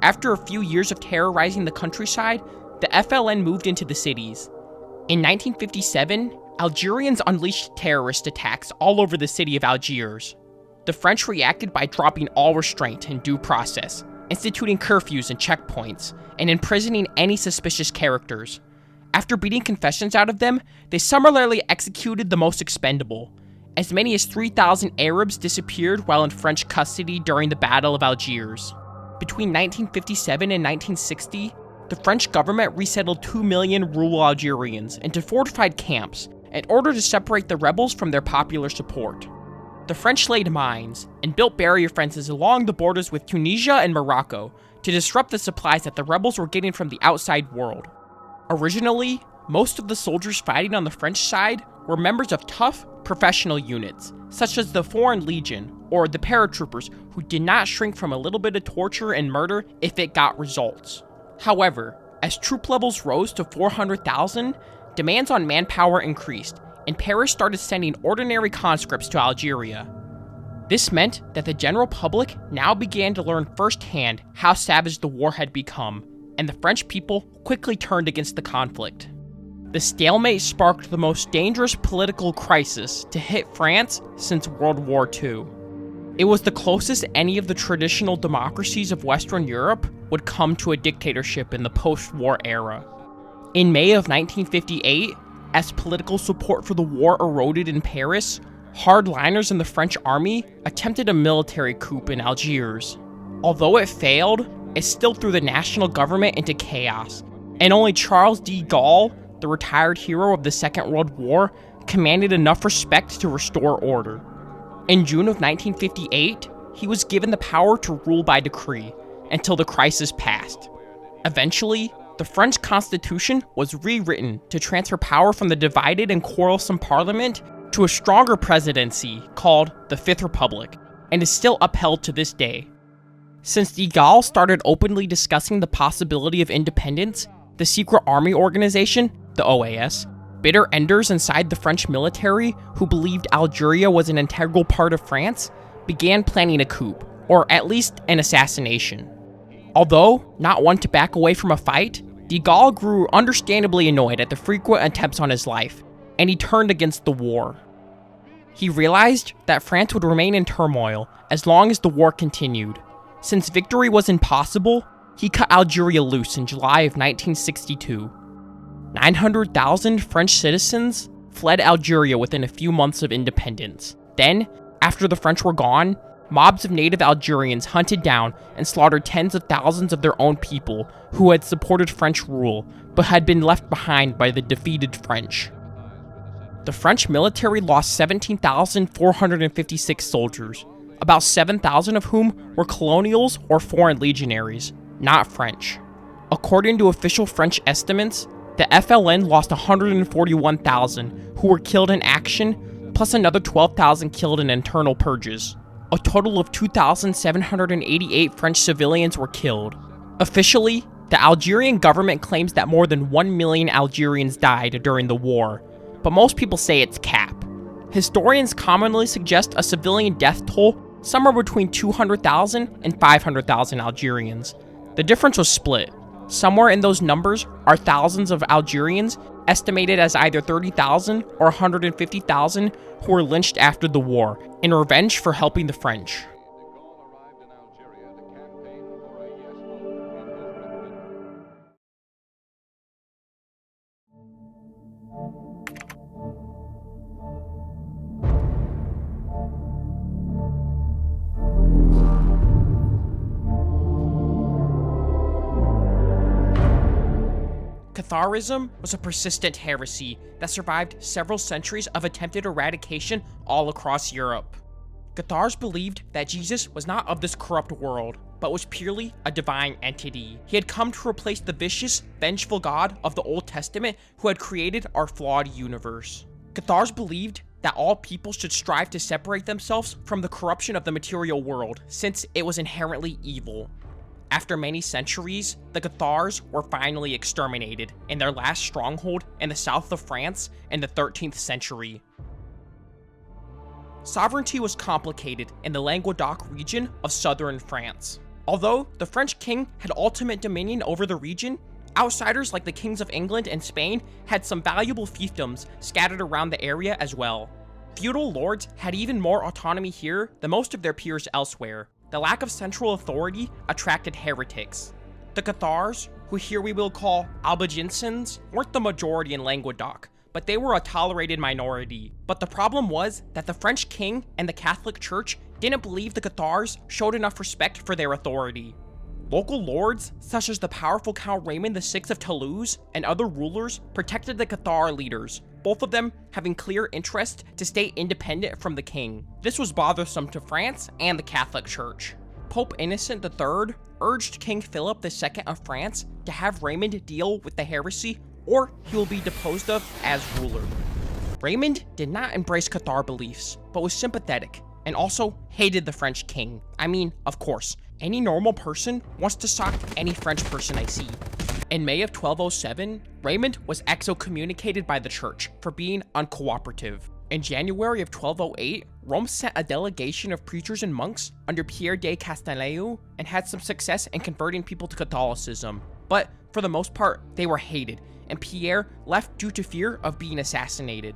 After a few years of terrorizing the countryside, the FLN moved into the cities. In 1957, Algerians unleashed terrorist attacks all over the city of Algiers. The French reacted by dropping all restraint and due process, instituting curfews and checkpoints, and imprisoning any suspicious characters. After beating confessions out of them, they summarily executed the most expendable. As many as 3,000 Arabs disappeared while in French custody during the Battle of Algiers. Between 1957 and 1960, the French government resettled 2 million rural Algerians into fortified camps in order to separate the rebels from their popular support. The French laid mines and built barrier fences along the borders with Tunisia and Morocco to disrupt the supplies that the rebels were getting from the outside world. Originally, most of the soldiers fighting on the French side were members of tough, professional units, such as the Foreign Legion or the paratroopers who did not shrink from a little bit of torture and murder if it got results. However, as troop levels rose to 400,000, demands on manpower increased, and Paris started sending ordinary conscripts to Algeria. This meant that the general public now began to learn firsthand how savage the war had become, and the French people quickly turned against the conflict. The stalemate sparked the most dangerous political crisis to hit France since World War II. It was the closest any of the traditional democracies of Western Europe would come to a dictatorship in the post-war era. In May of 1958, as political support for the war eroded in Paris, hardliners in the French army attempted a military coup in Algiers. Although it failed, it still threw the national government into chaos, and only Charles de Gaulle, the retired hero of the Second World War, commanded enough respect to restore order. In June of 1958, he was given the power to rule by decree until the crisis passed. Eventually, the French Constitution was rewritten to transfer power from the divided and quarrelsome parliament to a stronger presidency called the Fifth Republic, and is still upheld to this day. Since de Gaulle started openly discussing the possibility of independence, the secret army organization, the OAS, bitter enders inside the French military who believed Algeria was an integral part of France, began planning a coup, or at least an assassination. Although not one to back away from a fight, de Gaulle grew understandably annoyed at the frequent attempts on his life, and he turned against the war. He realized that France would remain in turmoil as long as the war continued. Since victory was impossible, he cut Algeria loose in July of 1962. 900,000 French citizens fled Algeria within a few months of independence. Then, after the French were gone, mobs of native Algerians hunted down and slaughtered tens of thousands of their own people who had supported French rule but had been left behind by the defeated French. The French military lost 17,456 soldiers, about 7,000 of whom were colonials or foreign legionaries, not French. According to official French estimates, the FLN lost 141,000 who were killed in action, plus another 12,000 killed in internal purges. A total of 2,788 French civilians were killed. Officially, the Algerian government claims that more than 1 million Algerians died during the war, but most people say it's cap. Historians commonly suggest a civilian death toll somewhere between 200,000 and 500,000 Algerians. The difference was split. Somewhere in those numbers are thousands of Algerians, estimated as either 30,000 or 150,000, who were lynched after the war, in revenge for helping the French. Catharism was a persistent heresy that survived several centuries of attempted eradication all across Europe. Cathars believed that Jesus was not of this corrupt world, but was purely a divine entity. He had come to replace the vicious, vengeful God of the Old Testament who had created our flawed universe. Cathars believed that all people should strive to separate themselves from the corruption of the material world, since it was inherently evil. After many centuries, the Cathars were finally exterminated in their last stronghold in the south of France in the 13th century. Sovereignty was complicated in the Languedoc region of southern France. Although the French king had ultimate dominion over the region, outsiders like the kings of England and Spain had some valuable fiefdoms scattered around the area as well. Feudal lords had even more autonomy here than most of their peers elsewhere. The lack of central authority attracted heretics. The Cathars, who here we will call Albigensians, weren't the majority in Languedoc, but they were a tolerated minority. But the problem was that the French king and the Catholic Church didn't believe the Cathars showed enough respect for their authority. Local lords, such as the powerful Count Raymond VI of Toulouse and other rulers, protected the Cathar leaders, both of them having clear interest to stay independent from the king. This was bothersome to France and the Catholic Church. Pope Innocent III urged King Philip II of France to have Raymond deal with the heresy, or he will be deposed of as ruler. Raymond did not embrace Cathar beliefs, but was sympathetic, and also hated the French king. I mean, of course, any normal person wants to sock any French person I see. In May of 1207, Raymond was excommunicated by the church for being uncooperative. In January of 1208, Rome sent a delegation of preachers and monks under Pierre de Castelleu and had some success in converting people to Catholicism. But for the most part, they were hated, and Pierre left due to fear of being assassinated.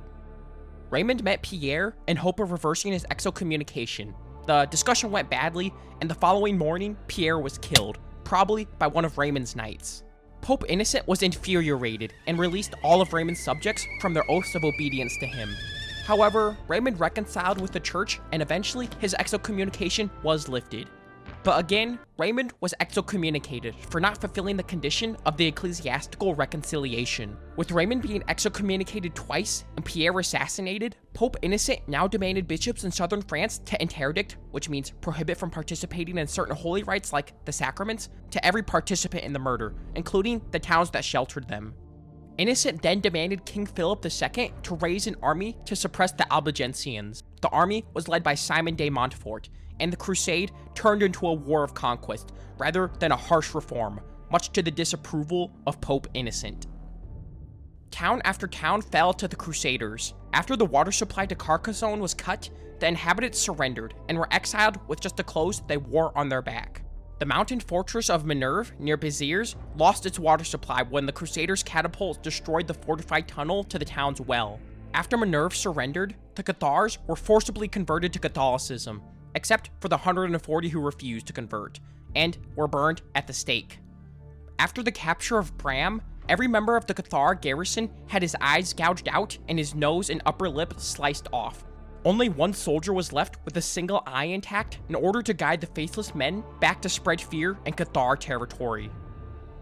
Raymond met Pierre in hope of reversing his excommunication. The discussion went badly, and the following morning, Pierre was killed, probably by one of Raymond's knights. Pope Innocent was infuriated and released all of Raymond's subjects from their oaths of obedience to him. However, Raymond reconciled with the church, and eventually his excommunication was lifted. But again, Raymond was excommunicated for not fulfilling the condition of the ecclesiastical reconciliation. With Raymond being excommunicated twice and Pierre assassinated, Pope Innocent now demanded bishops in southern France to interdict, which means prohibit from participating in certain holy rites like the sacraments, to every participant in the murder, including the towns that sheltered them. Innocent then demanded King Philip II to raise an army to suppress the Albigensians. The army was led by Simon de Montfort, and the crusade turned into a war of conquest rather than a harsh reform, much to the disapproval of Pope Innocent. Town after town fell to the Crusaders. After the water supply to Carcassonne was cut, the inhabitants surrendered and were exiled with just the clothes they wore on their back. The mountain fortress of Minerve near Béziers lost its water supply when the Crusaders' catapults destroyed the fortified tunnel to the town's well. After Minerve surrendered, the Cathars were forcibly converted to Catholicism, except for the 140 who refused to convert, and were burned at the stake. After the capture of Bram, every member of the Cathar garrison had his eyes gouged out and his nose and upper lip sliced off. Only one soldier was left with a single eye intact in order to guide the faithless men back to spread fear in Cathar territory.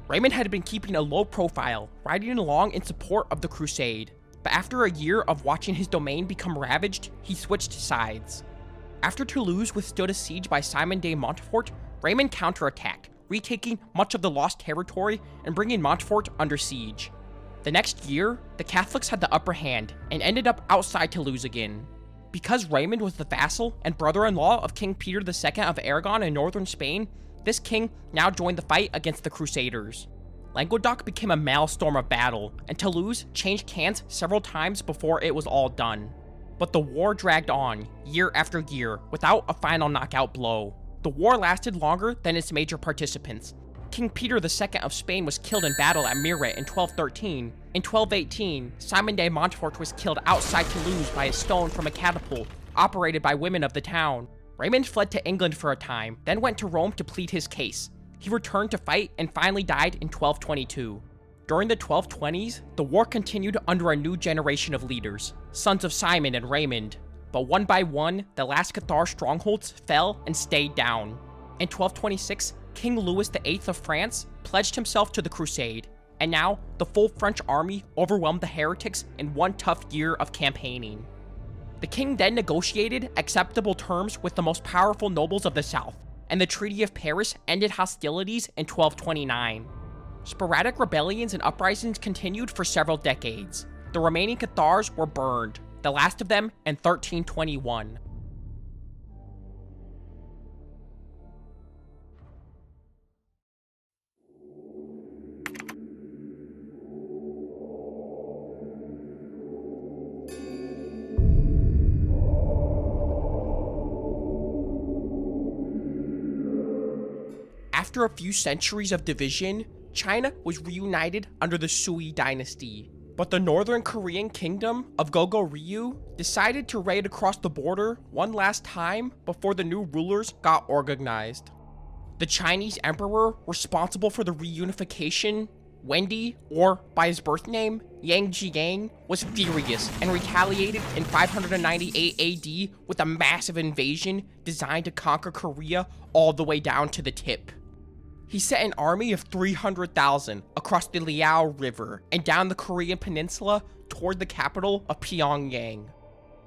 Raymond had been keeping a low profile, riding along in support of the crusade, but after a year of watching his domain become ravaged, he switched sides. After Toulouse withstood a siege by Simon de Montfort, Raymond counterattacked, retaking much of the lost territory and bringing Montfort under siege. The next year, the Catholics had the upper hand and ended up outside Toulouse again. Because Raymond was the vassal and brother-in-law of King Peter II of Aragon in northern Spain, this king now joined the fight against the Crusaders. Languedoc became a maelstrom of battle, and Toulouse changed hands several times before it was all done. But the war dragged on, year after year, without a final knockout blow. The war lasted longer than its major participants. King Peter II of Spain was killed in battle at Muret in 1213. In 1218, Simon de Montfort was killed outside Toulouse by a stone from a catapult, operated by women of the town. Raymond fled to England for a time, then went to Rome to plead his case. He returned to fight and finally died in 1222. During the 1220s, the war continued under a new generation of leaders, sons of Simon and Raymond. But one by one, the last Cathar strongholds fell and stayed down. In 1226, King Louis VIII of France pledged himself to the crusade, and now the full French army overwhelmed the heretics in one tough year of campaigning. The king then negotiated acceptable terms with the most powerful nobles of the south, and the Treaty of Paris ended hostilities in 1229. Sporadic rebellions and uprisings continued for several decades. The remaining Cathars were burned, the last of them in 1321. After a few centuries of division, China was reunited under the Sui dynasty. But the northern Korean kingdom of Goguryeo decided to raid across the border one last time before the new rulers got organized. The Chinese emperor responsible for the reunification, Wendy, or by his birth name, Yang Jiang, was furious and retaliated in 598 AD with a massive invasion designed to conquer Korea all the way down to the tip. He sent an army of 300,000 across the Liao River and down the Korean peninsula toward the capital of Pyongyang.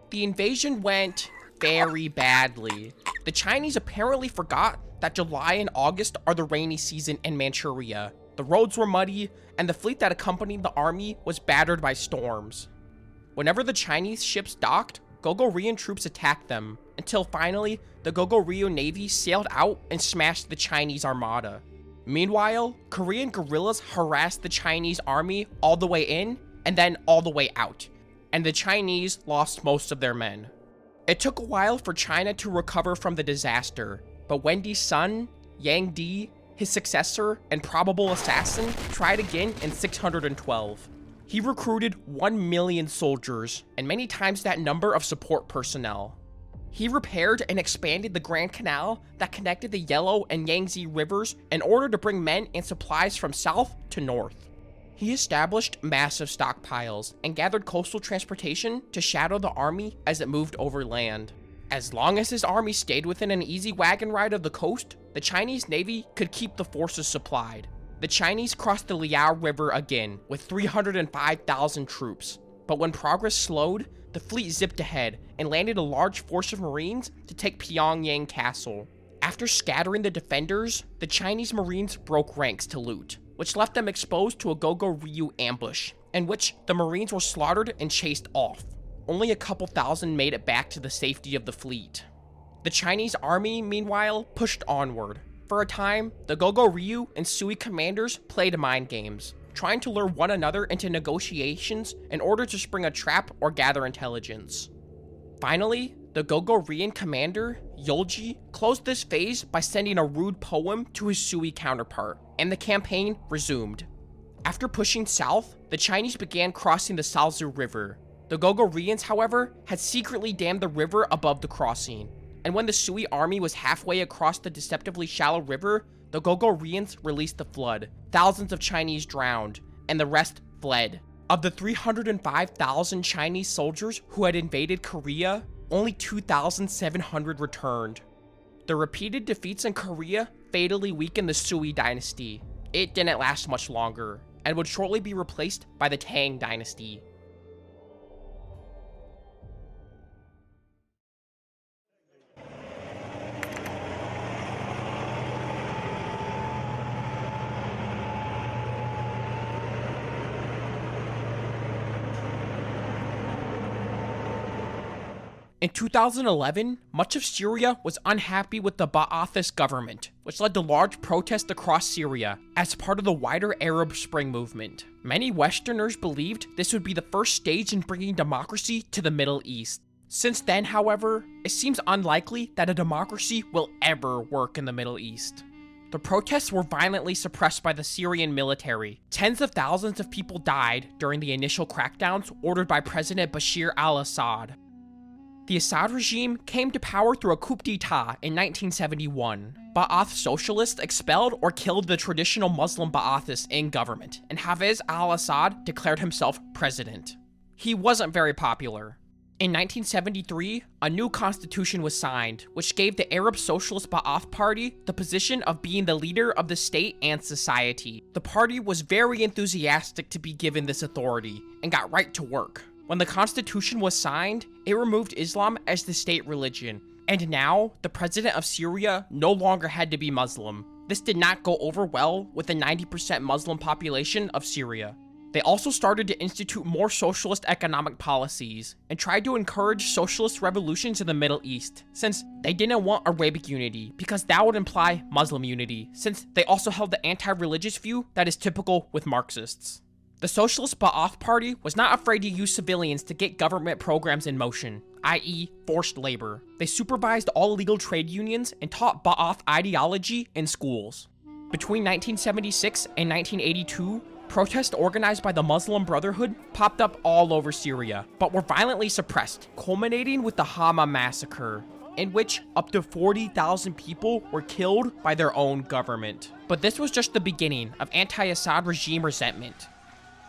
The invasion went very badly. The Chinese apparently forgot that July and August are the rainy season in Manchuria. The roads were muddy, and the fleet that accompanied the army was battered by storms. Whenever the Chinese ships docked, Goguryeo troops attacked them, until finally, the Goguryeo Navy sailed out and smashed the Chinese armada. Meanwhile, Korean guerrillas harassed the Chinese army all the way in, and then all the way out, and the Chinese lost most of their men. It took a while for China to recover from the disaster, but Wendy's son, Yang Di, his successor and probable assassin, tried again in 612. He recruited 1 million soldiers, and many times that number of support personnel. He repaired and expanded the Grand Canal that connected the Yellow and Yangtze rivers in order to bring men and supplies from south to north. He established massive stockpiles and gathered coastal transportation to shadow the army as it moved overland. As long as his army stayed within an easy wagon ride of the coast, the Chinese Navy could keep the forces supplied. The Chinese crossed the Liao River again with 305,000 troops, but when progress slowed, the fleet zipped ahead and landed a large force of Marines to take Pyongyang Castle. After scattering the defenders, the Chinese Marines broke ranks to loot, which left them exposed to a Goguryeo ambush, in which the Marines were slaughtered and chased off. Only a couple thousand made it back to the safety of the fleet. The Chinese army, meanwhile, pushed onward. For a time, the Goguryeo and Sui commanders played mind games, trying to lure one another into negotiations in order to spring a trap or gather intelligence. Finally, the Goguryean commander, Yolji, closed this phase by sending a rude poem to his Sui counterpart, and the campaign resumed. After pushing south, the Chinese began crossing the Salzu River. The Goguryans, however, had secretly dammed the river above the crossing, and when the Sui army was halfway across the deceptively shallow river, the Goguryans released the flood. Thousands of Chinese drowned, and the rest fled. Of the 305,000 Chinese soldiers who had invaded Korea, only 2,700 returned. The repeated defeats in Korea fatally weakened the Sui dynasty. It didn't last much longer, and would shortly be replaced by the Tang dynasty. In 2011, much of Syria was unhappy with the Ba'athist government, which led to large protests across Syria as part of the wider Arab Spring movement. Many Westerners believed this would be the first stage in bringing democracy to the Middle East. Since then, however, it seems unlikely that a democracy will ever work in the Middle East. The protests were violently suppressed by the Syrian military. Tens of thousands of people died during the initial crackdowns ordered by President Bashir al-Assad. The Assad regime came to power through a coup d'etat in 1971. Ba'ath socialists expelled or killed the traditional Muslim Ba'athists in government, and Hafez al-Assad declared himself president. He wasn't very popular. In 1973, a new constitution was signed, which gave the Arab Socialist Ba'ath Party the position of being the leader of the state and society. The party was very enthusiastic to be given this authority, and got right to work. When the constitution was signed, it removed Islam as the state religion, and now the president of Syria no longer had to be Muslim. This did not go over well with the 90% Muslim population of Syria. They also started to institute more socialist economic policies, and tried to encourage socialist revolutions in the Middle East, since they didn't want Arabic unity, because that would imply Muslim unity, since they also held the anti-religious view that is typical with Marxists. The Socialist Ba'ath Party was not afraid to use civilians to get government programs in motion, i.e. forced labor. They supervised all illegal trade unions and taught Ba'ath ideology in schools. Between 1976 and 1982, Protests organized by the Muslim Brotherhood popped up all over Syria, but were violently suppressed, culminating with the Hama massacre, in which up to 40,000 people were killed by their own government. But this was just the beginning of anti-Assad regime resentment.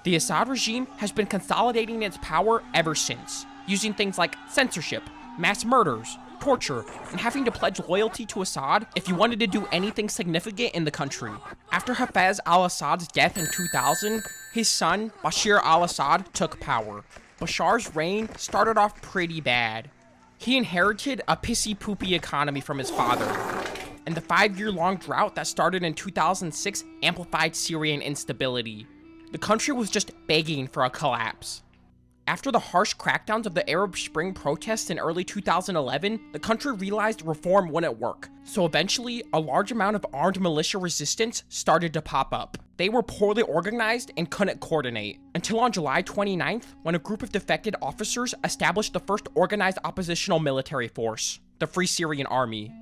The Assad regime has been consolidating its power ever since, using things like censorship, mass murders, torture, and having to pledge loyalty to Assad if you wanted to do anything significant in the country. After Hafez al-Assad's death in 2000, his son, Bashar al-Assad, took power. Bashar's reign started off pretty bad. He inherited a pissy-poopy economy from his father, and the 5-year-long drought that started in 2006 amplified Syrian instability. The country was just begging for a collapse. After the harsh crackdowns of the Arab Spring protests in early 2011, the country realized reform wouldn't work, so eventually a large amount of armed militia resistance started to pop up. They were poorly organized and couldn't coordinate, until on July 29th, when a group of defected officers established the first organized oppositional military force, the Free Syrian Army.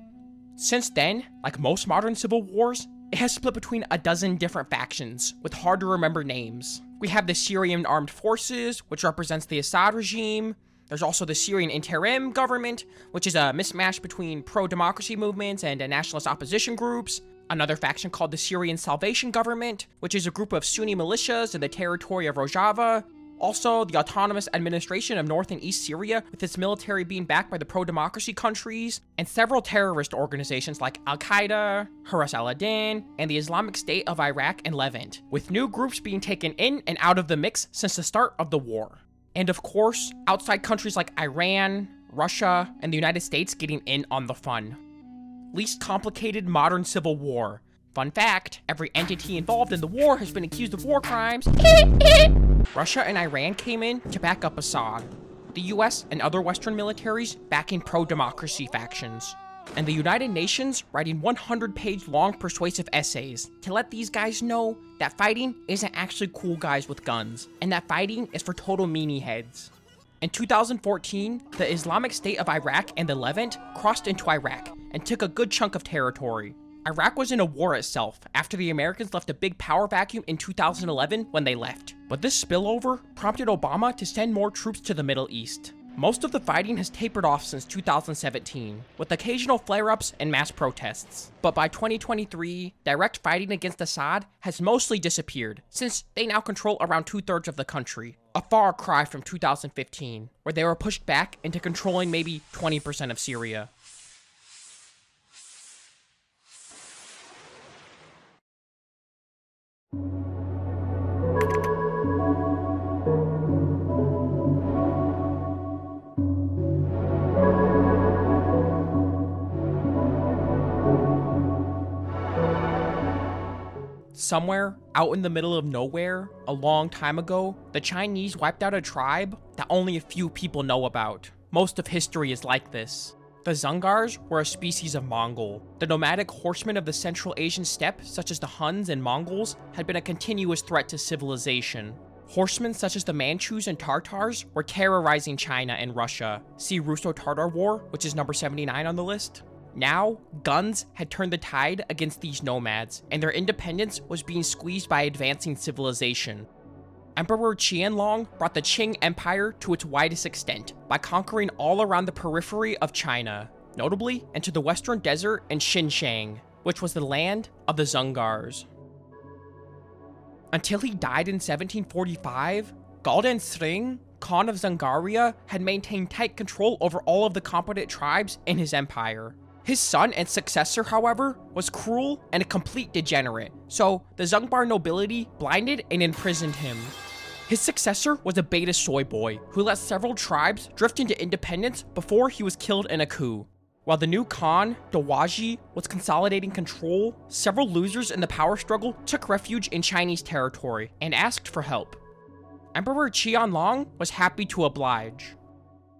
Since then, like most modern civil wars, it has split between a dozen different factions, with hard to remember names. We have the Syrian Armed Forces, which represents the Assad regime. There's also the Syrian Interim Government, which is a mismatch between pro-democracy movements and nationalist opposition groups. Another faction called the Syrian Salvation Government, which is a group of Sunni militias in the territory of Rojava. Also, the Autonomous Administration of North and East Syria, with its military being backed by the pro-democracy countries, and several terrorist organizations like Al-Qaeda, Haras al-Adin, and the Islamic State of Iraq and Levant, with new groups being taken in and out of the mix since the start of the war. And of course, outside countries like Iran, Russia, and the United States getting in on the fun. Least complicated modern civil war. Fun fact, every entity involved in the war has been accused of war crimes. Russia and Iran came in to back up Assad. The US and other Western militaries backing pro-democracy factions. And the United Nations writing 100-page long persuasive essays to let these guys know that fighting isn't actually cool guys with guns, and that fighting is for total meanie heads. In 2014, the Islamic State of Iraq and the Levant crossed into Iraq and took a good chunk of territory. Iraq was in a war itself after the Americans left a big power vacuum in 2011 when they left. But this spillover prompted Obama to send more troops to the Middle East. Most of the fighting has tapered off since 2017, with occasional flare-ups and mass protests. But by 2023, direct fighting against Assad has mostly disappeared, since they now control around 2/3 of the country. A far cry from 2015, where they were pushed back into controlling maybe 20% of Syria. Somewhere out in the middle of nowhere, a long time ago, the Chinese wiped out a tribe that only a few people know about. Most of history is like this. The Dzungars were a species of Mongol. The nomadic horsemen of the Central Asian steppe, such as the Huns and Mongols, had been a continuous threat to civilization. Horsemen such as the Manchus and Tartars were terrorizing China and Russia. See Russo-Tartar War, which is number 79 on the list. Now, guns had turned the tide against these nomads, and their independence was being squeezed by advancing civilization. Emperor Qianlong brought the Qing Empire to its widest extent by conquering all around the periphery of China, notably into the western desert and Xinjiang, which was the land of the Dzungars. Until he died in 1745, Galdan Sring, Khan of Dzungaria, had maintained tight control over all of the competent tribes in his empire. His son and successor, however, was cruel and a complete degenerate, so the Dzungbar nobility blinded and imprisoned him. His successor was a beta soy boy who let several tribes drift into independence before he was killed in a coup. While the new Khan, Dawaji, was consolidating control, several losers in the power struggle took refuge in Chinese territory and asked for help. Emperor Qianlong was happy to oblige.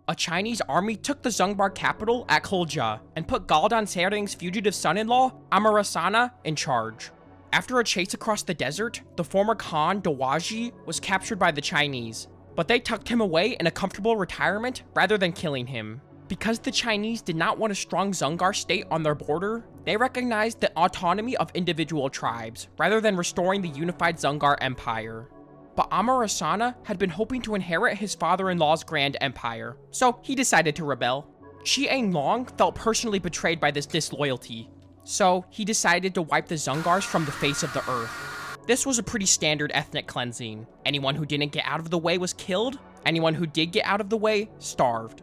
A Chinese army took the Dzungbar capital at Kulja and put Galdan Sering's fugitive son-in-law, Amarasana, in charge. After a chase across the desert, the former Khan, Dawaji, was captured by the Chinese, but they tucked him away in a comfortable retirement rather than killing him. Because the Chinese did not want a strong Dzungar state on their border, they recognized the autonomy of individual tribes, rather than restoring the unified Dzungar Empire. But Amarasana had been hoping to inherit his father-in-law's grand empire, so he decided to rebel. Qianlong felt personally betrayed by this disloyalty, so he decided to wipe the Dzungars from the face of the earth. This was a pretty standard ethnic cleansing. Anyone who didn't get out of the way was killed, anyone who did get out of the way starved.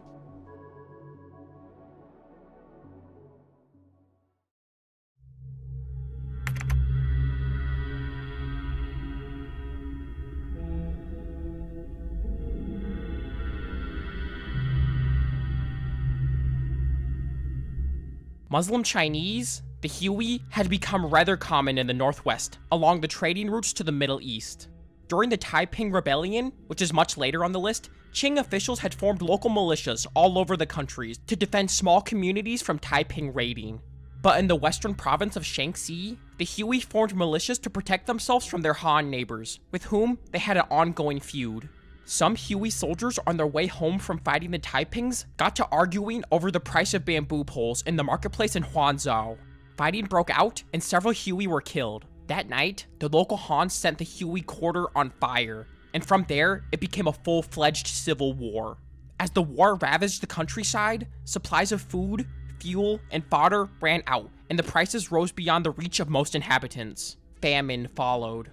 Muslim Chinese, the Hui, had become rather common in the northwest, along the trading routes to the Middle East. During the Taiping Rebellion, which is much later on the list, Qing officials had formed local militias all over the country to defend small communities from Taiping raiding. But in the western province of Shaanxi, the Hui formed militias to protect themselves from their Han neighbors, with whom they had an ongoing feud. Some Hui soldiers on their way home from fighting the Taipings got to arguing over the price of bamboo poles in the marketplace in Huanzhou. Fighting broke out and several Hui were killed. That night, the local Han set the Hui quarter on fire, and from there, it became a full-fledged civil war. As the war ravaged the countryside, supplies of food, fuel, and fodder ran out, and the prices rose beyond the reach of most inhabitants. Famine followed.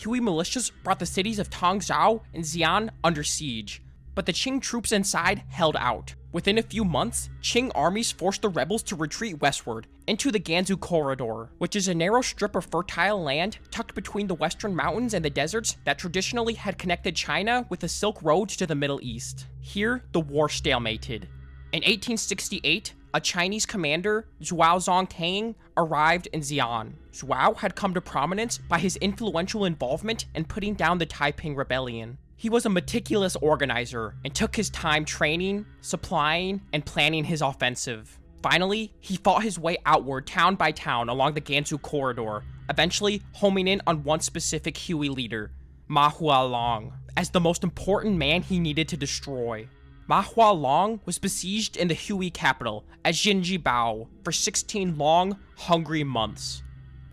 Hui militias brought the cities of Tongzhou and Xi'an under siege, but the Qing troops inside held out. Within a few months, Qing armies forced the rebels to retreat westward into the Gansu Corridor, which is a narrow strip of fertile land tucked between the western mountains and the deserts that traditionally had connected China with the Silk Road to the Middle East. Here, the war stalemated. In 1868, a Chinese commander, Zhuao Zongtang, arrived in Xi'an. Zhuao had come to prominence by his influential involvement in putting down the Taiping Rebellion. He was a meticulous organizer and took his time training, supplying, and planning his offensive. Finally, he fought his way outward town by town along the Gansu Corridor, eventually homing in on one specific Hui leader, Ma Hualong, as the most important man he needed to destroy. Ma Hualong was besieged in the Hui capital at Jinjibao for 16 long, hungry months.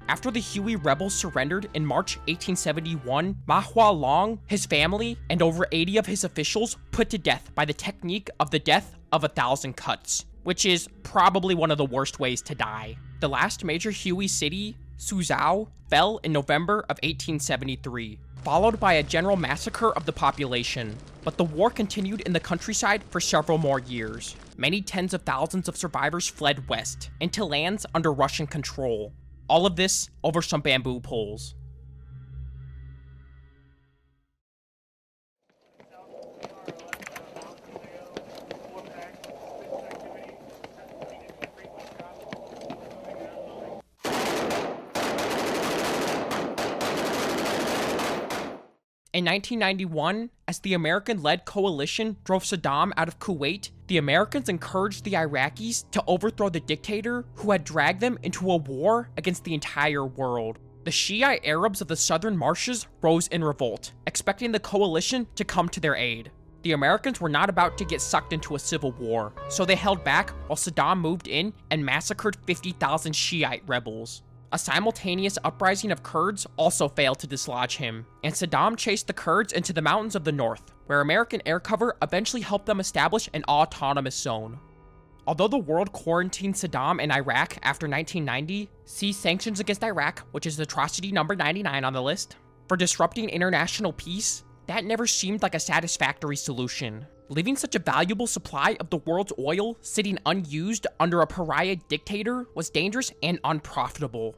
After the Hui rebels surrendered in March 1871, Ma Hualong, his family, and over 80 of his officials put to death by the technique of the death of 1,000 cuts, which is probably one of the worst ways to die. The last major Hui city, Suzhou, fell in November of 1873, followed by a general massacre of the population. But the war continued in the countryside for several more years. Many tens of thousands of survivors fled west, into lands under Russian control. All of this over some bamboo poles. In 1991, as the American-led coalition drove Saddam out of Kuwait, the Americans encouraged the Iraqis to overthrow the dictator who had dragged them into a war against the entire world. The Shiite Arabs of the southern marshes rose in revolt, expecting the coalition to come to their aid. The Americans were not about to get sucked into a civil war, so they held back while Saddam moved in and massacred 50,000 Shiite rebels. A simultaneous uprising of Kurds also failed to dislodge him, and Saddam chased the Kurds into the mountains of the north, where American air cover eventually helped them establish an autonomous zone. Although the world quarantined Saddam in Iraq after 1990, see sanctions against Iraq, which is atrocity number 99 on the list, for disrupting international peace, that never seemed like a satisfactory solution. Leaving such a valuable supply of the world's oil sitting unused under a pariah dictator was dangerous and unprofitable.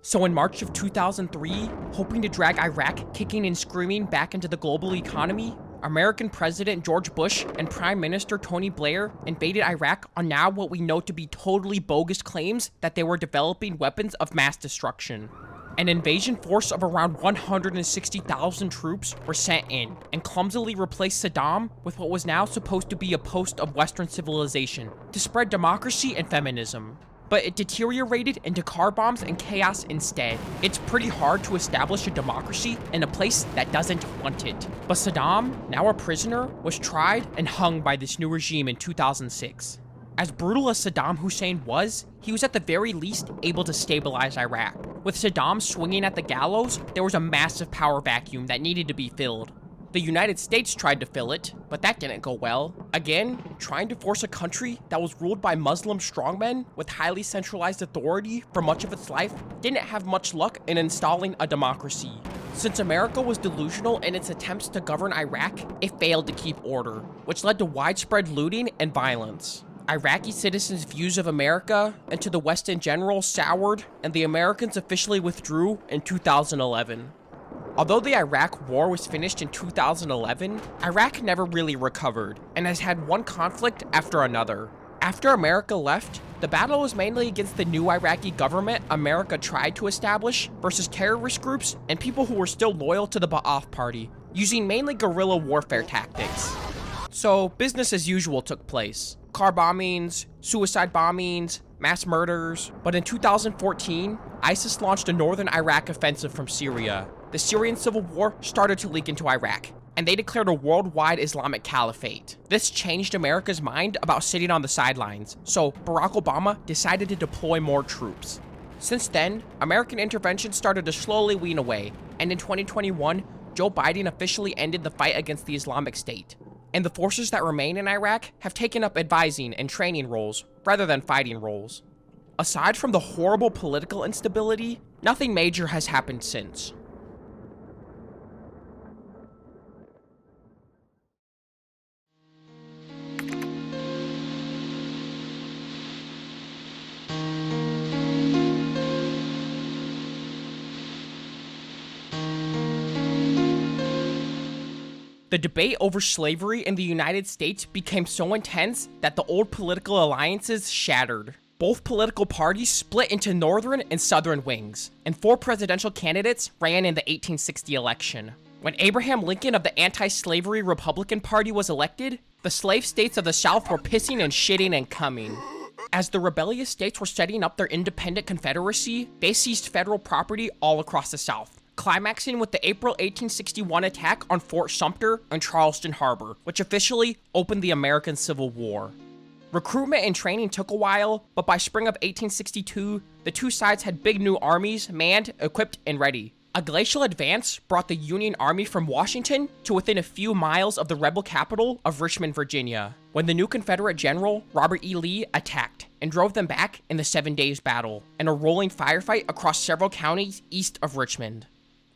So in March of 2003, hoping to drag Iraq kicking and screaming back into the global economy, American President George Bush and Prime Minister Tony Blair invaded Iraq on now what we know to be totally bogus claims that they were developing weapons of mass destruction. An invasion force of around 160,000 troops were sent in and clumsily replaced Saddam with what was now supposed to be a post of Western civilization to spread democracy and feminism. But it deteriorated into car bombs and chaos instead. It's pretty hard to establish a democracy in a place that doesn't want it. But Saddam, now a prisoner, was tried and hung by this new regime in 2006. As brutal as Saddam Hussein was, he was at the very least able to stabilize Iraq. With Saddam swinging at the gallows, there was a massive power vacuum that needed to be filled. The United States tried to fill it, but that didn't go well. Again, trying to force a country that was ruled by Muslim strongmen with highly centralized authority for much of its life didn't have much luck in installing a democracy. Since America was delusional in its attempts to govern Iraq, it failed to keep order, which led to widespread looting and violence. Iraqi citizens' views of America and to the West in general soured, and the Americans officially withdrew in 2011. Although the Iraq War was finished in 2011, Iraq never really recovered, and has had one conflict after another. After America left, the battle was mainly against the new Iraqi government America tried to establish versus terrorist groups and people who were still loyal to the Ba'ath Party, using mainly guerrilla warfare tactics. So, business as usual took place. Car bombings, suicide bombings, mass murders. But in 2014, ISIS launched a northern Iraq offensive from Syria. The Syrian Civil War started to leak into Iraq, and they declared a worldwide Islamic caliphate. This changed America's mind about sitting on the sidelines, so Barack Obama decided to deploy more troops. Since then, American intervention started to slowly wean away, and in 2021, Joe Biden officially ended the fight against the Islamic State. And the forces that remain in Iraq have taken up advising and training roles rather than fighting roles. Aside from the horrible political instability, nothing major has happened since. The debate over slavery in the United States became so intense that the old political alliances shattered. Both political parties split into northern and southern wings, and 4 presidential candidates ran in the 1860 election. When Abraham Lincoln of the anti-slavery Republican Party was elected, the slave states of the South were pissing and shitting and coming. As the rebellious states were setting up their independent confederacy, they seized federal property all across the South, climaxing with the April 1861 attack on Fort Sumter and Charleston Harbor, which officially opened the American Civil War. Recruitment and training took a while, but by spring of 1862, the two sides had big new armies manned, equipped, and ready. A glacial advance brought the Union Army from Washington to within a few miles of the rebel capital of Richmond, Virginia, when the new Confederate general, Robert E. Lee, attacked and drove them back in the 7 Days Battle, in a rolling firefight across several counties east of Richmond.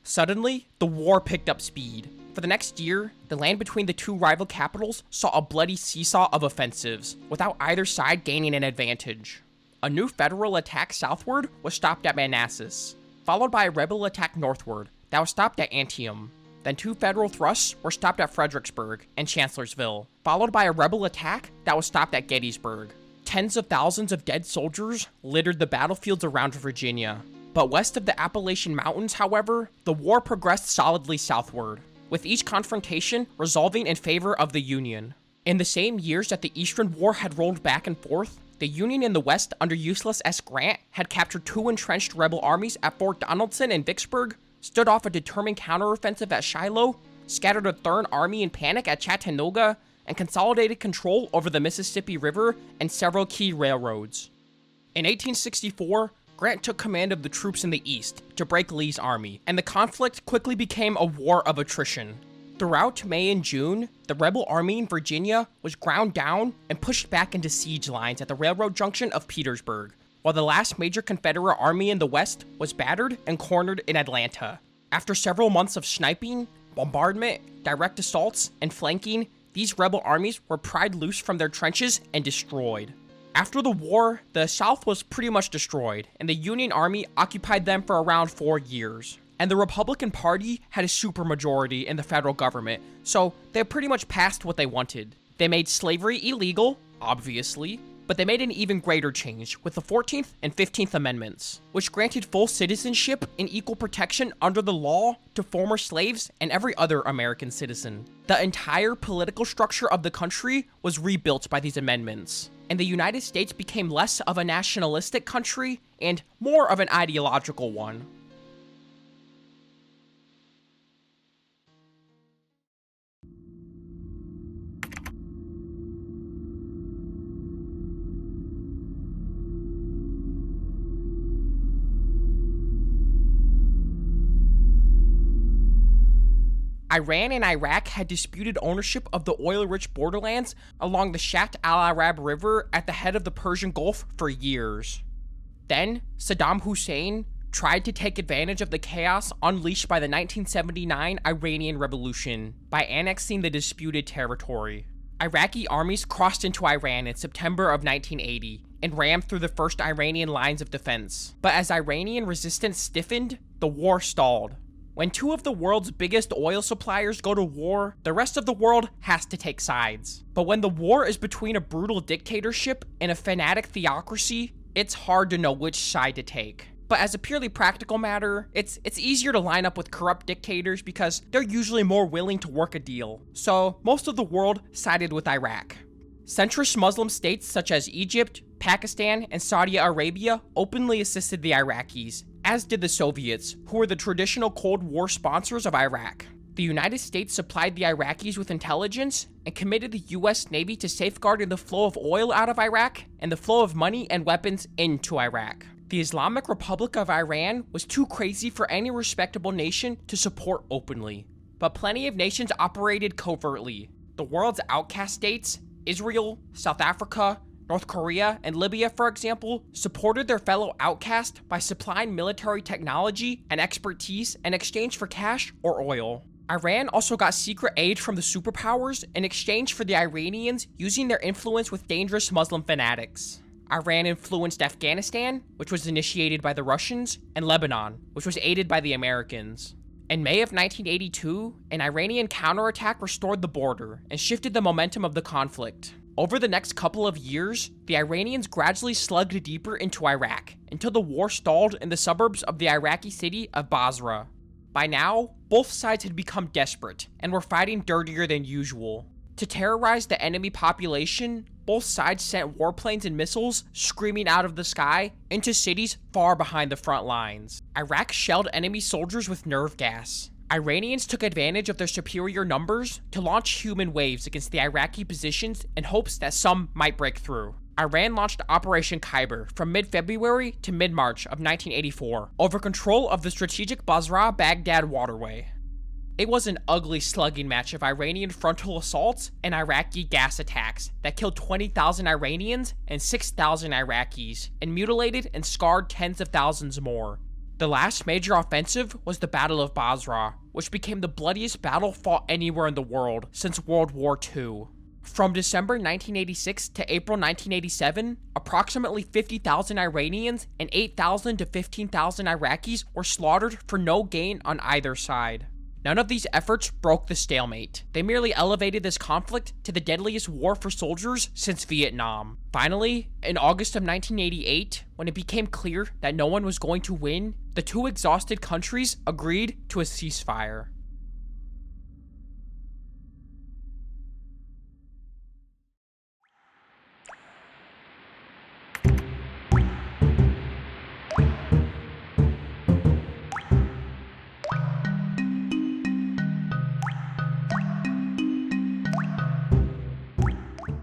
Suddenly, the war picked up speed. For the next year, the land between the two rival capitals saw a bloody seesaw of offensives, without either side gaining an advantage. A new federal attack southward was stopped at Manassas, followed by a rebel attack northward that was stopped at Antietam. Then 2 federal thrusts were stopped at Fredericksburg and Chancellorsville, followed by a rebel attack that was stopped at Gettysburg. Tens of thousands of dead soldiers littered the battlefields around Virginia. But west of the Appalachian Mountains, however, the war progressed solidly southward, with each confrontation resolving in favor of the Union. In the same years that the Eastern War had rolled back and forth, the Union in the West under Ulysses S. Grant had captured 2 entrenched rebel armies at Fort Donelson and Vicksburg, stood off a determined counteroffensive at Shiloh, scattered a Third Army in panic at Chattanooga, and consolidated control over the Mississippi River and several key railroads. In 1864, Grant took command of the troops in the east to break Lee's army, and the conflict quickly became a war of attrition. Throughout May and June, the rebel army in Virginia was ground down and pushed back into siege lines at the railroad junction of Petersburg, while the last major Confederate army in the west was battered and cornered in Atlanta. After several months of sniping, bombardment, direct assaults, and flanking, these rebel armies were pried loose from their trenches and destroyed. After the war, the South was pretty much destroyed, and the Union Army occupied them for around 4 years. And the Republican Party had a supermajority in the federal government, so they pretty much passed what they wanted. They made slavery illegal, obviously, but they made an even greater change with the 14th and 15th Amendments, which granted full citizenship and equal protection under the law to former slaves and every other American citizen. The entire political structure of the country was rebuilt by these amendments, and the United States became less of a nationalistic country and more of an ideological one. Iran and Iraq had disputed ownership of the oil-rich borderlands along the Shatt al-Arab River at the head of the Persian Gulf for years. Then, Saddam Hussein tried to take advantage of the chaos unleashed by the 1979 Iranian Revolution by annexing the disputed territory. Iraqi armies crossed into Iran in September of 1980 and rammed through the first Iranian lines of defense. But as Iranian resistance stiffened, the war stalled. When two of the world's biggest oil suppliers go to war, the rest of the world has to take sides. But when the war is between a brutal dictatorship and a fanatic theocracy, it's hard to know which side to take. But as a purely practical matter, it's easier to line up with corrupt dictators because they're usually more willing to work a deal. So most of the world sided with Iraq. Centrist Muslim states such as Egypt, Pakistan, and Saudi Arabia openly assisted the Iraqis, as did the Soviets, who were the traditional Cold War sponsors of Iraq. The United States supplied the Iraqis with intelligence and committed the US Navy to safeguarding the flow of oil out of Iraq and the flow of money and weapons into Iraq. The Islamic Republic of Iran was too crazy for any respectable nation to support openly, but plenty of nations operated covertly. The world's outcast states, Israel, South Africa, North Korea, and Libya, for example, supported their fellow outcast by supplying military technology and expertise in exchange for cash or oil. Iran also got secret aid from the superpowers in exchange for the Iranians using their influence with dangerous Muslim fanatics. Iran influenced Afghanistan, which was initiated by the Russians, and Lebanon, which was aided by the Americans. In May of 1982, an Iranian counterattack restored the border and shifted the momentum of the conflict. Over the next couple of years, the Iranians gradually slugged deeper into Iraq until the war stalled in the suburbs of the Iraqi city of Basra. By now, both sides had become desperate and were fighting dirtier than usual. To terrorize the enemy population, both sides sent warplanes and missiles screaming out of the sky into cities far behind the front lines. Iraq shelled enemy soldiers with nerve gas. Iranians took advantage of their superior numbers to launch human waves against the Iraqi positions in hopes that some might break through. Iran launched Operation Khyber from mid-February to mid-March of 1984 over control of the strategic Basra-Baghdad waterway. It was an ugly slugging match of Iranian frontal assaults and Iraqi gas attacks that killed 20,000 Iranians and 6,000 Iraqis and mutilated and scarred tens of thousands more. The last major offensive was the Battle of Basra, which became the bloodiest battle fought anywhere in the world since World War II. From December 1986 to April 1987, approximately 50,000 Iranians and 8,000 to 15,000 Iraqis were slaughtered for no gain on either side. None of these efforts broke the stalemate. They merely elevated this conflict to the deadliest war for soldiers since Vietnam. Finally, in August of 1988, when it became clear that no one was going to win, the two exhausted countries agreed to a ceasefire.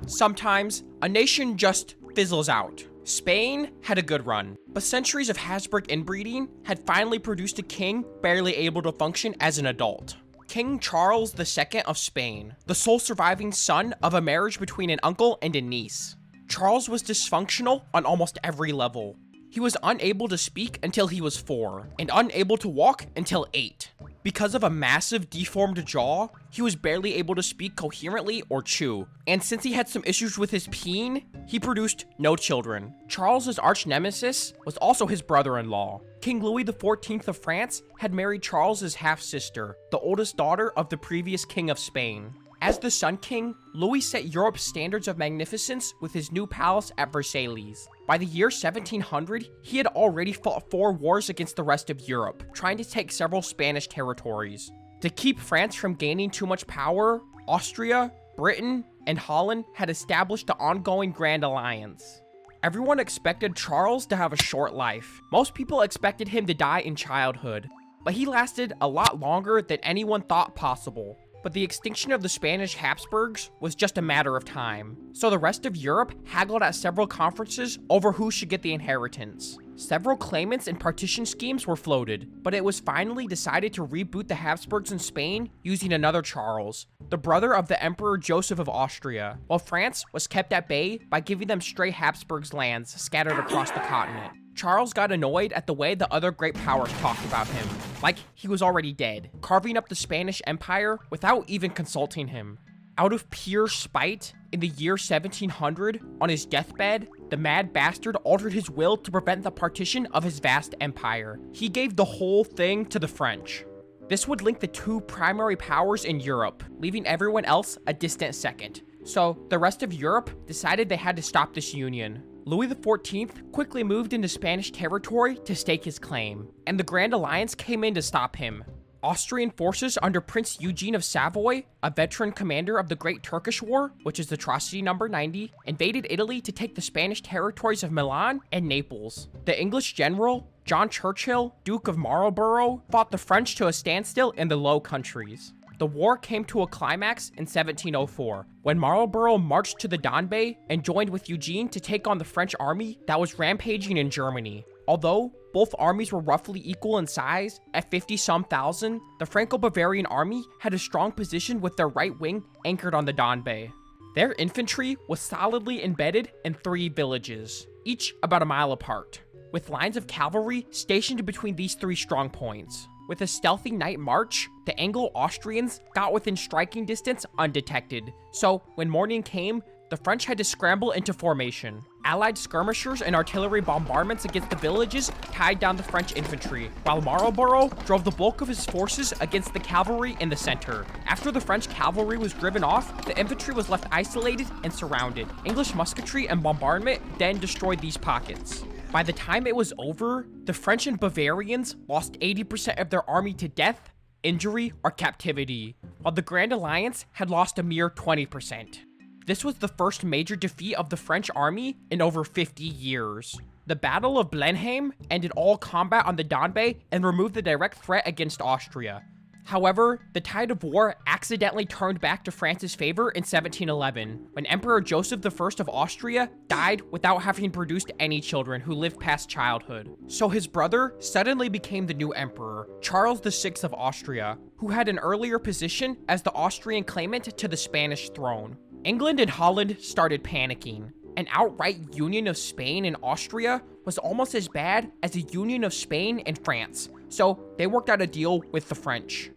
Sometimes, a nation just fizzles out. Spain had a good run, but centuries of Habsburg inbreeding had finally produced a king barely able to function as an adult. King Charles II of Spain, the sole surviving son of a marriage between an uncle and a niece. Charles was dysfunctional on almost every level. He was unable to speak until he was 4, and unable to walk until 8. Because of a massive deformed jaw, he was barely able to speak coherently or chew, and since he had some issues with his peen, he produced no children. Charles's arch nemesis was also his brother-in-law. King Louis XIV of France had married Charles's half-sister, the oldest daughter of the previous king of Spain. As the Sun King, Louis set Europe's standards of magnificence with his new palace at Versailles. By the year 1700, he had already fought 4 wars against the rest of Europe, trying to take several Spanish territories. To keep France from gaining too much power, Austria, Britain, and Holland had established the ongoing Grand Alliance. Everyone expected Charles to have a short life. Most people expected him to die in childhood, but he lasted a lot longer than anyone thought possible. But the extinction of the Spanish Habsburgs was just a matter of time, so the rest of Europe haggled at several conferences over who should get the inheritance. Several claimants and partition schemes were floated, but it was finally decided to reboot the Habsburgs in Spain using another Charles, the brother of the Emperor Joseph of Austria, while France was kept at bay by giving them stray Habsburgs lands scattered across the continent. Charles got annoyed at the way the other great powers talked about him, like he was already dead, carving up the Spanish Empire without even consulting him. Out of pure spite, in the year 1700, on his deathbed, the mad bastard altered his will to prevent the partition of his vast empire. He gave the whole thing to the French. This would link the two primary powers in Europe, leaving everyone else a distant second. So the rest of Europe decided they had to stop this union. Louis XIV quickly moved into Spanish territory to stake his claim, and the Grand Alliance came in to stop him. Austrian forces under Prince Eugene of Savoy, a veteran commander of the Great Turkish War, which is atrocity number 90, invaded Italy to take the Spanish territories of Milan and Naples. The English general, John Churchill, Duke of Marlborough, fought the French to a standstill in the Low Countries. The war came to a climax in 1704, when Marlborough marched to the Danube and joined with Eugene to take on the French army that was rampaging in Germany. Although both armies were roughly equal in size, at 50-some thousand, the Franco-Bavarian army had a strong position with their right wing anchored on the Danube. Their infantry was solidly embedded in 3 villages, each about a mile apart, with lines of cavalry stationed between these 3 strong points. With a stealthy night march, the Anglo-Austrians got within striking distance undetected, so when morning came, the French had to scramble into formation. Allied skirmishers and artillery bombardments against the villages tied down the French infantry, while Marlborough drove the bulk of his forces against the cavalry in the center. After the French cavalry was driven off, the infantry was left isolated and surrounded. English musketry and bombardment then destroyed these pockets. By the time it was over, the French and Bavarians lost 80% of their army to death, injury, or captivity, while the Grand Alliance had lost a mere 20%. This was the first major defeat of the French army in over 50 years. The Battle of Blenheim ended all combat on the Danube and removed the direct threat against Austria. However, the tide of war accidentally turned back to France's favor in 1711, when Emperor Joseph I of Austria died without having produced any children who lived past childhood. So his brother suddenly became the new emperor, Charles VI of Austria, who had an earlier position as the Austrian claimant to the Spanish throne. England and Holland started panicking. An outright union of Spain and Austria was almost as bad as a union of Spain and France, so they worked out a deal with the French.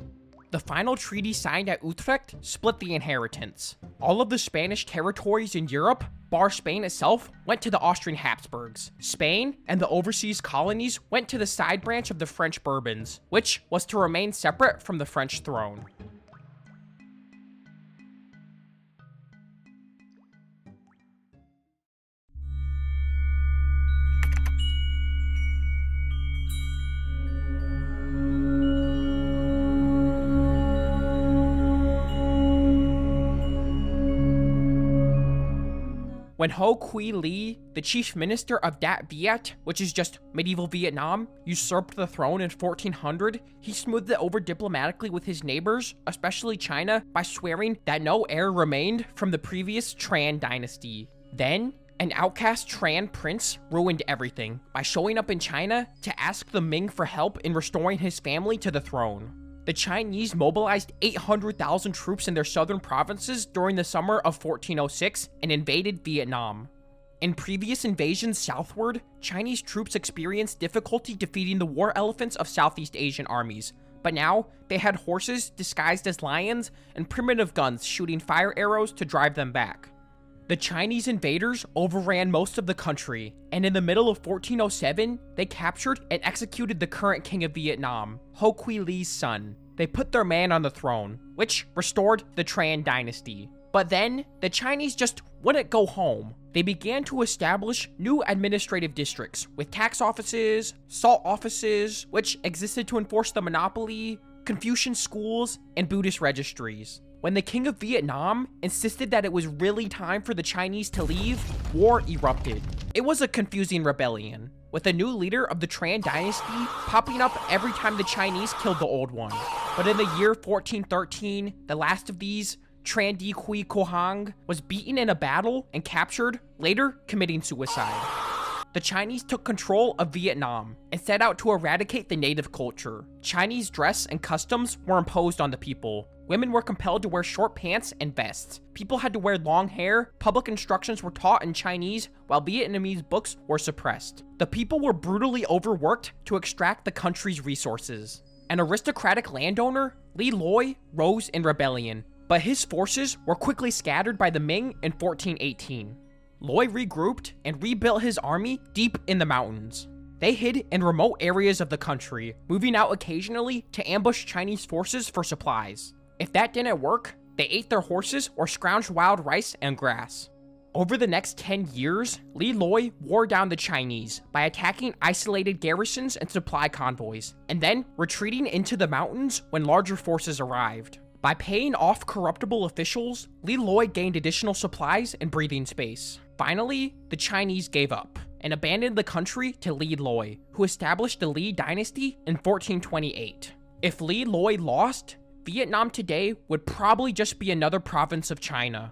The final treaty signed at Utrecht split the inheritance. All of the Spanish territories in Europe, bar Spain itself, went to the Austrian Habsburgs. Spain and the overseas colonies went to the side branch of the French Bourbons, which was to remain separate from the French throne. When Ho Quy Ly, the chief minister of Dat Viet, which is just medieval Vietnam, usurped the throne in 1400, he smoothed it over diplomatically with his neighbors, especially China, by swearing that no heir remained from the previous Tran dynasty. Then, an outcast Tran prince ruined everything by showing up in China to ask the Ming for help in restoring his family to the throne. The Chinese mobilized 800,000 troops in their southern provinces during the summer of 1406 and invaded Vietnam. In previous invasions southward, Chinese troops experienced difficulty defeating the war elephants of Southeast Asian armies, but now they had horses disguised as lions and primitive guns shooting fire arrows to drive them back. The Chinese invaders overran most of the country, and in the middle of 1407, they captured and executed the current king of Vietnam, Ho Quy Ly's son. They put their man on the throne, which restored the Tran dynasty. But then, the Chinese just wouldn't go home. They began to establish new administrative districts with tax offices, salt offices, which existed to enforce the monopoly, Confucian schools, and Buddhist registries. When the king of Vietnam insisted that it was really time for the Chinese to leave, war erupted. It was a confusing rebellion, with a new leader of the Tran dynasty popping up every time the Chinese killed the old one. But in the year 1413, the last of these, Tran Di Hui Kohang, was beaten in a battle and captured, later committing suicide. The Chinese took control of Vietnam and set out to eradicate the native culture. Chinese dress and customs were imposed on the people. Women were compelled to wear short pants and vests. People had to wear long hair. Public instructions were taught in Chinese, while Vietnamese books were suppressed. The people were brutally overworked to extract the country's resources. An aristocratic landowner, Li Loi, rose in rebellion, but his forces were quickly scattered by the Ming in 1418. Loi regrouped and rebuilt his army deep in the mountains. They hid in remote areas of the country, moving out occasionally to ambush Chinese forces for supplies. If that didn't work, they ate their horses or scrounged wild rice and grass. Over the next 10 years, Li Loi wore down the Chinese by attacking isolated garrisons and supply convoys, and then retreating into the mountains when larger forces arrived. By paying off corruptible officials, Li Loi gained additional supplies and breathing space. Finally, the Chinese gave up and abandoned the country to Li Loi, who established the Li dynasty in 1428. If Li Loi lost, Vietnam today would probably just be another province of China.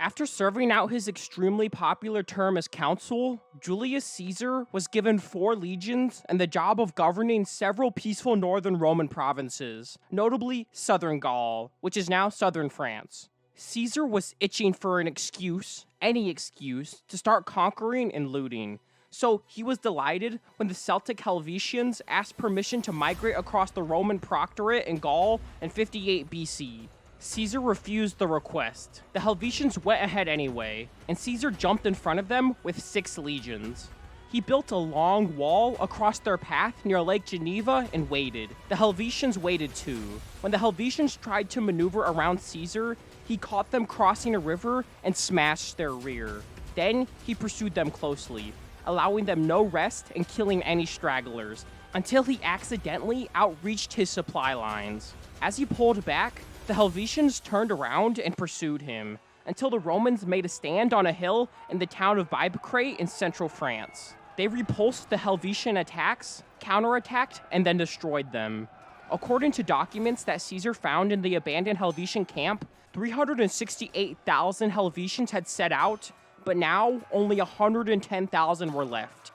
After serving out his extremely popular term as consul, Julius Caesar was given 4 legions and the job of governing several peaceful northern Roman provinces, notably southern Gaul, which is now southern France. Caesar was itching for an excuse, any excuse, to start conquering and looting. So he was delighted when the Celtic Helvetians asked permission to migrate across the Roman Proctorate in Gaul in 58 BC. Caesar refused the request. The Helvetians went ahead anyway, and Caesar jumped in front of them with 6 legions. He built a long wall across their path near Lake Geneva and waited. The Helvetians waited too. When the Helvetians tried to maneuver around Caesar, he caught them crossing a river and smashed their rear. Then he pursued them closely, allowing them no rest and killing any stragglers, until he accidentally outreached his supply lines. As he pulled back, the Helvetians turned around and pursued him, until the Romans made a stand on a hill in the town of Bibecret in central France. They repulsed the Helvetian attacks, counterattacked, and then destroyed them. According to documents that Caesar found in the abandoned Helvetian camp, 368,000 Helvetians had set out, but now only 110,000 were left.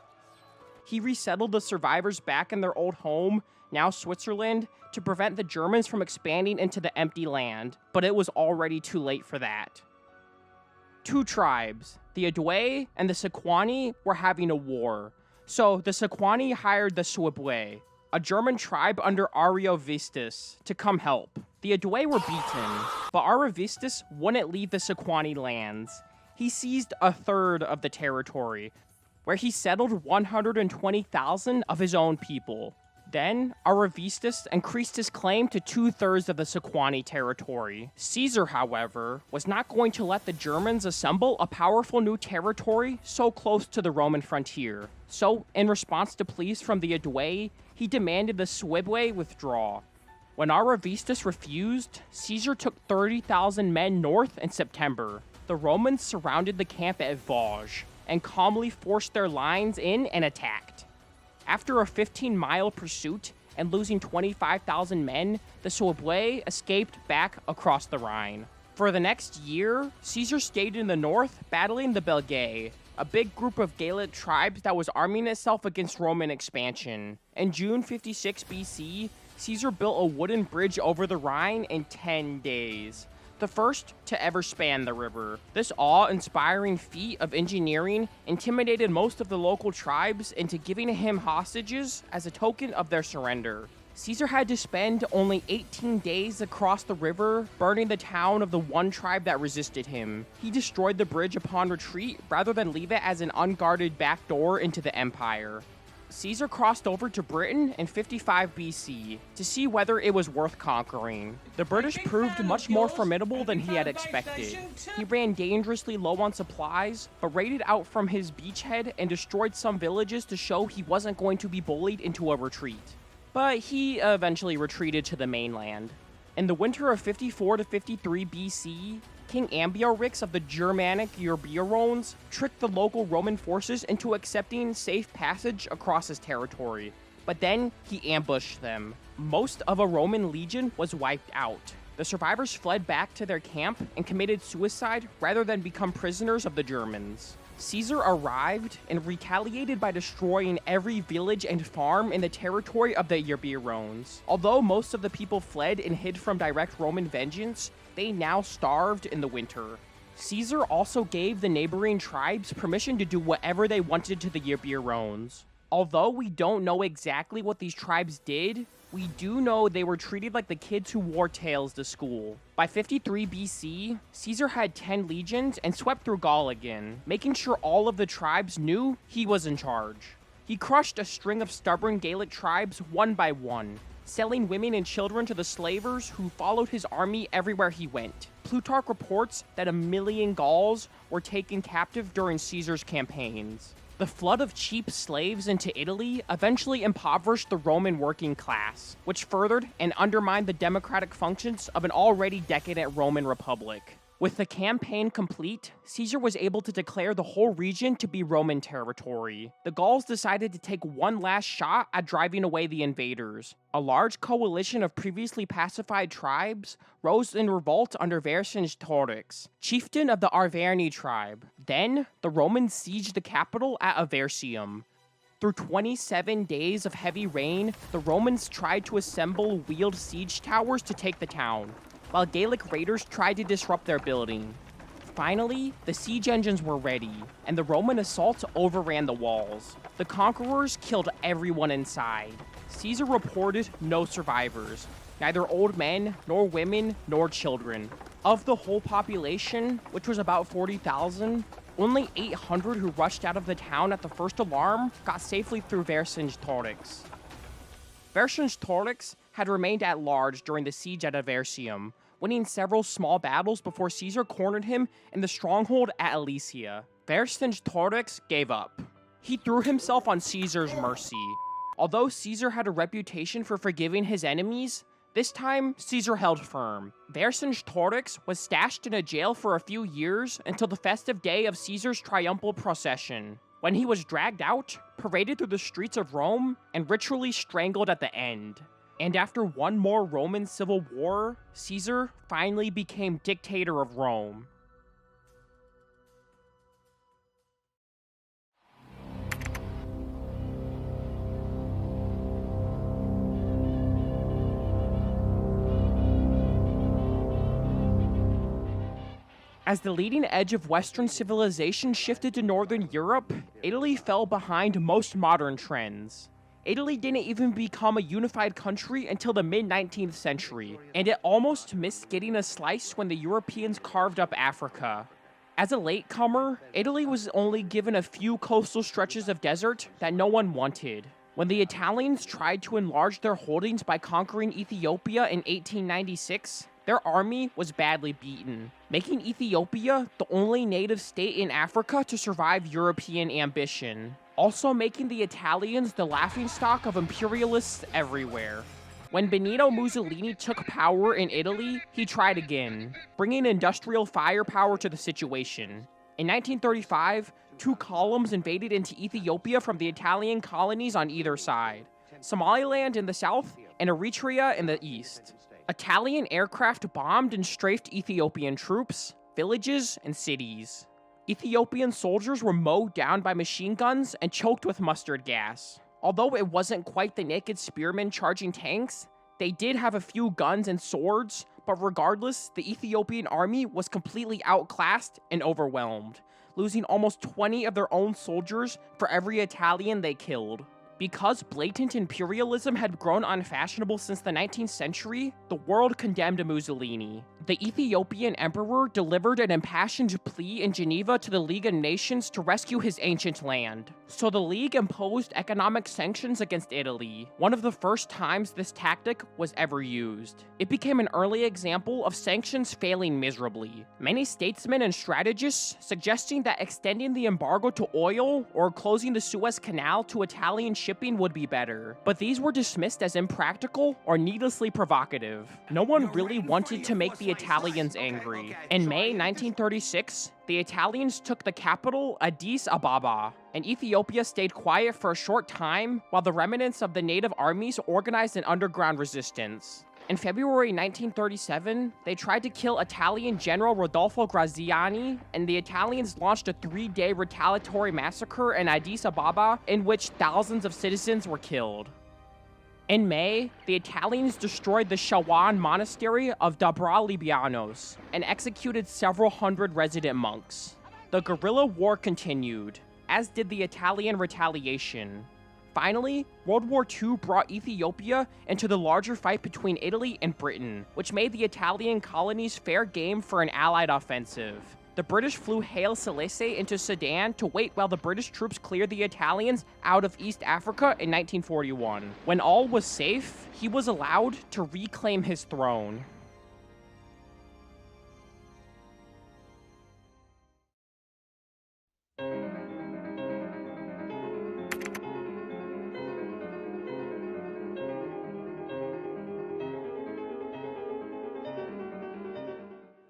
He resettled the survivors back in their old home, now Switzerland, to prevent the Germans from expanding into the empty land, but it was already too late for that. 2 tribes, the Aedui and the Sequani, were having a war. So the Sequani hired the Suabwe, a German tribe under Ariovistus, to come help. The Aedui were beaten, but Ariovistus wouldn't leave the Sequani lands. He seized a third of the territory, where he settled 120,000 of his own people. Then, Ariovistus increased his claim to 2/3 of the Sequani territory. Caesar, however, was not going to let the Germans assemble a powerful new territory so close to the Roman frontier. So, in response to pleas from the Aedui, he demanded the Suabwe withdraw. When Ariovistus refused, Caesar took 30,000 men north in September. The Romans surrounded the camp at Vosges and calmly forced their lines in and attacked. After a 15-mile pursuit and losing 25,000 men, the Suabwe escaped back across the Rhine. For the next year, Caesar stayed in the north battling the Belgae, a big group of Gallic tribes that was arming itself against Roman expansion. In June 56 BC, Caesar built a wooden bridge over the Rhine in 10 days. The first to ever span the river. This awe-inspiring feat of engineering intimidated most of the local tribes into giving him hostages as a token of their surrender. Caesar had to spend only 18 days across the river, burning the town of the one tribe that resisted him. He destroyed the bridge upon retreat rather than leave it as an unguarded backdoor into the empire. Caesar crossed over to Britain in 55 BC to see whether it was worth conquering. The British proved much more formidable than he had expected. He ran dangerously low on supplies, but raided out from his beachhead and destroyed some villages to show he wasn't going to be bullied into a retreat. But he eventually retreated to the mainland. In the winter of 54 to 53 BC, King Ambiorix of the Germanic Eburones tricked the local Roman forces into accepting safe passage across his territory, but then he ambushed them. Most of a Roman legion was wiped out. The survivors fled back to their camp and committed suicide rather than become prisoners of the Germans. Caesar arrived and retaliated by destroying every village and farm in the territory of the Eburones. Although most of the people fled and hid from direct Roman vengeance, they now starved in the winter. Caesar also gave the neighboring tribes permission to do whatever they wanted to the Eburones. Although we don't know exactly what these tribes did, we do know they were treated like the kids who wore tails to school. By 53 BC, Caesar had 10 legions and swept through Gaul again, making sure all of the tribes knew he was in charge. He crushed a string of stubborn Gallic tribes one by one, selling women and children to the slavers who followed his army everywhere he went. Plutarch reports that 1 million Gauls were taken captive during Caesar's campaigns. The flood of cheap slaves into Italy eventually impoverished the Roman working class, which furthered and undermined the democratic functions of an already decadent Roman republic. With the campaign complete, Caesar was able to declare the whole region to be Roman territory. The Gauls decided to take one last shot at driving away the invaders. A large coalition of previously pacified tribes rose in revolt under Vercingetorix, chieftain of the Arverni tribe. Then, the Romans sieged the capital at Aversium. Through 27 days of heavy rain, the Romans tried to assemble wheeled siege towers to take the town, while Gallic raiders tried to disrupt their building. Finally, the siege engines were ready, and the Roman assault overran the walls. The conquerors killed everyone inside. Caesar reported no survivors, neither old men, nor women, nor children. Of the whole population, which was about 40,000, only 800 who rushed out of the town at the first alarm got safely through Vercingetorix. Vercingetorix had remained at large during the siege at Aversium, winning several small battles before Caesar cornered him in the stronghold at Alesia. Vercingetorix gave up. He threw himself on Caesar's mercy. Although Caesar had a reputation for forgiving his enemies, this time Caesar held firm. Vercingetorix was stashed in a jail for a few years until the festive day of Caesar's triumphal procession, when he was dragged out, paraded through the streets of Rome, and ritually strangled at the end. And after one more Roman civil war, Caesar finally became dictator of Rome. As the leading edge of Western civilization shifted to Northern Europe, Italy fell behind most modern trends. Italy didn't even become a unified country until the mid-19th century, and it almost missed getting a slice when the Europeans carved up Africa. As a latecomer, Italy was only given a few coastal stretches of desert that no one wanted. When the Italians tried to enlarge their holdings by conquering Ethiopia in 1896, their army was badly beaten, making Ethiopia the only native state in Africa to survive European ambition, also making the Italians the laughingstock of imperialists everywhere. When Benito Mussolini took power in Italy, he tried again, bringing industrial firepower to the situation. In 1935, 2 columns invaded into Ethiopia from the Italian colonies on either side, Somaliland in the south and Eritrea in the east. Italian aircraft bombed and strafed Ethiopian troops, villages, and cities. Ethiopian soldiers were mowed down by machine guns and choked with mustard gas. Although it wasn't quite the naked spearmen charging tanks, they did have a few guns and swords, but regardless, the Ethiopian army was completely outclassed and overwhelmed, losing almost 20 of their own soldiers for every Italian they killed. Because blatant imperialism had grown unfashionable since the 19th century, the world condemned Mussolini. The Ethiopian emperor delivered an impassioned plea in Geneva to the League of Nations to rescue his ancient land. So the League imposed economic sanctions against Italy, one of the first times this tactic was ever used. It became an early example of sanctions failing miserably. Many statesmen and strategists suggesting that extending the embargo to oil or closing the Suez Canal to Italian shipping would be better, but these were dismissed as impractical or needlessly provocative. No one really wanted to make the Italians angry. In May 1936, the Italians took the capital, Addis Ababa, and Ethiopia stayed quiet for a short time while the remnants of the native armies organized an underground resistance. In February 1937, they tried to kill Italian General Rodolfo Graziani, and the Italians launched a 3-day retaliatory massacre in Addis Ababa in which thousands of citizens were killed. In May, the Italians destroyed the Shawan monastery of Dabra Libianos and executed several hundred resident monks. The guerrilla war continued, as did the Italian retaliation. Finally, World War II brought Ethiopia into the larger fight between Italy and Britain, which made the Italian colonies fair game for an Allied offensive. The British flew Haile Selassie into Sudan to wait while the British troops cleared the Italians out of East Africa in 1941. When all was safe, he was allowed to reclaim his throne.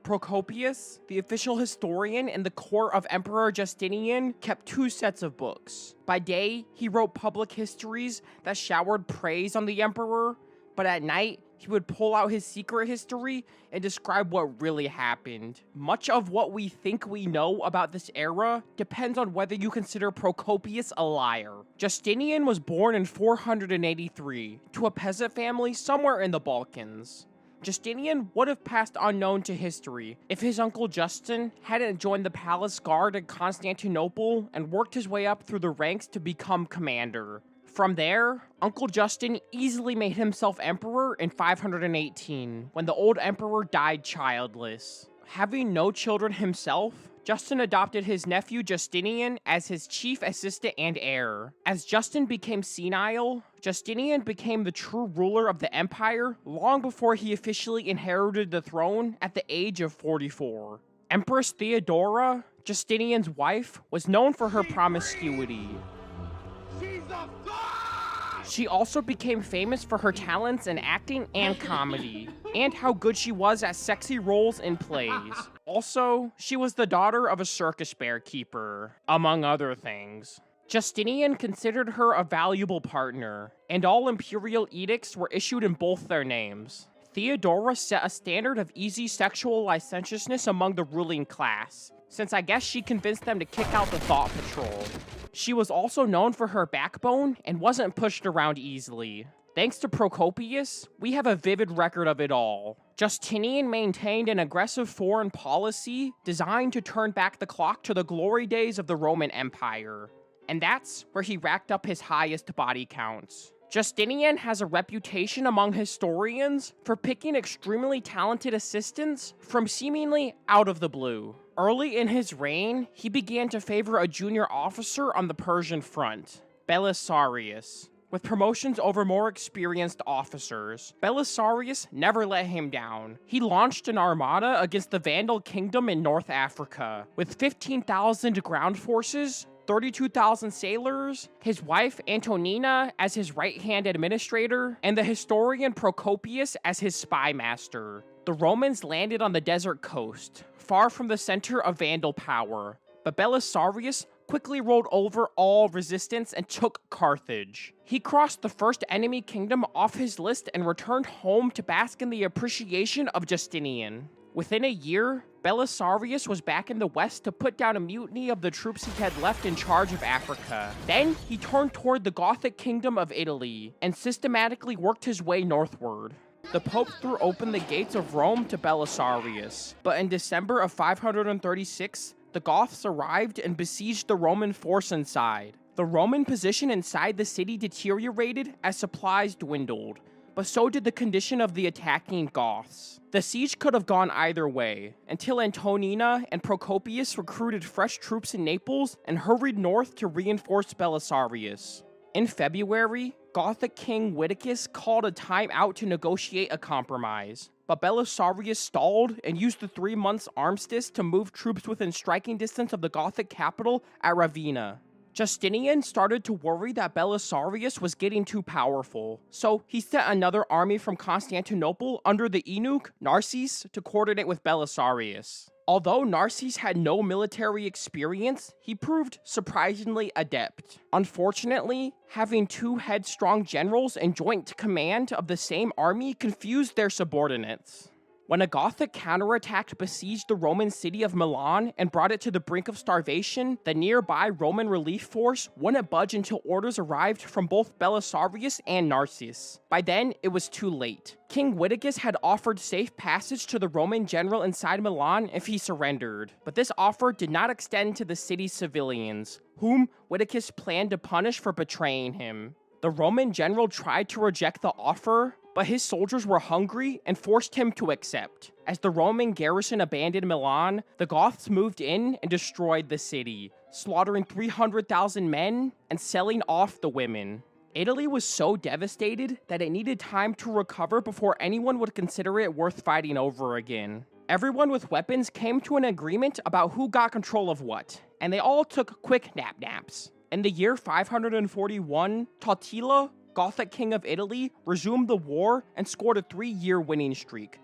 Procopius, the official historian in the court of Emperor Justinian, kept 2 sets of books. By day, he wrote public histories that showered praise on the emperor, but at night, he would pull out his secret history and describe what really happened. Much of what we think we know about this era depends on whether you consider Procopius a liar. Justinian was born in 483 to a peasant family somewhere in the Balkans. Justinian would have passed unknown to history if his uncle Justin hadn't joined the palace guard in Constantinople and worked his way up through the ranks to become commander. From there, Uncle Justin easily made himself emperor in 518, when the old emperor died childless. Having no children himself, Justin adopted his nephew Justinian as his chief assistant and heir. As Justin became senile, Justinian became the true ruler of the empire long before he officially inherited the throne at the age of 44. Empress Theodora, Justinian's wife, was known for her promiscuity. She also became famous for her talents in acting and comedy, and how good she was at sexy roles in plays. Also, she was the daughter of a circus bear keeper, among other things. Justinian considered her a valuable partner, and all imperial edicts were issued in both their names. Theodora set a standard of easy sexual licentiousness among the ruling class, since I guess she convinced them to kick out the Thought Patrol. She was also known for her backbone and wasn't pushed around easily. Thanks to Procopius, we have a vivid record of it all. Justinian maintained an aggressive foreign policy designed to turn back the clock to the glory days of the Roman Empire. And that's where he racked up his highest body counts. Justinian has a reputation among historians for picking extremely talented assistants from seemingly out of the blue. Early in his reign, he began to favor a junior officer on the Persian front, Belisarius, with promotions over more experienced officers. Belisarius never let him down. He launched an armada against the Vandal Kingdom in North Africa, with 15,000 ground forces, 32,000 sailors, his wife Antonina as his right-hand administrator, and the historian Procopius as his spy master. The Romans landed on the desert coast, far from the center of Vandal power, but Belisarius quickly rolled over all resistance and took Carthage. He crossed the first enemy kingdom off his list and returned home to bask in the appreciation of Justinian. Within a year, Belisarius was back in the west to put down a mutiny of the troops he had left in charge of Africa. Then, he turned toward the Gothic kingdom of Italy, and systematically worked his way northward. The Pope threw open the gates of Rome to Belisarius, but in December of 536, the Goths arrived and besieged the Roman force inside. The Roman position inside the city deteriorated as supplies dwindled, but so did the condition of the attacking Goths. The siege could have gone either way, until Antonina and Procopius recruited fresh troops in Naples and hurried north to reinforce Belisarius. In February, Gothic King Witticus called a time out to negotiate a compromise, but Belisarius stalled and used the 3 months armistice to move troops within striking distance of the Gothic capital at Ravenna. Justinian started to worry that Belisarius was getting too powerful, so he sent another army from Constantinople under the eunuch Narses to coordinate with Belisarius. Although Narses had no military experience, he proved surprisingly adept. Unfortunately, having two headstrong generals in joint command of the same army confused their subordinates. When a Gothic counterattack besieged the Roman city of Milan and brought it to the brink of starvation, the nearby Roman relief force wouldn't budge until orders arrived from both Belisarius and Narses. By then, it was too late. King Witigis had offered safe passage to the Roman general inside Milan if he surrendered, but this offer did not extend to the city's civilians, whom Witigis planned to punish for betraying him. The Roman general tried to reject the offer, but his soldiers were hungry and forced him to accept. As the Roman garrison abandoned Milan, the Goths moved in and destroyed the city, slaughtering 300,000 men and selling off the women. Italy was so devastated that it needed time to recover before anyone would consider it worth fighting over again. Everyone with weapons came to an agreement about who got control of what, and they all took quick naps. In the year 541, Totila, Gothic king of Italy, resumed the war and scored a 3-year winning streak.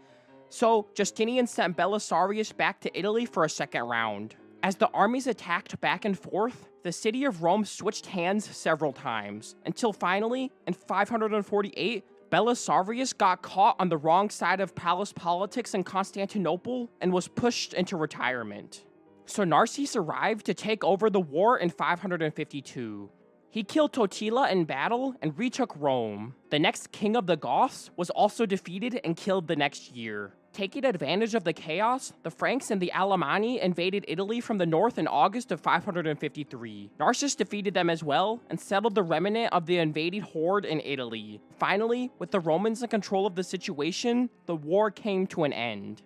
So Justinian sent Belisarius back to Italy for a second round. As the armies attacked back and forth, the city of Rome switched hands several times, until finally, in 548, Belisarius got caught on the wrong side of palace politics in Constantinople and was pushed into retirement. So Narses arrived to take over the war in 552. He killed Totila in battle and retook Rome. The next king of the Goths was also defeated and killed the next year. Taking advantage of the chaos, the Franks and the Alemanni invaded Italy from the north in August of 553. Narses defeated them as well and settled the remnant of the invaded horde in Italy. Finally, with the Romans in control of the situation, the war came to an end.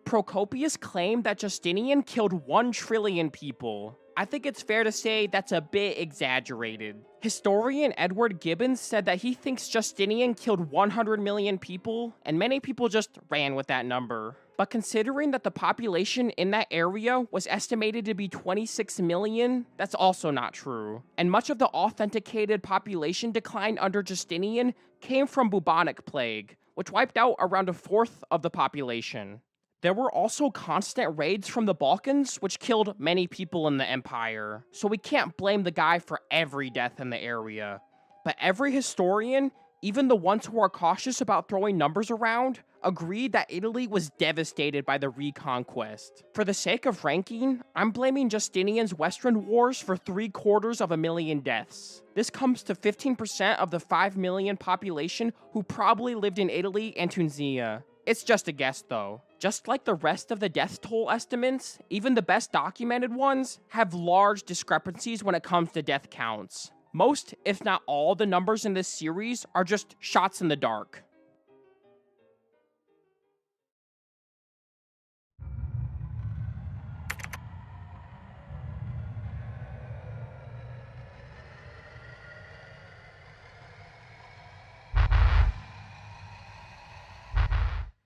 Procopius claimed that Justinian killed 1 trillion people. I think it's fair to say that's a bit exaggerated. Historian Edward Gibbons said that he thinks Justinian killed 100 million people, and many people just ran with that number. But considering that the population in that area was estimated to be 26 million, that's also not true. And much of the authenticated population decline under Justinian came from bubonic plague, which wiped out around 1/4 of the population. There were also constant raids from the Balkans, which killed many people in the empire, so we can't blame the guy for every death in the area. But every historian, even the ones who are cautious about throwing numbers around, agreed that Italy was devastated by the reconquest. For the sake of ranking, I'm blaming Justinian's Western Wars for 750,000 deaths. This comes to 15% of the 5 million population who probably lived in Italy and Tunisia. It's just a guess though. Just like the rest of the death toll estimates, even the best documented ones have large discrepancies when it comes to death counts. Most, if not all, the numbers in this series are just shots in the dark.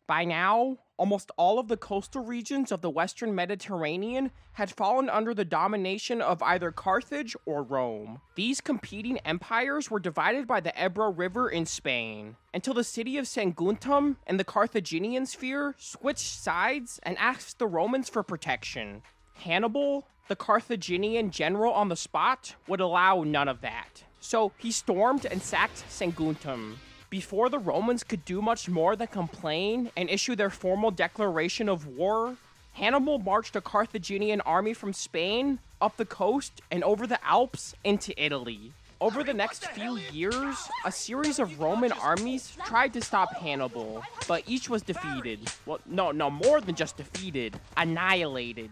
By now, almost all of the coastal regions of the Western Mediterranean had fallen under the domination of either Carthage or Rome. These competing empires were divided by the Ebro River in Spain, until the city of Saguntum and the Carthaginian sphere switched sides and asked the Romans for protection. Hannibal, the Carthaginian general on the spot, would allow none of that. So he stormed and sacked Saguntum. Before the Romans could do much more than complain and issue their formal declaration of war, Hannibal marched a Carthaginian army from Spain, up the coast, and over the Alps into Italy. Over the next few years, a series of Roman armies tried to stop Hannibal, but each was defeated. Well, no, more than just defeated, annihilated.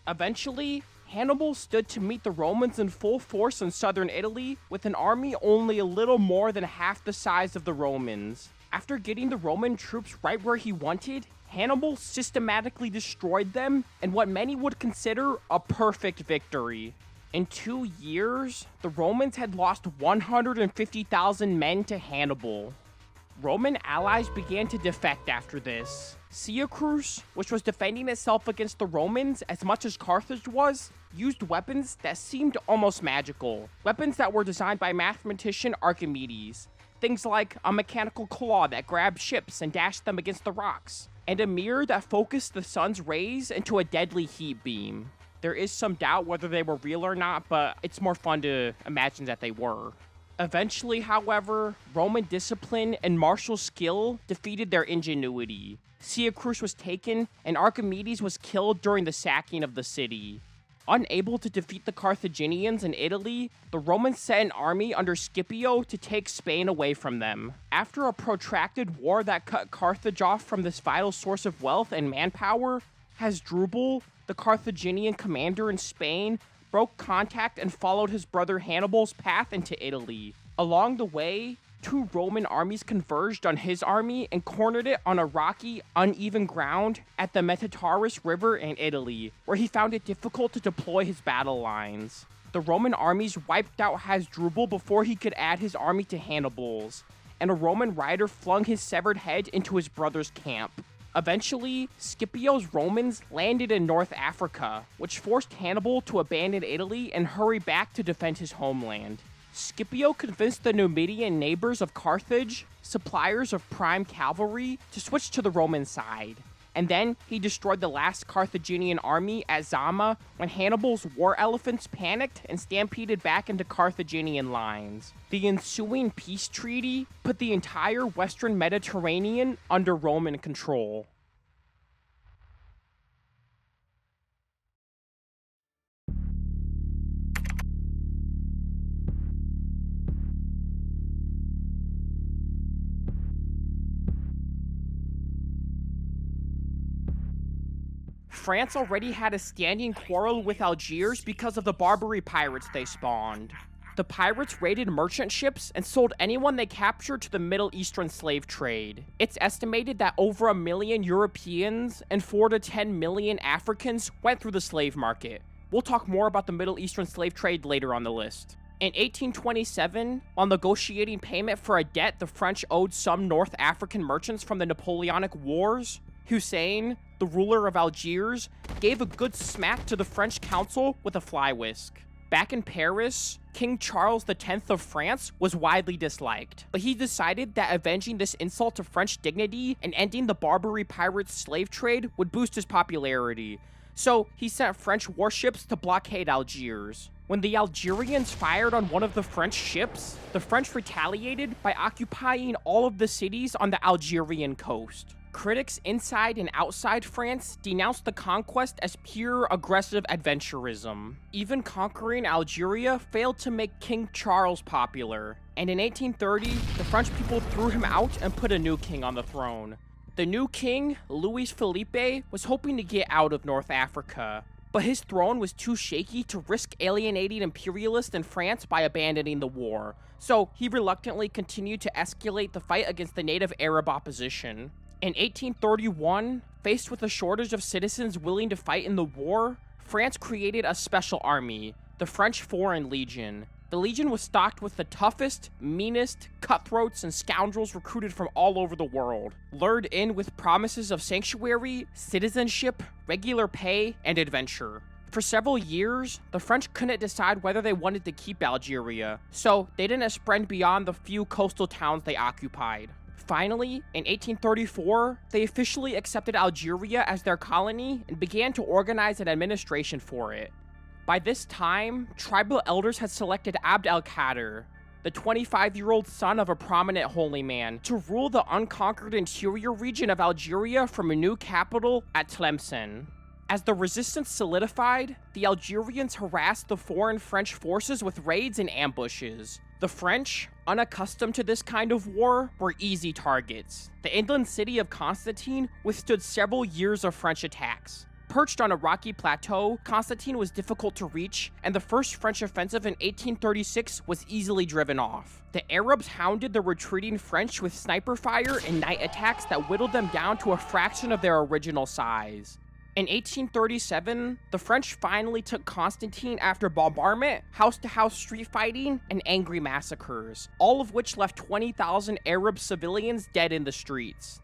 Eventually, Hannibal stood to meet the Romans in full force in southern Italy with an army only a little more than half the size of the Romans. After getting the Roman troops right where he wanted, Hannibal systematically destroyed them in what many would consider a perfect victory. In 2 years, the Romans had lost 150,000 men to Hannibal. Roman allies began to defect after this. Syracuse, which was defending itself against the Romans as much as Carthage was, used weapons that seemed almost magical. Weapons that were designed by mathematician Archimedes. Things like a mechanical claw that grabbed ships and dashed them against the rocks, and a mirror that focused the sun's rays into a deadly heat beam. There is some doubt whether they were real or not, but it's more fun to imagine that they were. Eventually, however, Roman discipline and martial skill defeated their ingenuity. Syracuse was taken, and Archimedes was killed during the sacking of the city. Unable to defeat the Carthaginians in Italy, the Romans sent an army under Scipio to take Spain away from them. After a protracted war that cut Carthage off from this vital source of wealth and manpower, Hasdrubal, the Carthaginian commander in Spain, broke contact and followed his brother Hannibal's path into Italy. Along the way, two Roman armies converged on his army and cornered it on a rocky, uneven ground at the Metaurus River in Italy, where he found it difficult to deploy his battle lines. The Roman armies wiped out Hasdrubal before he could add his army to Hannibal's, and a Roman rider flung his severed head into his brother's camp. Eventually, Scipio's Romans landed in North Africa, which forced Hannibal to abandon Italy and hurry back to defend his homeland. Scipio convinced the Numidian neighbors of Carthage, suppliers of prime cavalry, to switch to the Roman side. And then he destroyed the last Carthaginian army at Zama when Hannibal's war elephants panicked and stampeded back into Carthaginian lines. The ensuing peace treaty put the entire western Mediterranean under Roman control. France already had a standing quarrel with Algiers because of the Barbary pirates they spawned. The pirates raided merchant ships and sold anyone they captured to the Middle Eastern slave trade. It's estimated that over 1 million Europeans and 4 to 10 million Africans went through the slave market. We'll talk more about the Middle Eastern slave trade later on the list. In 1827, while negotiating payment for a debt the French owed some North African merchants from the Napoleonic Wars, Hussein, the ruler of Algiers, gave a good smack to the French council with a fly whisk. Back in Paris, King Charles X of France was widely disliked, but he decided that avenging this insult to French dignity and ending the Barbary pirates' slave trade would boost his popularity. So he sent French warships to blockade Algiers. When the Algerians fired on one of the French ships, the French retaliated by occupying all of the cities on the Algerian coast. Critics inside and outside France denounced the conquest as pure aggressive adventurism. Even conquering Algeria failed to make King Charles popular, and in 1830, the French people threw him out and put a new king on the throne. The new king, Louis Philippe, was hoping to get out of North Africa, but his throne was too shaky to risk alienating imperialists in France by abandoning the war, so he reluctantly continued to escalate the fight against the native Arab opposition. In 1831, faced with a shortage of citizens willing to fight in the war, France created a special army, the French Foreign Legion. The Legion was stocked with the toughest, meanest, cutthroats, and scoundrels recruited from all over the world, lured in with promises of sanctuary, citizenship, regular pay, and adventure. For several years, the French couldn't decide whether they wanted to keep Algeria, so they didn't spread beyond the few coastal towns they occupied. Finally, in 1834, they officially accepted Algeria as their colony and began to organize an administration for it. By this time, tribal elders had selected Abd al-Qadir, the 25-year-old son of a prominent holy man, to rule the unconquered interior region of Algeria from a new capital at Tlemcen. As the resistance solidified, the Algerians harassed the foreign French forces with raids and ambushes. The French, unaccustomed to this kind of war, were easy targets. The inland city of Constantine withstood several years of French attacks. Perched on a rocky plateau, Constantine was difficult to reach, and the first French offensive in 1836 was easily driven off. The Arabs hounded the retreating French with sniper fire and night attacks that whittled them down to a fraction of their original size. In 1837, the French finally took Constantine after bombardment, house-to-house street fighting, and angry massacres, all of which left 20,000 Arab civilians dead in the streets.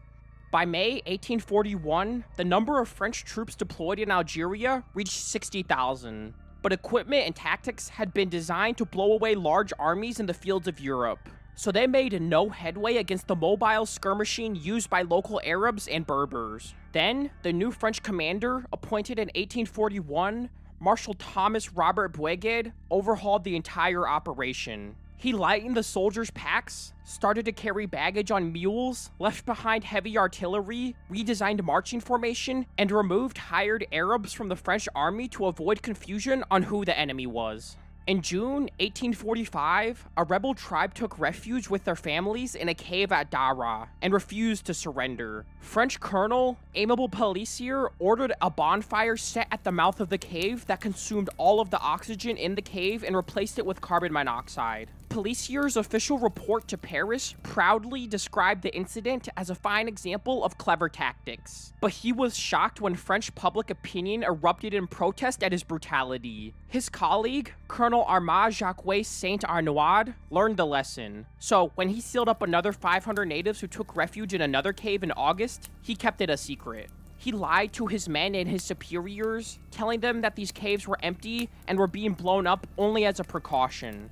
By May 1841, the number of French troops deployed in Algeria reached 60,000. but equipment and tactics had been designed to blow away large armies in the fields of Europe. So they made no headway against the mobile skirmishing used by local Arabs and Berbers. Then, the new French commander, appointed in 1841, Marshal Thomas Robert Buegued, overhauled the entire operation. He lightened the soldiers' packs, started to carry baggage on mules, left behind heavy artillery, redesigned marching formation, and removed hired Arabs from the French army to avoid confusion on who the enemy was. In June 1845, a rebel tribe took refuge with their families in a cave at Dara and refused to surrender. French Colonel Aimable Pelissier ordered a bonfire set at the mouth of the cave that consumed all of the oxygen in the cave and replaced it with carbon monoxide. Pelissier's official report to Paris proudly described the incident as a fine example of clever tactics. But he was shocked when French public opinion erupted in protest at his brutality. His colleague, Colonel Armand Jacques Saint-Arnaud, learned the lesson. So, when he sealed up another 500 natives who took refuge in another cave in August, he kept it a secret. He lied to his men and his superiors, telling them that these caves were empty and were being blown up only as a precaution.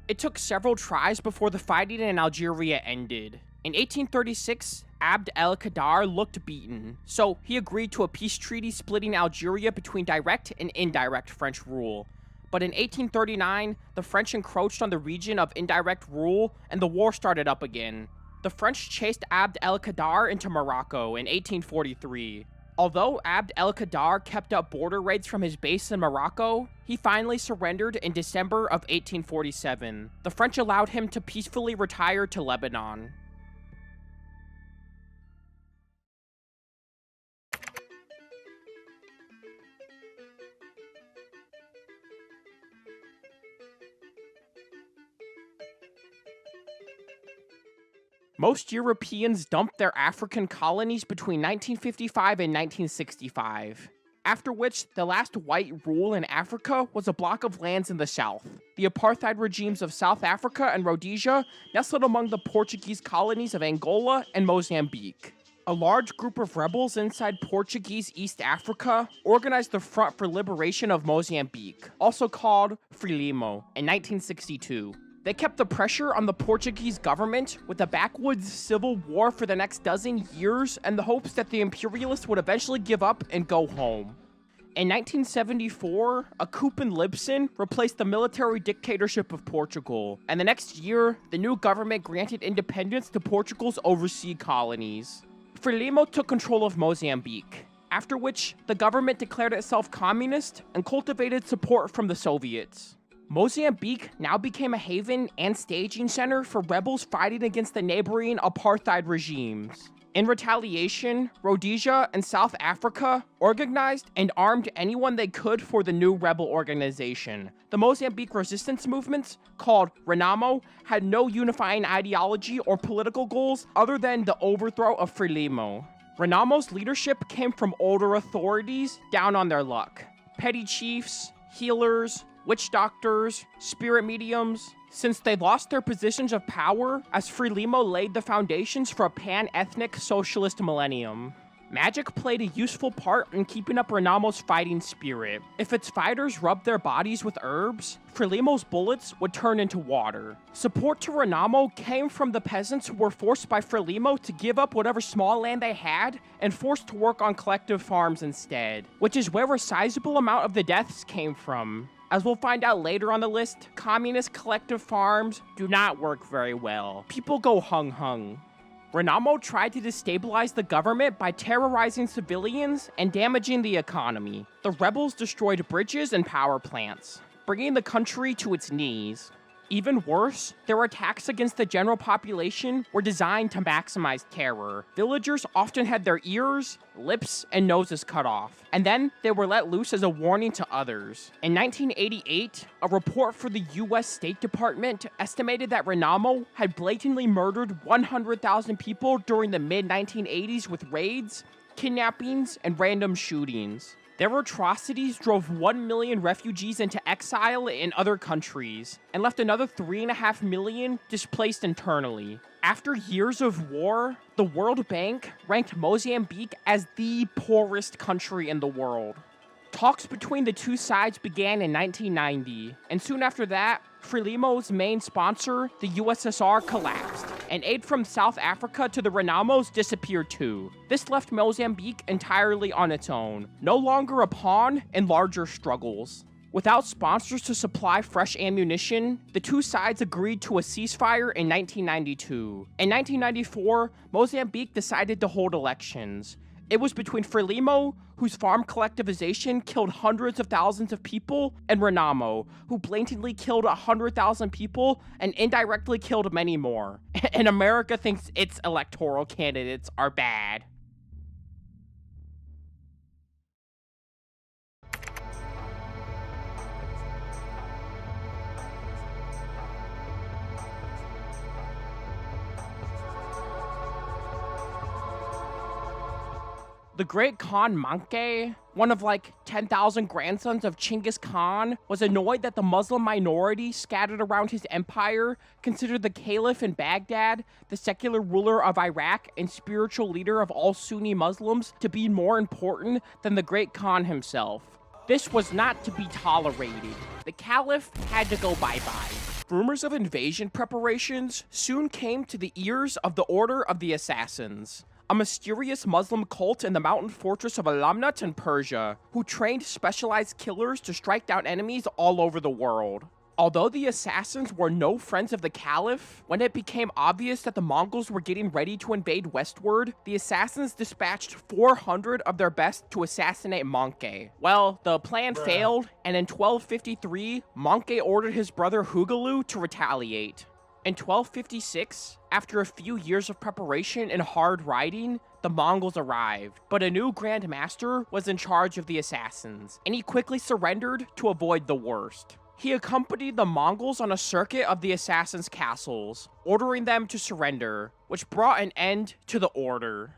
It took several tries before the fighting in Algeria ended. In 1836, Abd el-Qadar looked beaten, so he agreed to a peace treaty splitting Algeria between direct and indirect French rule. But in 1839, the French encroached on the region of indirect rule, and the war started up again. The French chased Abd el-Qadar into Morocco in 1843. Although Abd el-Qadar kept up border raids from his base in Morocco, he finally surrendered in December of 1847. The French allowed him to peacefully retire to Lebanon. Most Europeans dumped their African colonies between 1955 and 1965, after which the last white rule in Africa was a block of lands in the south. The apartheid regimes of South Africa and Rhodesia nestled among the Portuguese colonies of Angola and Mozambique. A large group of rebels inside Portuguese East Africa organized the Front for Liberation of Mozambique, also called Frelimo, in 1962. They kept the pressure on the Portuguese government with a backwoods civil war for the next dozen years and the hopes that the imperialists would eventually give up and go home. In 1974, a coup in Lisbon replaced the military dictatorship of Portugal, and the next year, the new government granted independence to Portugal's overseas colonies. Frelimo took control of Mozambique, after which the government declared itself communist and cultivated support from the Soviets. Mozambique now became a haven and staging center for rebels fighting against the neighboring apartheid regimes. In retaliation, Rhodesia and South Africa organized and armed anyone they could for the new rebel organization. The Mozambique resistance movements, called Renamo, had no unifying ideology or political goals other than the overthrow of Frelimo. Renamo's leadership came from older authorities down on their luck. Petty chiefs, healers, witch doctors, spirit mediums, since they lost their positions of power as Frelimo laid the foundations for a pan-ethnic socialist millennium. Magic played a useful part in keeping up Renamo's fighting spirit. If its fighters rubbed their bodies with herbs, Frelimo's bullets would turn into water. Support to Renamo came from the peasants who were forced by Frelimo to give up whatever small land they had and forced to work on collective farms instead, which is where a sizable amount of the deaths came from. As we'll find out later on the list, communist collective farms do not work very well. People go hung-hung. Renamo tried to destabilize the government by terrorizing civilians and damaging the economy. The rebels destroyed bridges and power plants, bringing the country to its knees. Even worse, their attacks against the general population were designed to maximize terror. Villagers often had their ears, lips, and noses cut off, and then they were let loose as a warning to others. In 1988, a report for the US State Department estimated that Renamo had blatantly murdered 100,000 people during the mid-1980s with raids, kidnappings, and random shootings. Their atrocities drove 1 million refugees into exile in other countries, and left another 3.5 million displaced internally. After years of war, the World Bank ranked Mozambique as the poorest country in the world. Talks between the two sides began in 1990, and soon after that, Frelimo's main sponsor, the USSR, collapsed, and aid from South Africa to the Renamos disappeared too. This left Mozambique entirely on its own, no longer a pawn in larger struggles. Without sponsors to supply fresh ammunition, the two sides agreed to a ceasefire in 1992. In 1994, Mozambique decided to hold elections. It was between Frelimo, whose farm collectivization killed hundreds of thousands of people, and Renamo, who blatantly killed 100,000 people and indirectly killed many more. And America thinks its electoral candidates are bad. The great Khan Manke, one of like 10,000 grandsons of Chinggis Khan, was annoyed that the Muslim minority scattered around his empire considered the Caliph in Baghdad, the secular ruler of Iraq and spiritual leader of all Sunni Muslims, to be more important than the great Khan himself. This was not to be tolerated. The Caliph had to go bye-bye. Rumors of invasion preparations soon came to the ears of the Order of the Assassins, a mysterious Muslim cult in the mountain fortress of Alamnat in Persia, who trained specialized killers to strike down enemies all over the world. Although the assassins were no friends of the Caliph, when it became obvious that the Mongols were getting ready to invade westward, the assassins dispatched 400 of their best to assassinate Manke. Well, the plan failed, and in 1253, Manke ordered his brother Hugalu to retaliate. In 1256, after a few years of preparation and hard riding, the Mongols arrived, but a new Grand Master was in charge of the assassins, and he quickly surrendered to avoid the worst. He accompanied the Mongols on a circuit of the assassins' castles, ordering them to surrender, which brought an end to the order.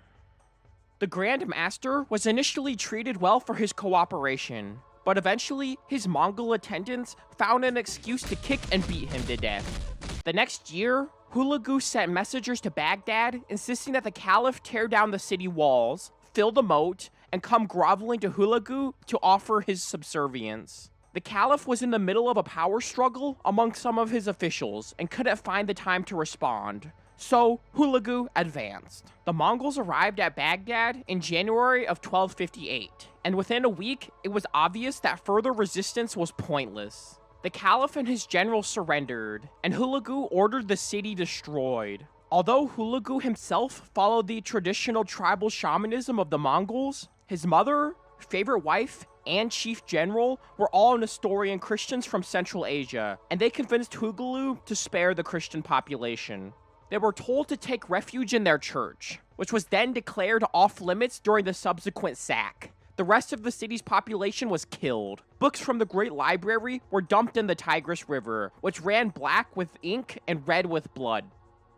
The Grand Master was initially treated well for his cooperation, but eventually his Mongol attendants found an excuse to kick and beat him to death. The next year, Hulagu sent messengers to Baghdad, insisting that the Caliph tear down the city walls, fill the moat, and come groveling to Hulagu to offer his subservience. The Caliph was in the middle of a power struggle among some of his officials and couldn't find the time to respond. So, Hulagu advanced. The Mongols arrived at Baghdad in January of 1258, and within a week, it was obvious that further resistance was pointless. The Caliph and his generals surrendered, and Hulagu ordered the city destroyed. Although Hulagu himself followed the traditional tribal shamanism of the Mongols, his mother, favorite wife, and chief general were all Nestorian Christians from Central Asia, and they convinced Hulagu to spare the Christian population. They were told to take refuge in their church, which was then declared off-limits during the subsequent sack. The rest of the city's population was killed. Books from the Great Library were dumped in the Tigris River, which ran black with ink and red with blood.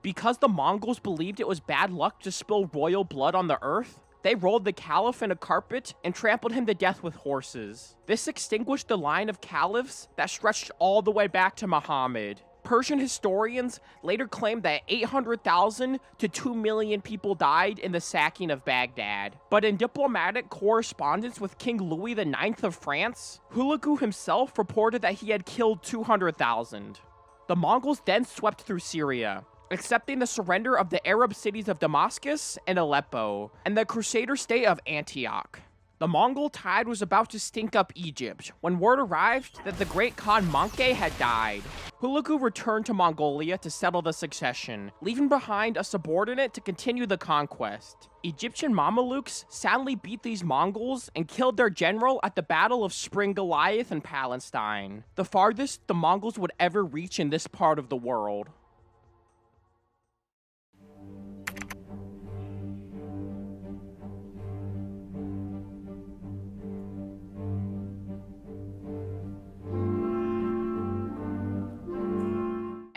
Because the Mongols believed it was bad luck to spill royal blood on the earth, they rolled the Caliph in a carpet and trampled him to death with horses. This extinguished the line of caliphs that stretched all the way back to Muhammad. Persian historians later claimed that 800,000 to 2 million people died in the sacking of Baghdad. But in diplomatic correspondence with King Louis IX of France, Hulagu himself reported that he had killed 200,000. The Mongols then swept through Syria, accepting the surrender of the Arab cities of Damascus and Aleppo, and the Crusader state of Antioch. The Mongol tide was about to stink up Egypt when word arrived that the great Khan Manke had died. Hulagu returned to Mongolia to settle the succession, leaving behind a subordinate to continue the conquest. Egyptian Mamelukes soundly beat these Mongols and killed their general at the Battle of Spring Goliath in Palestine, the farthest the Mongols would ever reach in this part of the world.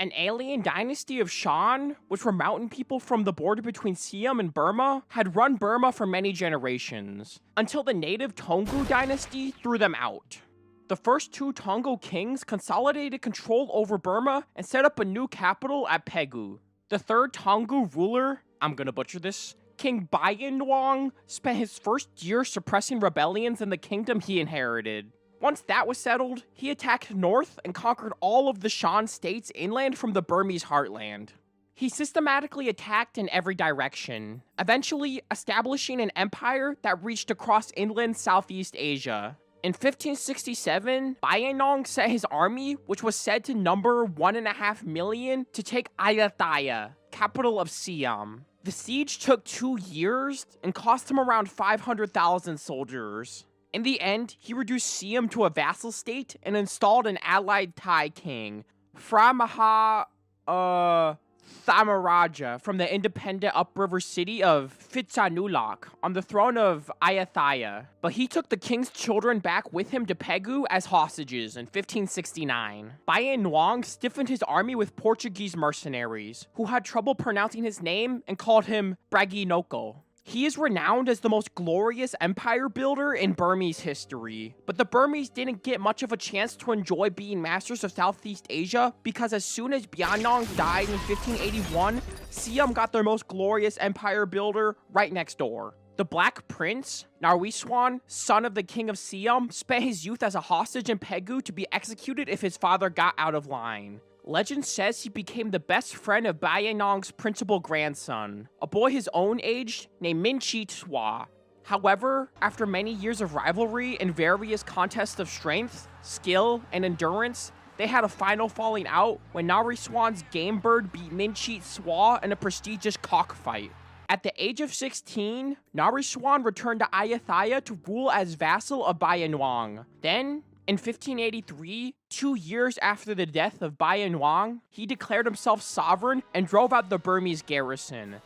An alien dynasty of Shan, which were mountain people from the border between Siam and Burma, had run Burma for many generations, until the native Toungoo dynasty threw them out. The first two Toungoo kings consolidated control over Burma and set up a new capital at Pegu. The third Toungoo ruler, I'm gonna butcher this, King Bayan spent his first year suppressing rebellions in the kingdom he inherited. Once that was settled, he attacked north and conquered all of the Shan states inland from the Burmese heartland. He systematically attacked in every direction, eventually establishing an empire that reached across inland Southeast Asia. In 1567, Bayan sent his army, which was said to number 1.5 million, to take Ayutthaya, capital of Siam. The siege took 2 years and cost him around 500,000 soldiers. In the end, he reduced Siam to a vassal state and installed an allied Thai king, Phra Maha Thamaraja, from the independent upriver city of Phitsanulok on the throne of Ayutthaya. But he took the king's children back with him to Pegu as hostages in 1569. Bayan Luang stiffened his army with Portuguese mercenaries, who had trouble pronouncing his name and called him Braginoko. He is renowned as the most glorious empire builder in Burmese history, but the Burmese didn't get much of a chance to enjoy being masters of Southeast Asia because as soon as Bayan died in 1581, Siam got their most glorious empire builder right next door. The Black Prince, Nariswan, son of the king of Siam, spent his youth as a hostage in Pegu to be executed if his father got out of line. Legend says he became the best friend of Bayanong's principal grandson, a boy his own age named Minchi Tswa. However, after many years of rivalry and various contests of strength, skill, and endurance, they had a final falling out when Nariswan's game bird beat Minchi Tswa in a prestigious cockfight. At the age of 16, Nariswan returned to Ayutthaya to rule as vassal of Bayan. Then, in 1583, 2 years after the death of Bayan, he declared himself sovereign and drove out the Burmese garrison.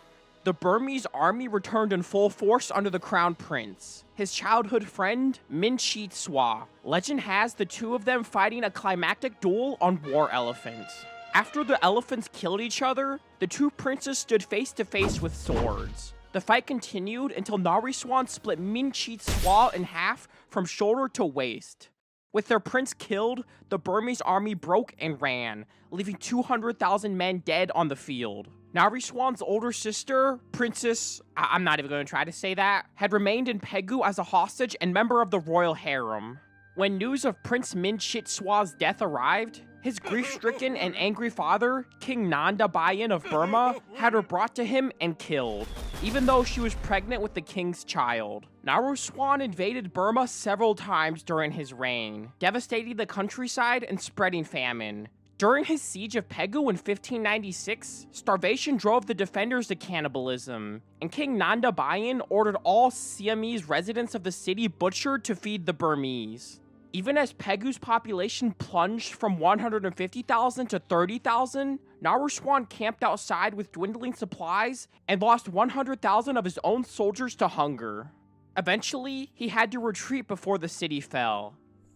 The Burmese army returned in full force under the crown prince, his childhood friend, Minchi Tswa. Legend has the two of them fighting a climactic duel on war elephants. After the elephants killed each other, the two princes stood face to face with swords. The fight continued until Nariswan split Minchi Tswa in half from shoulder to waist. With their prince killed, the Burmese army broke and ran, leaving 200,000 men dead on the field. Nariswan's older sister, Princess, I'm not even going to try to say that, had remained in Pegu as a hostage and member of the royal harem. When news of Prince Minchi Tswa's death arrived, his grief-stricken and angry father, King Nanda Bayan of Burma, had her brought to him and killed, even though she was pregnant with the king's child. Nariswan invaded Burma several times during his reign, devastating the countryside and spreading famine. During his siege of Pegu in 1596, starvation drove the defenders to cannibalism, and King Nanda Bayan ordered all Siamese residents of the city butchered to feed the Burmese. Even as Pegu's population plunged from 150,000 to 30,000, Nariswan camped outside with dwindling supplies and lost 100,000 of his own soldiers to hunger. Eventually, he had to retreat before the city fell.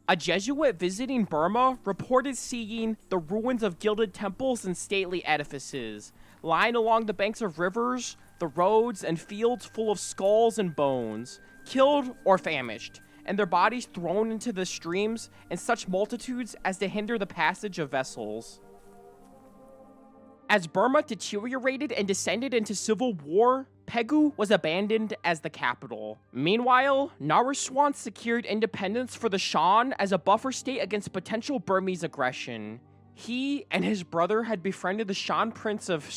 A Jesuit visiting Burma reported seeing the ruins of gilded temples and stately edifices, lying along the banks of rivers, the roads and fields full of skulls and bones, killed or famished, and their bodies thrown into the streams in such multitudes as to hinder the passage of vessels. As Burma deteriorated and descended into civil war, Pegu was abandoned as the capital. Meanwhile, Nariswan secured independence for the Shan as a buffer state against potential Burmese aggression. He and his brother had befriended the Shan prince of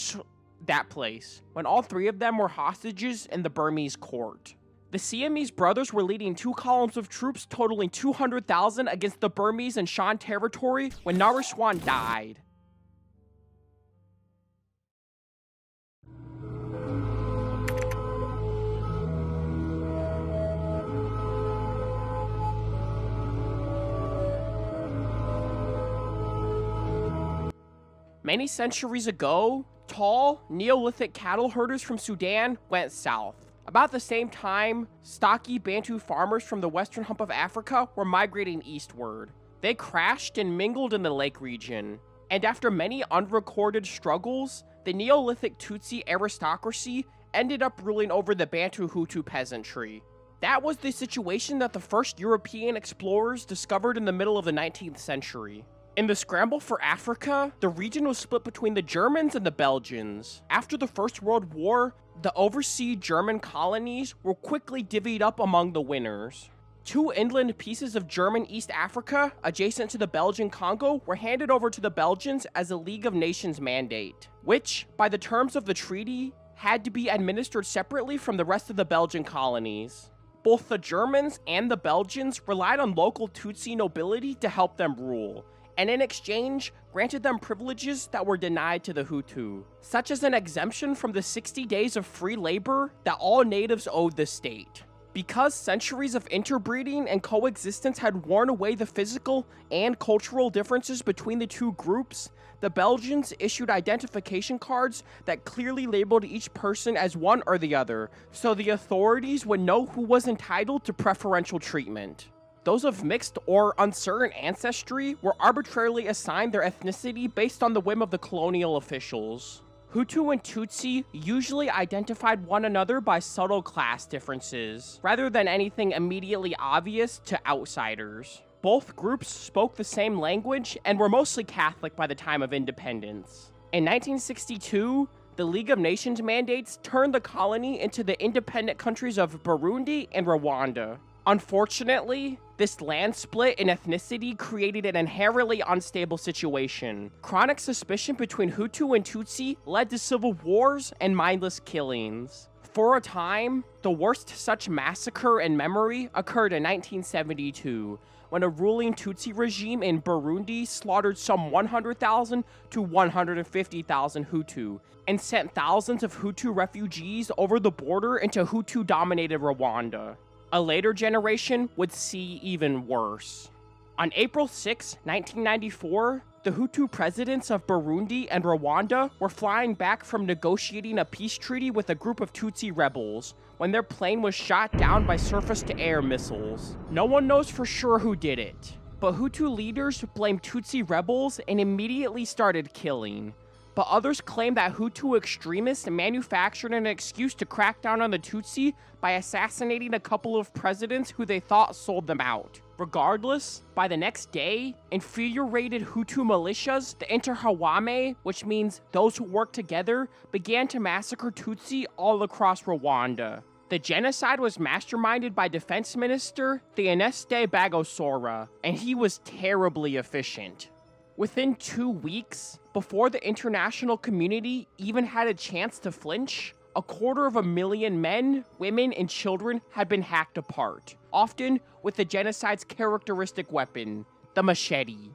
that place, when all three of them were hostages in the Burmese court. The Siamese brothers were leading 2 columns of troops totaling 200,000 against the Burmese and Shan territory when Nariswan died. Many centuries ago, tall, Neolithic cattle herders from Sudan went south. About the same time, stocky Bantu farmers from the western hump of Africa were migrating eastward. They crashed and mingled in the lake region, and after many unrecorded struggles, the Neolithic Tutsi aristocracy ended up ruling over the Bantu Hutu peasantry. That was the situation that the first European explorers discovered in the middle of the 19th century. In the scramble for Africa, the region was split between the Germans and the Belgians. After the First World War, the overseas German colonies were quickly divvied up among the winners. 2 inland pieces of German East Africa, adjacent to the Belgian Congo, were handed over to the Belgians as a League of Nations mandate, which, by the terms of the treaty, had to be administered separately from the rest of the Belgian colonies. Both the Germans and the Belgians relied on local Tutsi nobility to help them rule, and in exchange, granted them privileges that were denied to the Hutu, such as an exemption from the 60 days of free labor that all natives owed the state. Because centuries of interbreeding and coexistence had worn away the physical and cultural differences between the two groups, the Belgians issued identification cards that clearly labeled each person as one or the other, so the authorities would know who was entitled to preferential treatment. Those of mixed or uncertain ancestry were arbitrarily assigned their ethnicity based on the whim of the colonial officials. Hutu and Tutsi usually identified one another by subtle class differences, rather than anything immediately obvious to outsiders. Both groups spoke the same language and were mostly Catholic by the time of independence. In 1962, the League of Nations mandates turned the colony into the independent countries of Burundi and Rwanda. Unfortunately, this land split in ethnicity created an inherently unstable situation. Chronic suspicion between Hutu and Tutsi led to civil wars and mindless killings. For a time, the worst such massacre in memory occurred in 1972, when a ruling Tutsi regime in Burundi slaughtered some 100,000 to 150,000 Hutu, and sent thousands of Hutu refugees over the border into Hutu-dominated Rwanda. A later generation would see even worse. On April 6, 1994, the Hutu presidents of Burundi and Rwanda were flying back from negotiating a peace treaty with a group of Tutsi rebels when their plane was shot down by surface-to-air missiles. No one knows for sure who did it, but Hutu leaders blamed Tutsi rebels and immediately started killing. But others claim that Hutu extremists manufactured an excuse to crack down on the Tutsi by assassinating a couple of presidents who they thought sold them out. Regardless, by the next day, infuriated Hutu militias, the Interahamwe, which means those who work together, began to massacre Tutsi all across Rwanda. The genocide was masterminded by Defense Minister Theoneste Bagosora, and he was terribly efficient. Within 2 weeks, before the international community even had a chance to flinch, 250,000 men, women, and children had been hacked apart, often with the genocide's characteristic weapon, the machete.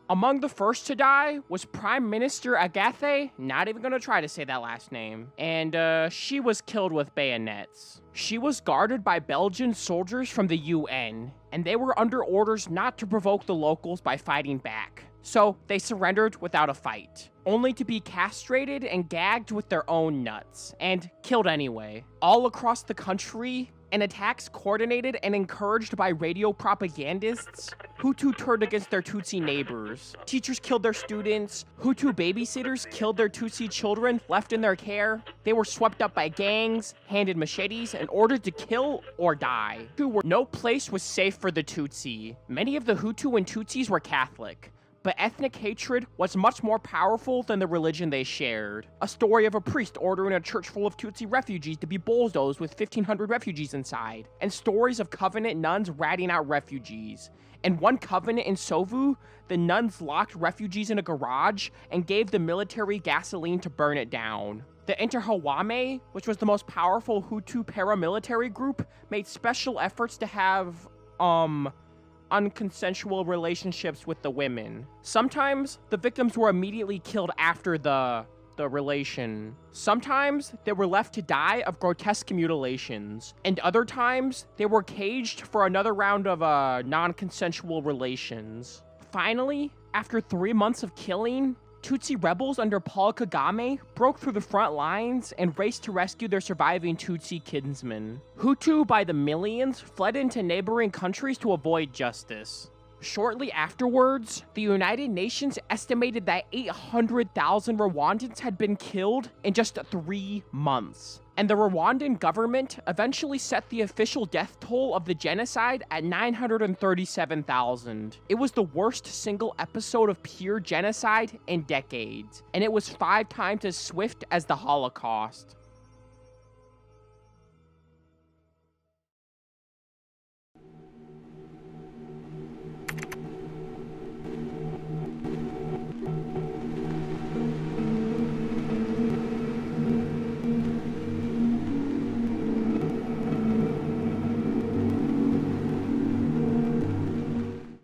Among the first to die was Prime Minister Agathe, not even gonna try to say that last name, and she was killed with bayonets. She was guarded by Belgian soldiers from the UN, and they were under orders not to provoke the locals by fighting back. So they surrendered without a fight, only to be castrated and gagged with their own nuts, and killed anyway. All across the country, in attacks coordinated and encouraged by radio propagandists, Hutu turned against their Tutsi neighbors. Teachers killed their students, Hutu babysitters killed their Tutsi children left in their care. They were swept up by gangs, handed machetes, and ordered to kill or die. No place was safe for the Tutsi. Many of the Hutu and Tutsis were Catholic, but ethnic hatred was much more powerful than the religion they shared. A story of a priest ordering a church full of Tutsi refugees to be bulldozed with 1,500 refugees inside, and stories of covenant nuns ratting out refugees. In one covenant in Sovu, the nuns locked refugees in a garage and gave the military gasoline to burn it down. The Interahamwe, which was the most powerful Hutu paramilitary group, made special efforts to have, unconsensual relationships with the women. Sometimes, the victims were immediately killed after the relation. Sometimes, they were left to die of grotesque mutilations. And other times, they were caged for another round of, non-consensual relations. Finally, after 3 months of killing, Tutsi rebels under Paul Kagame broke through the front lines and raced to rescue their surviving Tutsi kinsmen. Hutu by the millions fled into neighboring countries to avoid justice. Shortly afterwards, the United Nations estimated that 800,000 Rwandans had been killed in just 3 months. And the Rwandan government eventually set the official death toll of the genocide at 937,000. It was the worst single episode of pure genocide in decades, and it was 5 times as swift as the Holocaust.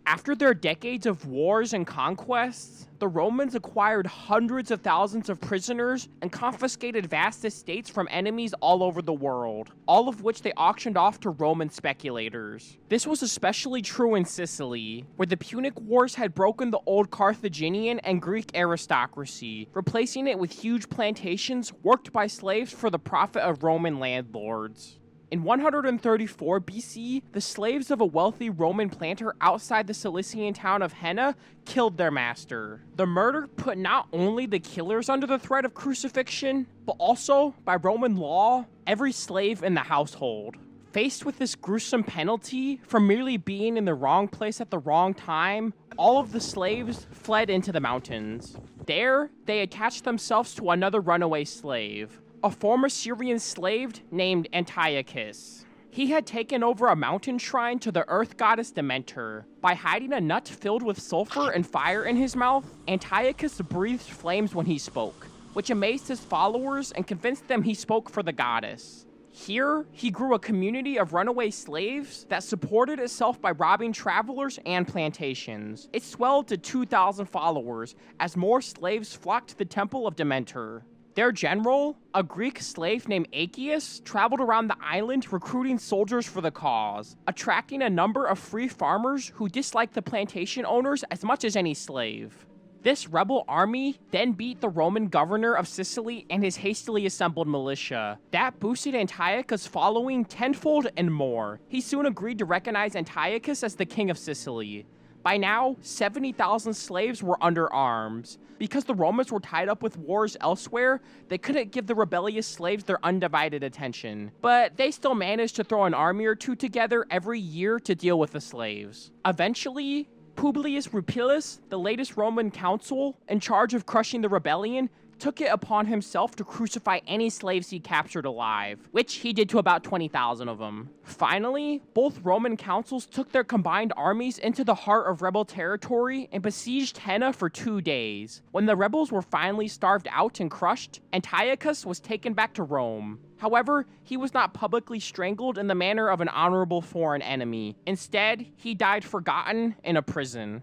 After their decades of wars and conquests, the Romans acquired hundreds of thousands of prisoners and confiscated vast estates from enemies all over the world, all of which they auctioned off to Roman speculators. This was especially true in Sicily, where the Punic Wars had broken the old Carthaginian and Greek aristocracy, replacing it with huge plantations worked by slaves for the profit of Roman landlords. In 134 BC, the slaves of a wealthy Roman planter outside the Cilician town of Henna killed their master. The murder put not only the killers under the threat of crucifixion, but also, by Roman law, every slave in the household. Faced with this gruesome penalty for merely being in the wrong place at the wrong time, all of the slaves fled into the mountains. There, they attached themselves to another runaway slave, a former Syrian slave named Antiochus. He had taken over a mountain shrine to the earth goddess Demeter. By hiding a nut filled with sulfur and fire in his mouth, Antiochus breathed flames when he spoke, which amazed his followers and convinced them he spoke for the goddess. Here, he grew a community of runaway slaves that supported itself by robbing travelers and plantations. It swelled to 2,000 followers as more slaves flocked to the temple of Demeter. Their general, a Greek slave named Achaeus, traveled around the island recruiting soldiers for the cause, attracting a number of free farmers who disliked the plantation owners as much as any slave. This rebel army then beat the Roman governor of Sicily and his hastily assembled militia. That boosted Antiochus' following tenfold and more. He soon agreed to recognize Antiochus as the king of Sicily. By now, 70,000 slaves were under arms. Because the Romans were tied up with wars elsewhere, they couldn't give the rebellious slaves their undivided attention. But they still managed to throw an army or two together every year to deal with the slaves. Eventually, Publius Rupilius, the latest Roman consul in charge of crushing the rebellion, took it upon himself to crucify any slaves he captured alive, which he did to about 20,000 of them. Finally, both Roman consuls took their combined armies into the heart of rebel territory and besieged Henna for 2 days. When the rebels were finally starved out and crushed, Antiochus was taken back to Rome. However, he was not publicly strangled in the manner of an honorable foreign enemy. Instead, he died forgotten in a prison.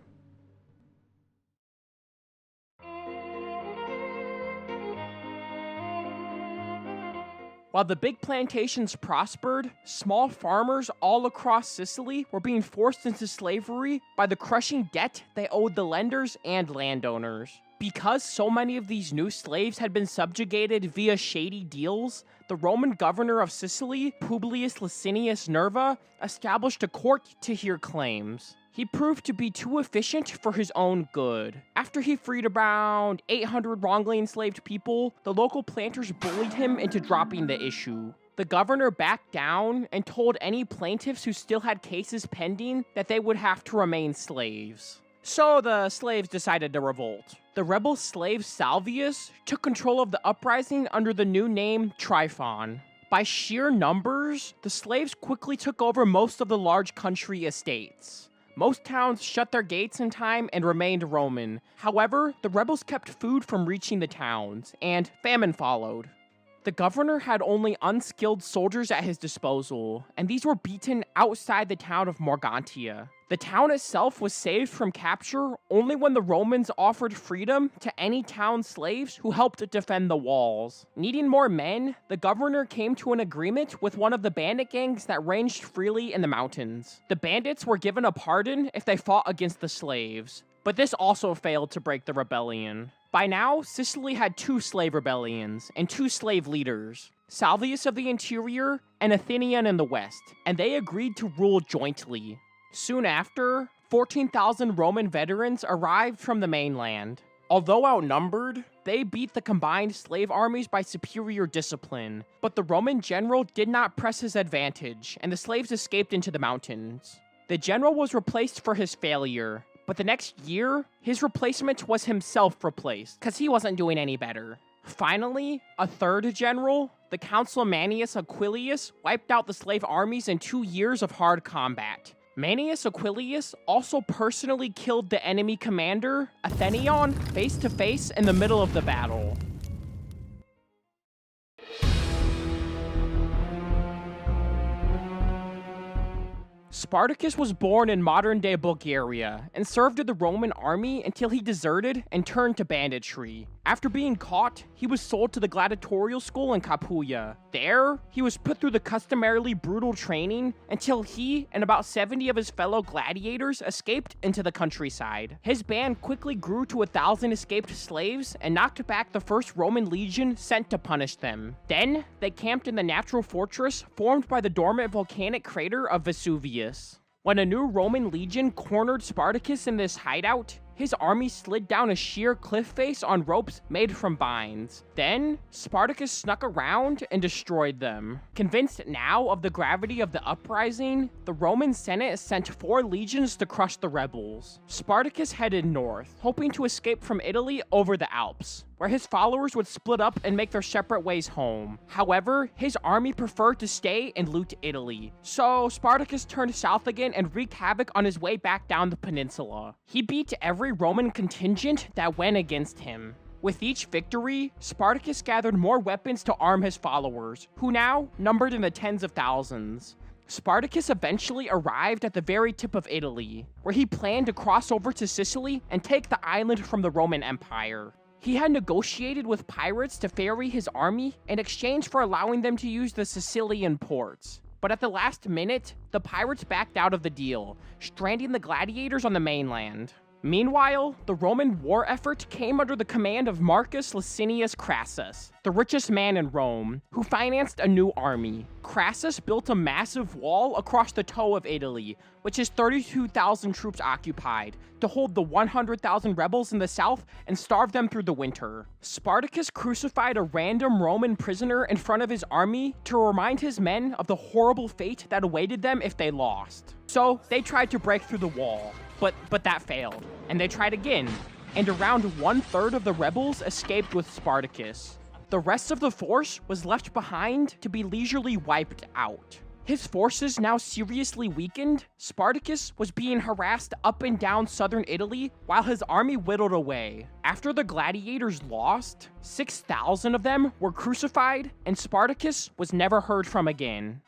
While the big plantations prospered, small farmers all across Sicily were being forced into slavery by the crushing debt they owed the lenders and landowners. Because so many of these new slaves had been subjugated via shady deals, the Roman governor of Sicily, Publius Licinius Nerva, established a court to hear claims. He proved to be too efficient for his own good. After he freed around 800 wrongly enslaved people, the local planters bullied him into dropping the issue. The governor backed down and told any plaintiffs who still had cases pending that they would have to remain slaves. So the slaves decided to revolt. The rebel slave Salvius took control of the uprising under the new name Tryphon. By sheer numbers, the slaves quickly took over most of the large country estates. Most towns shut their gates in time and remained Roman. However, the rebels kept food from reaching the towns, and famine followed. The governor had only unskilled soldiers at his disposal, and these were beaten outside the town of Morgantia. The town itself was saved from capture only when the Romans offered freedom to any town slaves who helped defend the walls. Needing more men, the governor came to an agreement with one of the bandit gangs that ranged freely in the mountains. The bandits were given a pardon if they fought against the slaves, but this also failed to break the rebellion. By now, Sicily had 2 slave rebellions and 2 slave leaders, Salvius of the interior and Athenian in the west, and they agreed to rule jointly. Soon after, 14,000 Roman veterans arrived from the mainland. Although outnumbered, they beat the combined slave armies by superior discipline, but the Roman general did not press his advantage, and the slaves escaped into the mountains. The general was replaced for his failure, but the next year, his replacement was himself replaced, because he wasn't doing any better. Finally, a third general, the consul Manius Aquilius, wiped out the slave armies in 2 years of hard combat. Manius Aquilius also personally killed the enemy commander, Athenion, face to face in the middle of the battle. Spartacus was born in modern-day Bulgaria and served in the Roman army until he deserted and turned to banditry. After being caught, he was sold to the gladiatorial school in Capuia. There, he was put through the customarily brutal training until he and about 70 of his fellow gladiators escaped into the countryside. His band quickly grew to 1,000 escaped slaves and knocked back the first Roman legion sent to punish them. Then, they camped in the natural fortress formed by the dormant volcanic crater of Vesuvius. When a new Roman legion cornered Spartacus in this hideout, his army slid down a sheer cliff face on ropes made from vines. Then, Spartacus snuck around and destroyed them. Convinced now of the gravity of the uprising, the Roman Senate sent 4 legions to crush the rebels. Spartacus headed north, hoping to escape from Italy over the Alps, where his followers would split up and make their separate ways home. However, his army preferred to stay and loot Italy. So, Spartacus turned south again and wreaked havoc on his way back down the peninsula. He beat every Roman contingent that went against him. With each victory, Spartacus gathered more weapons to arm his followers, who now numbered in the tens of thousands. Spartacus eventually arrived at the very tip of Italy, where he planned to cross over to Sicily and take the island from the Roman Empire. He had negotiated with pirates to ferry his army in exchange for allowing them to use the Sicilian ports. But at the last minute, the pirates backed out of the deal, stranding the gladiators on the mainland. Meanwhile, the Roman war effort came under the command of Marcus Licinius Crassus, the richest man in Rome, who financed a new army. Crassus built a massive wall across the toe of Italy, which is 32,000 troops occupied, to hold the 100,000 rebels in the south and starve them through the winter. Spartacus crucified a random Roman prisoner in front of his army to remind his men of the horrible fate that awaited them if they lost. So, they tried to break through the wall. But that failed, and they tried again, and around 1/3 of the rebels escaped with Spartacus. The rest of the force was left behind to be leisurely wiped out. His forces now seriously weakened, Spartacus was being harassed up and down southern Italy while his army whittled away. After the gladiators lost, 6,000 of them were crucified, and Spartacus was never heard from again.